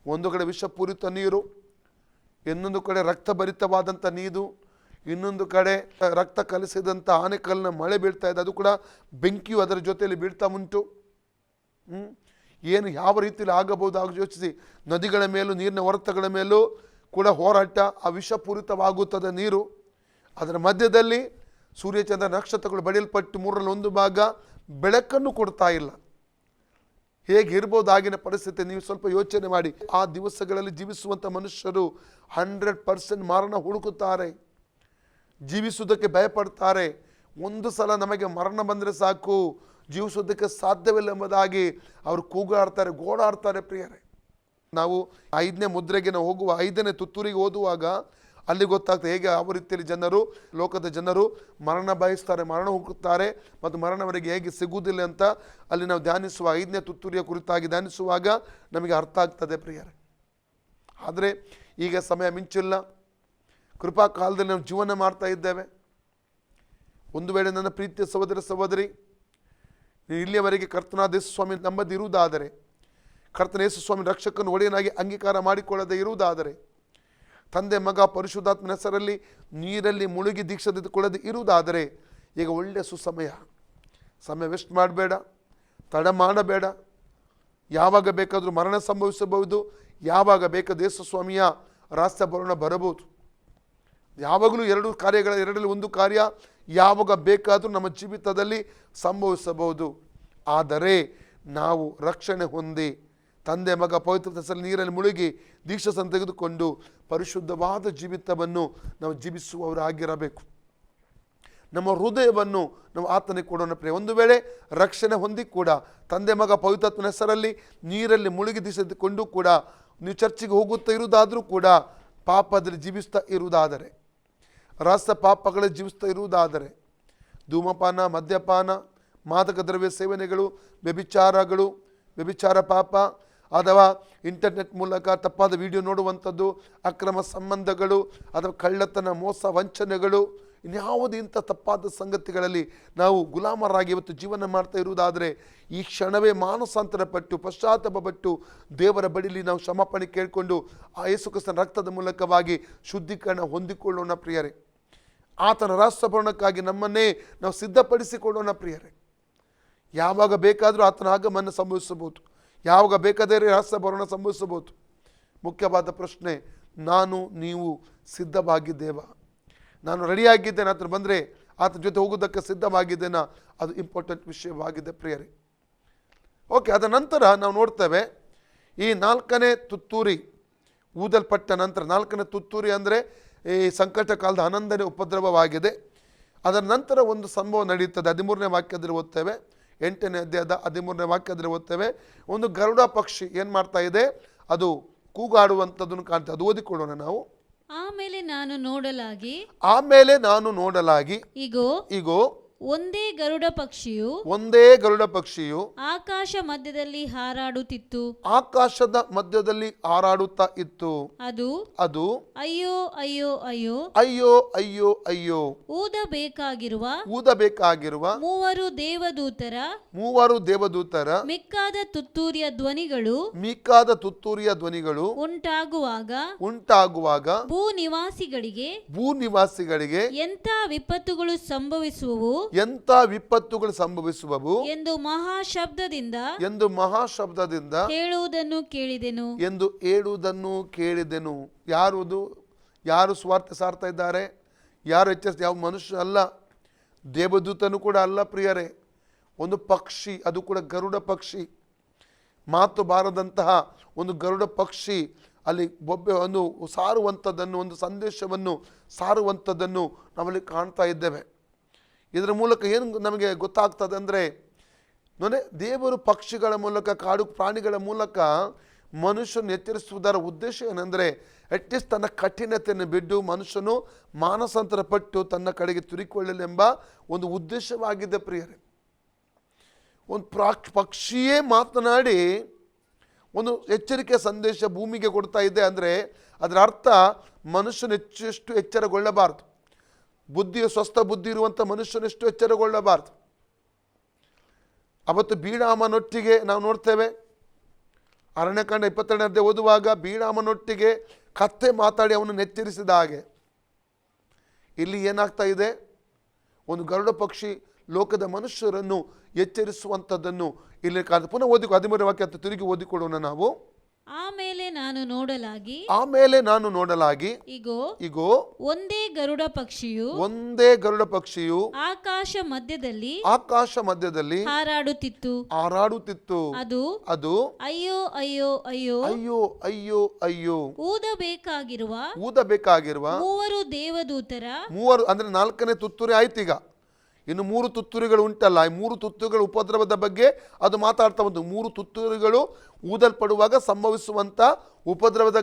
ಒಂದು ಕಡೆ ವಿಷಪೂರಿತ ನೀರು, ಇನ್ನೊಂದು ಕಡೆ ರಕ್ತಭರಿತವಾದಂಥ ನೀರು, ಇನ್ನೊಂದು ಕಡೆ ರಕ್ತ ಕಲಿಸಿದಂಥ ಆನೆಕಲ್ಲಿನ ಮಳೆ ಬೀಳ್ತಾ ಇದೆ, ಅದು ಕೂಡ ಬೆಂಕಿಯು ಅದರ ಜೊತೆಯಲ್ಲಿ ಬೀಳ್ತಾ ಉಂಟು. ಏನು ಯಾವ ರೀತಿಯಲ್ಲಿ ಆಗಬಹುದು ಆಗ ಯೋಚಿಸಿ. ನದಿಗಳ ಮೇಲೂ ನೀರಿನ ಹೊರತಗಳ ಮೇಲೂ ಕೂಡ ಹೋರಾಟ, ಆ ವಿಷಪೂರಿತವಾಗುತ್ತದೆ ನೀರು. ಅದರ ಮಧ್ಯದಲ್ಲಿ ಸೂರ್ಯಚಂದ್ರ ನಕ್ಷತ್ರಗಳು ಬಡಿಯಲ್ಪಟ್ಟು 3ರಲ್ಲಿ 1 ಭಾಗ ಬೆಳಕನ್ನು ಕೊಡ್ತಾ ಇಲ್ಲ. ಹೇಗಿರ್ಬೋದು ಆಗಿನ ಪರಿಸ್ಥಿತಿ ನೀವು ಸ್ವಲ್ಪ ಯೋಚನೆ ಮಾಡಿ. ಆ ದಿವಸಗಳಲ್ಲಿ ಜೀವಿಸುವಂಥ ಮನುಷ್ಯರು 100% ಮರಣ ಹುಡುಕುತ್ತಾರೆ, ಜೀವಿಸುವುದಕ್ಕೆ ಭಯಪಡ್ತಾರೆ. ಒಂದು ಸಲ ನಮಗೆ ಮರಣ ಬಂದರೆ ಸಾಕು, ಜೀವಿಸೋದಕ್ಕೆ ಸಾಧ್ಯವಿಲ್ಲ ಎಂಬುದಾಗಿ ಅವರು ಕೂಗಾಡ್ತಾರೆ, ಗೋಡಾಡ್ತಾರೆ ಪ್ರಿಯರೇ. ನಾವು 5ನೇ ಮುದ್ರೆಗೆ ನಾವು ಹೋಗುವ 5ನೇ ತುತ್ತೂರಿಗೆ ಓದುವಾಗ ಅಲ್ಲಿ ಗೊತ್ತಾಗ್ತದೆ ಹೇಗೆ ಯಾವ ರೀತಿಯಲ್ಲಿ ಜನರು, ಲೋಕದ ಜನರು ಮರಣ ಬಯಸ್ತಾರೆ, ಮರಣ ಹುಡುಕುತ್ತಾರೆ ಮತ್ತು ಮರಣವರಿಗೆ ಹೇಗೆ ಸಿಗುವುದಿಲ್ಲ ಅಂತ ಅಲ್ಲಿ ನಾವು ಧ್ಯಾನಿಸುವ 5ನೇ ತುತ್ತೂರಿಯ ಕುರಿತಾಗಿ ಧ್ಯಾನಿಸುವಾಗ ನಮಗೆ ಅರ್ಥ ಆಗ್ತದೆ ಪ್ರಿಯರೇ. ಆದರೆ ಈಗ ಸಮಯ ಮಿಂಚಿಲ್ಲ, ಕೃಪಾ ಕಾಲದಲ್ಲಿ ನಾವು ಜೀವನ ಮಾಡ್ತಾ ಇದ್ದೇವೆ. ಒಂದು ವೇಳೆ ನನ್ನ ಪ್ರೀತಿಯ ಸಹೋದರ ಸಹೋದರಿ, ಇಲ್ಲಿಯವರೆಗೆ ಕರ್ತನಾದ ಯೇಸು ಸ್ವಾಮಿ ನಂಬದಿರುವುದಾದರೆ, ಕರ್ತನ ಯೇಸು ಸ್ವಾಮಿ ರಕ್ಷಕನ ಒಡೆಯನಾಗಿ ಅಂಗೀಕಾರ ಮಾಡಿಕೊಳ್ಳದೆ ಇರುವುದಾದರೆ, ತಂದೆ ಮಗ ಪರಿಶುದ್ಧಾತ್ಮನ ಹೆಸರಲ್ಲಿ ನೀರಲ್ಲಿ ಮುಳುಗಿ ದೀಕ್ಷೆ ತೆಗೆದುಕೊಳ್ಳದೆ ಇರುವುದಾದರೆ, ಈಗ ಒಳ್ಳೆಯ ಸುಸಮಯ. ಸಮಯ ವೇಸ್ಟ್ ಮಾಡಬೇಡ, ತಡ ಮಾಡಬೇಡ. ಯಾವಾಗ ಬೇಕಾದರೂ ಮರಣ ಸಂಭವಿಸಬಹುದು, ಯಾವಾಗ ಬೇಕಾದ ಯೇಸು ಸ್ವಾಮಿಯ ರಾಸ್ತ ಬರಬಹುದು. ಯಾವಾಗಲೂ 2 ಕಾರ್ಯಗಳ 2ರಲ್ಲಿ 1 ಕಾರ್ಯ ಯಾವಾಗ ಬೇಕಾದರೂ ನಮ್ಮ ಜೀವಿತದಲ್ಲಿ ಸಂಭವಿಸಬಹುದು. ಆದರೆ ನಾವು ರಕ್ಷಣೆ ಹೊಂದಿ ತಂದೆ ಮಗ ಪವಿತ್ರ ಹೆಸರಲ್ಲಿ ನೀರಲ್ಲಿ ಮುಳುಗಿ ದೀಕ್ಷೆಯನ್ನು ತೆಗೆದುಕೊಂಡು ಪರಿಶುದ್ಧವಾದ ಜೀವಿತವನ್ನು ನಾವು ಜೀವಿಸುವವರಾಗಿರಬೇಕು. ನಮ್ಮ ಹೃದಯವನ್ನು ನಾವು ಆತನಿಗೆ ಕೊಡೋಣ ಪ್ರಿಯ. ಒಂದು ವೇಳೆ ರಕ್ಷಣೆ ಹೊಂದಿ ಕೂಡ ತಂದೆ ಮಗ ಪವಿತ್ರಾತ್ಮನ ಹೆಸರಲ್ಲಿ ನೀರಲ್ಲಿ ಮುಳುಗಿ ದೀಕ್ಷೆಕೊಂಡು ಕೂಡ ನೀವು ಚರ್ಚಿಗೆ ಹೋಗುತ್ತಾ ಇರುವುದಾದರೂ ಕೂಡ, ಪಾಪದಲ್ಲಿ ಜೀವಿಸ್ತಾ ಇರುವುದಾದರೆ, ರಾಸ ಪಾಪಗಳ ಜೀವಿಸ್ತಾ ಇರುವುದಾದರೆ, ಧೂಮಪಾನ, ಮದ್ಯಪಾನ, ಮಾದಕ ದ್ರವ್ಯ ಸೇವನೆಗಳು, ವ್ಯಭಿಚಾರ ಪಾಪ, ಅಥವಾ ಇಂಟರ್ನೆಟ್ ಮೂಲಕ ತಪ್ಪಾದ ವಿಡಿಯೋ ನೋಡುವಂಥದ್ದು, ಅಕ್ರಮ ಸಂಬಂಧಗಳು, ಅಥವಾ ಕಳ್ಳತನ, ಮೋಸ, ವಂಚನೆಗಳು, ಇನ್ಯಾವುದೇ ಇಂಥ ತಪ್ಪಾದ ಸಂಗತಿಗಳಲ್ಲಿ ನಾವು ಗುಲಾಮರಾಗಿ ಇವತ್ತು ಜೀವನ ಮಾಡ್ತಾ ಇರುವುದಾದರೆ, ಈ ಕ್ಷಣವೇ ಮಾನಸಾಂತರ ಪಟ್ಟು ಪಶ್ಚಾತ್ತಾಪಪಟ್ಟು ದೇವರ ಬಳಿಲಿ ನಾವು ಕ್ಷಮಾಪಣೆ ಕೇಳಿಕೊಂಡು ಆ ಯೇಸು ಕ್ರಿಸ್ತನ ರಕ್ತದ ಮೂಲಕವಾಗಿ ಶುದ್ಧೀಕರಣ ಹೊಂದಿಕೊಳ್ಳೋಣ ಪ್ರಿಯರೇ. ಆತನ ರಾಷ್ಟ್ರಭರಣಕ್ಕಾಗಿ ನಮ್ಮನ್ನೇ ನಾವು ಸಿದ್ಧಪಡಿಸಿಕೊಳ್ಳೋಣ ಪ್ರಿಯರೇ. ಯಾವಾಗ ಬೇಕಾದರೂ ಆತನ ಆಗಮನ ಸಂಭವಿಸಬಹುದು, ಯಾವಾಗ ಬೇಕಾದರೆ ರಾಷ್ಟ್ರಭರಣ ಸಂಭವಿಸಬಹುದು. ಮುಖ್ಯವಾದ ಪ್ರಶ್ನೆ, ನಾನು ನೀವು ಸಿದ್ಧವಾಗಿದ್ದೇವಾ? ನಾನು ರೆಡಿಯಾಗಿದ್ದೇನೆ, ಆತನ ಬಂದರೆ ಆತನ ಜೊತೆ ಹೋಗೋದಕ್ಕೆ ಸಿದ್ಧವಾಗಿದ್ದೇನಾ? ಅದು ಇಂಪಾರ್ಟೆಂಟ್ ವಿಷಯವಾಗಿದೆ ಪ್ರಿಯರೇ. ಓಕೆ, ಅದರ ನಂತರ ನಾವು ನೋಡ್ತೇವೆ, ಈ 4ನೇ ತುತ್ತೂರಿ ಊದಲ್ಪಟ್ಟ ನಂತರ, 4ನೇ ತುತ್ತೂರಿ ಅಂದರೆ ಈ ಸಂಕಟ ಕಾಲದ 11ನೇ ಉಪದ್ರವವಾಗಿದೆ. ಅದರ ನಂತರ ಒಂದು ಸಂಭವ ನಡೆಯುತ್ತದೆ. 13ನೇ ವಾಕ್ಯದಲ್ಲಿ ಓದ್ತೇವೆ, 8ನೇ ಅಧ್ಯಾಯದ 13ನೇ ವಾಕ್ಯದಲ್ಲಿ ಓದ್ತೇವೆ. ಒಂದು ಗರುಡ ಪಕ್ಷಿ ಏನು ಮಾಡ್ತಾ ಇದೆ, ಅದು ಕೂಗಾಡುವಂಥದ್ದನ್ನು ಕಾಣ್ತದೆ. ಅದು ಓದಿಕೊಳ್ಳೋಣ ನಾವು. ಆಮೇಲೆ ನಾನು ನೋಡಲಾಗಿ ಇಗೋ ಒಂದೇ ಗರುಡ ಪಕ್ಷಿಯು ಆಕಾಶ ಮಧ್ಯದಲ್ಲಿ ಆಕಾಶದ ಮಧ್ಯದಲ್ಲಿ ಹಾರಾಡುತ್ತಾ ಇತ್ತು. ಅದು ಅಯ್ಯೋ ಅಯ್ಯೋ ಅಯ್ಯೋ ಅಯ್ಯೋ ಅಯ್ಯೋ ಅಯ್ಯೋ ಊದಬೇಕಾಗಿರುವ ಮೂವರು ದೇವದೂತರ ಮಿಕ್ಕಾದ ತುತ್ತೂರಿಯ ಧ್ವನಿಗಳು ಉಂಟಾಗುವಾಗ ಭೂನಿವಾಸಿಗಳಿಗೆ ಎಂಥ ವಿಪತ್ತುಗಳು ಸಂಭವಿಸುವವು ಎಂದು ಮಹಾಶಬ್ದದಿಂದ ಹೇಳುವುದನ್ನು ಕೇಳಿದೆನು. ಯಾರು ಸ್ವಾರ್ಥ ಸಾರ್ತಾ ಇದ್ದಾರೆ? ಯಾರು ಎಚ್ಚರಿಸಿ, ಯಾವ ಮನುಷ್ಯ ಅಲ್ಲ, ದೇವದೂತನು ಕೂಡ ಅಲ್ಲ ಪ್ರಿಯರೇ, ಒಂದು ಪಕ್ಷಿ, ಅದು ಕೂಡ ಗರುಡ ಪಕ್ಷಿ, ಮಾತು ಬಾರದಂತಹ ಒಂದು ಗರುಡ ಪಕ್ಷಿ ಅಲ್ಲಿ ಬೊಬ್ಬೆ ಒಂದು ಸಾರುವಂಥದ್ದನ್ನು, ಒಂದು ಸಂದೇಶವನ್ನು ಸಾರುವಂಥದ್ದನ್ನು ನಾವಲ್ಲಿ ಕಾಣ್ತಾ ಇದ್ದೇವೆ. ಇದರ ಮೂಲಕ ಏನು ನಮಗೆ ಗೊತ್ತಾಗ್ತದೆ ಅಂದರೆ, ನೋಡಿ, ದೇವರು ಪಕ್ಷಿಗಳ ಮೂಲಕ, ಕಾಡು ಪ್ರಾಣಿಗಳ ಮೂಲಕ ಮನುಷ್ಯನ ಎಚ್ಚರಿಸುವುದರ ಉದ್ದೇಶ ಏನೆಂದರೆ, ಅಟ್ಲೀಸ್ಟ್ ತನ್ನ ಕಠಿಣತೆಯನ್ನು ಬಿಟ್ಟು ಮನುಷ್ಯನು ಮಾನಸಾಂತರ ಪಟ್ಟು ತನ್ನ ಕಡೆಗೆ ತಿರುಗಿಕೊಳ್ಳಲೆಂಬ ಒಂದು ಉದ್ದೇಶವಾಗಿದೆ ಪ್ರಿಯರೇ. ಒಂದು ಪಕ್ಷಿಯೇ ಮಾತನಾಡಿ ಒಂದು ಎಚ್ಚರಿಕೆ ಸಂದೇಶ ಭೂಮಿಗೆ ಕೊಡ್ತಾ ಇದೆ ಅಂದರೆ ಅದರ ಅರ್ಥ ಮನುಷ್ಯನ ಹೆಚ್ಚು ಎಚ್ಚರಗೊಳ್ಳಬಾರ್ದು. ಸ್ವಸ್ಥ ಬುದ್ಧಿ ಇರುವಂಥ ಮನುಷ್ಯನೆಷ್ಟು ಎಚ್ಚರಗೊಳ್ಳಬಾರ್ದು. ಅವತ್ತು ಬೀಳಾಮನೊಟ್ಟಿಗೆ ನಾವು ನೋಡ್ತೇವೆ, ಅರಣ್ಯಕಾಂಡ 22ನೇ ಅಧ್ಯಾಯ ಓದುವಾಗ ಬೀಳಾಮನೊಟ್ಟಿಗೆ ಕತ್ತೆ ಮಾತಾಡಿ ಅವನನ್ನು ಎಚ್ಚರಿಸಿದ ಹಾಗೆ ಇಲ್ಲಿ ಏನಾಗ್ತಾ ಇದೆ, ಒಂದು ಗರುಡ ಪಕ್ಷಿ ಲೋಕದ ಮನುಷ್ಯರನ್ನು ಎಚ್ಚರಿಸುವಂಥದ್ದನ್ನು ಇಲ್ಲಿ ಪುನಃ ಓದಿಕೊ 13ನೇ ವಾಕ್ಯ ತಿರುಗಿ ಓದಿಕೊಡೋಣ ನಾವು. ಆಮೇಲೆ ನಾನು ನೋಡಲಾಗಿ ಇಗೋ ಒಂದೇ ಗರುಡ ಪಕ್ಷಿಯು ಆಕಾಶ ಮಧ್ಯದಲ್ಲಿ ಹಾರಾಡುತ್ತಿತ್ತು. ಅದು ಅಯ್ಯೋ ಅಯ್ಯೋ ಅಯ್ಯೋ ಅಯ್ಯೋ ಅಯ್ಯೋ ಅಯ್ಯೋ ಊದಬೇಕಾಗಿರುವ ಮೂವರು ದೇವದೂತರ, ಅಂದ್ರೆ 4ನೇ ತುತ್ತೂರಿ ಆಯ್ತು. ಈಗ ಇನ್ನು 3 ತುತ್ತೂರಿಗಳು ಉಂಟಲ್ಲ, ಈ 3 ತುತ್ತೂರಿಗಳ ಉಪದ್ರವದ ಬಗ್ಗೆ ಅದು ಮಾತಾಡ್ತಾ ಬಂತು. 3 ತುತ್ತೂರಿಗಳು ಊದಲ್ಪಡುವಾಗ ಸಂಭವಿಸುವಂಥ ಉಪದ್ರವದ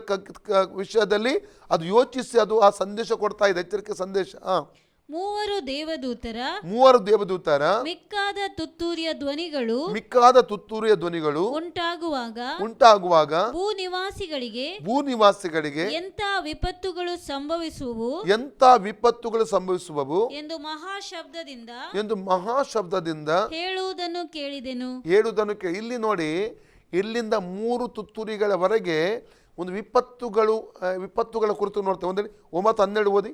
ವಿಷಯದಲ್ಲಿ ಅದು ಯೋಚಿಸಿ ಅದು ಆ ಸಂದೇಶ ಕೊಡ್ತಾ ಇದೆ, ಎಚ್ಚರಿಕೆ ಸಂದೇಶ. ಮೂವರು ದೇವದೂತರ ಮಿಕ್ಕಾದ ತುತ್ತೂರಿಯ ಧ್ವನಿಗಳು ಉಂಟಾಗುವಾಗ ಭೂನಿವಾಸಿಗಳಿಗೆ ಎಂಥ ವಿಪತ್ತುಗಳು ಸಂಭವಿಸುವವು ಎಂದು ಮಹಾಶಬ್ದದಿಂದ ಹೇಳುವುದನ್ನು ಕೇಳಿದೆನು. ಇಲ್ಲಿ ನೋಡಿ, ಇಲ್ಲಿಂದ 3 ತುತ್ತೂರಿಗಳವರೆಗೆ ಒಂದು ವಿಪತ್ತುಗಳ ಕುರಿತು ನೋಡ್ತೇವೆ. ಒಂದು 9:12 ಓದಿ,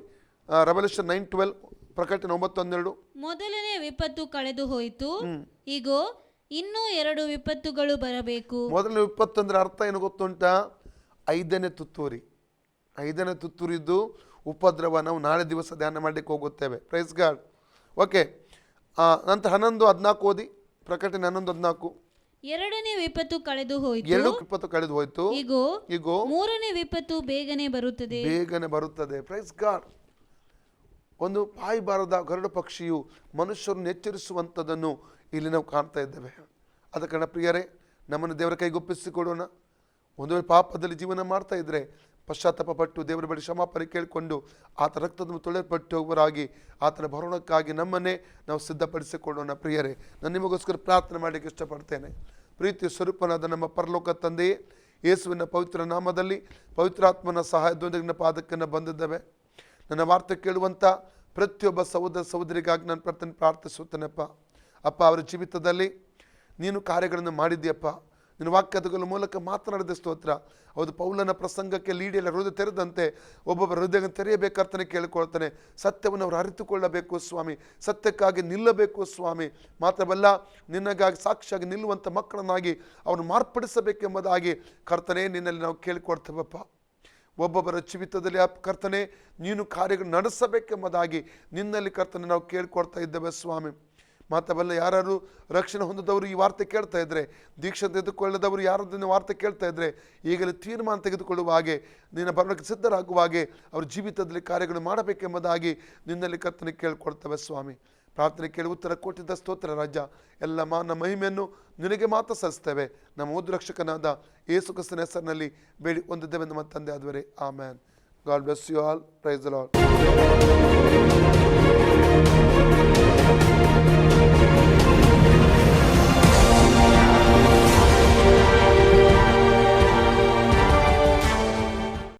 ರೆವಲ್ಯೂಷನ್ 9:12, ಪ್ರಕಟಣೆ 9:12. ಮೊದಲನೇ ವಿಪತ್ತು ಕಳೆದು ಹೋಯಿತು, ಈಗೋ ಇನ್ನೂ 2 ವಿಪತ್ತುಗಳು ಬರಬೇಕು. ಮೊದಲನೇ ವಿಪತ್ತು ಅಂದ್ರೆ ಅರ್ಥ ಏನು ಗೊತ್ತುಂಟಾ? 5ನೇ ತುತ್ತೂರಿದ್ದು ಉಪದ್ರವ ನಾವು ನಾಳೆ ದಿವಸ ಧ್ಯಾನ ಮಾಡಲಿಕ್ಕೆ ಹೋಗುತ್ತೇವೆ. Praise God. ಓಕೆ, ನಂತರ 11:14 ಓದಿ, ಪ್ರಕಟಣೆ 11:14. ಎರಡನೇ ವಿಪತ್ತು ಕಳೆದು ಹೋಯಿತು, ಈಗೋ ಮೂರನೇ ವಿಪತ್ತು ಬೇಗನೆ ಬರುತ್ತದೆ. Praise God. ಒಂದು ಬಾಯಿ ಬಾರದ ಗರುಡ ಪಕ್ಷಿಯು ಮನುಷ್ಯರನ್ನು ಎಚ್ಚರಿಸುವಂಥದ್ದನ್ನು ಇಲ್ಲಿ ನಾವು ಕಾಣ್ತಾ ಇದ್ದೇವೆ. ಆದ ಕಾರಣ ಪ್ರಿಯರೇ, ನಮ್ಮನ್ನು ದೇವರ ಕೈಗೊಪ್ಪಿಸಿಕೊಡೋಣ. ಒಂದು ವೇಳೆ ಪಾಪದಲ್ಲಿ ಜೀವನ ಮಾಡ್ತಾ ಇದ್ದರೆ ಪಶ್ಚಾತ್ತಾಪ ಪಟ್ಟು ದೇವರ ಬಳಿ ಕ್ಷಮಾಪಣೆ ಕೇಳಿಕೊಂಡು ಆತ ರಕ್ತವನ್ನು ತೊಳೆಯಲ್ಪಟ್ಟು ಹೋಗುವರಾಗಿ ಆತನ ಭರಣಕ್ಕಾಗಿ ನಮ್ಮನ್ನೇ ನಾವು ಸಿದ್ಧಪಡಿಸಿಕೊಳ್ಳೋಣ. ಪ್ರಿಯರೇ, ನಾನು ನಿಮಗೋಸ್ಕರ ಪ್ರಾರ್ಥನೆ ಮಾಡಲಿಕ್ಕೆ ಇಷ್ಟಪಡ್ತೇನೆ. ಪ್ರೀತಿ ಸ್ವರೂಪನಾದ ನಮ್ಮ ಪರಲೋಕ ತಂದೆಯೇ, ಯೇಸುವಿನ ಪವಿತ್ರ ನಾಮದಲ್ಲಿ ಪವಿತ್ರಾತ್ಮನ ಸಹಾಯದೊಂದಿಗೆ ಪಾದಕ್ಕನ್ನು ಬಂದಿದ್ದೇವೆ. ನನ್ನ ವಾರ್ತೆ ಕೇಳುವಂಥ ಪ್ರತಿಯೊಬ್ಬ ಸಹೋದರಿಗಾಗಿ ನಾನು ಪ್ರಾರ್ಥಿಸುತ್ತೇನೆಪ್ಪ. ಅಪ್ಪ, ಅವರ ಜೀವಿತದಲ್ಲಿ ನೀನು ಕಾರ್ಯಗಳನ್ನು ಮಾಡಿದ್ದೀಯಪ್ಪ. ನಿನ್ನ ವಾಕ್ಯಗಳ ಮೂಲಕ ಮಾತನಾಡಿದ ಸ್ತೋತ್ರ. ಹೌದು, ಪೌಲನ ಪ್ರಸಂಗಕ್ಕೆ ಲೀಡಿಯಲ್ಲ ಹೃದಯ ತೆರೆದಂತೆ ಒಬ್ಬೊಬ್ಬರ ಹೃದಯ ತೆರೆಯಬೇಕರ್ತನೆ ಕೇಳಿಕೊಳ್ತಾನೆ. ಸತ್ಯವನ್ನು ಅವರು ಅರಿತುಕೊಳ್ಳಬೇಕು ಸ್ವಾಮಿ, ಸತ್ಯಕ್ಕಾಗಿ ನಿಲ್ಲಬೇಕು ಸ್ವಾಮಿ. ಮಾತ್ರವಲ್ಲ, ನಿನ್ನಗಾಗಿ ಸಾಕ್ಷಿಯಾಗಿ ನಿಲ್ಲುವಂಥ ಮಕ್ಕಳನ್ನಾಗಿ ಅವನು ಮಾರ್ಪಡಿಸಬೇಕೆಂಬುದಾಗಿ ಕರ್ತನೆ ನಿನ್ನಲ್ಲಿ ನಾವು ಕೇಳಿಕೊಡ್ತೇವಪ್ಪ. ಒಬ್ಬೊಬ್ಬರ ಜೀವಿತದಲ್ಲಿ ಕರ್ತನೆ ನೀನು ಕಾರ್ಯಗಳು ನಡೆಸಬೇಕೆಂಬುದಾಗಿ ನಿನ್ನಲ್ಲಿ ಕರ್ತನೆ ನಾವು ಕೇಳಿಕೊಡ್ತಾ ಇದ್ದೇವೆ ಸ್ವಾಮಿ. ಮಾತ್ರವಲ್ಲ, ಯಾರು ರಕ್ಷಣೆ ಹೊಂದಿದವರು ಈ ವಾರ್ತೆ ಕೇಳ್ತಾ ಇದ್ದರೆ, ದೀಕ್ಷೆ ತೆಗೆದುಕೊಳ್ಳದವರು ಯಾರದನ್ನು ವಾರ್ತೆ ಕೇಳ್ತಾ ಇದ್ದರೆ, ಈಗಲೇ ತೀರ್ಮಾನ ತೆಗೆದುಕೊಳ್ಳುವ ಹಾಗೆ, ನಿನ್ನ ಬರೋಕ್ಕೆ ಸಿದ್ಧರಾಗುವ ಹಾಗೆ ಅವ್ರ ಜೀವಿತದಲ್ಲಿ ಕಾರ್ಯಗಳು ಮಾಡಬೇಕೆಂಬುದಾಗಿ ನಿನ್ನಲ್ಲಿ ಕರ್ತನೆ ಕೇಳಿಕೊಡ್ತೇವೆ ಸ್ವಾಮಿ. ಪ್ರಾರ್ಥನೆ ಕೇಳಿ ಉತ್ತರ ಕೊಟ್ಟಿದ್ದ ಸ್ತೋತ್ರ ರಾಜ. ಎಲ್ಲ ಮಾನ ಮಹಿಮೆಯನ್ನು ನಿನಗೆ ಮಾತ್ರ ಸಲ್ಲಿಸ್ತೇವೆ. ನಮ್ಮ ಉದ್ರಕ್ಷಕನಾದ ಯೇಸು ಕ್ರಿಸ್ತನ ಹೆಸರಿನಲ್ಲಿ ಬೇಡಿ ಹೊಂದಿದ್ದೇವೆ ನಮ್ಮ ತಂದೆ ಆದವರೇ. Amen. God bless you all. Praise the lord.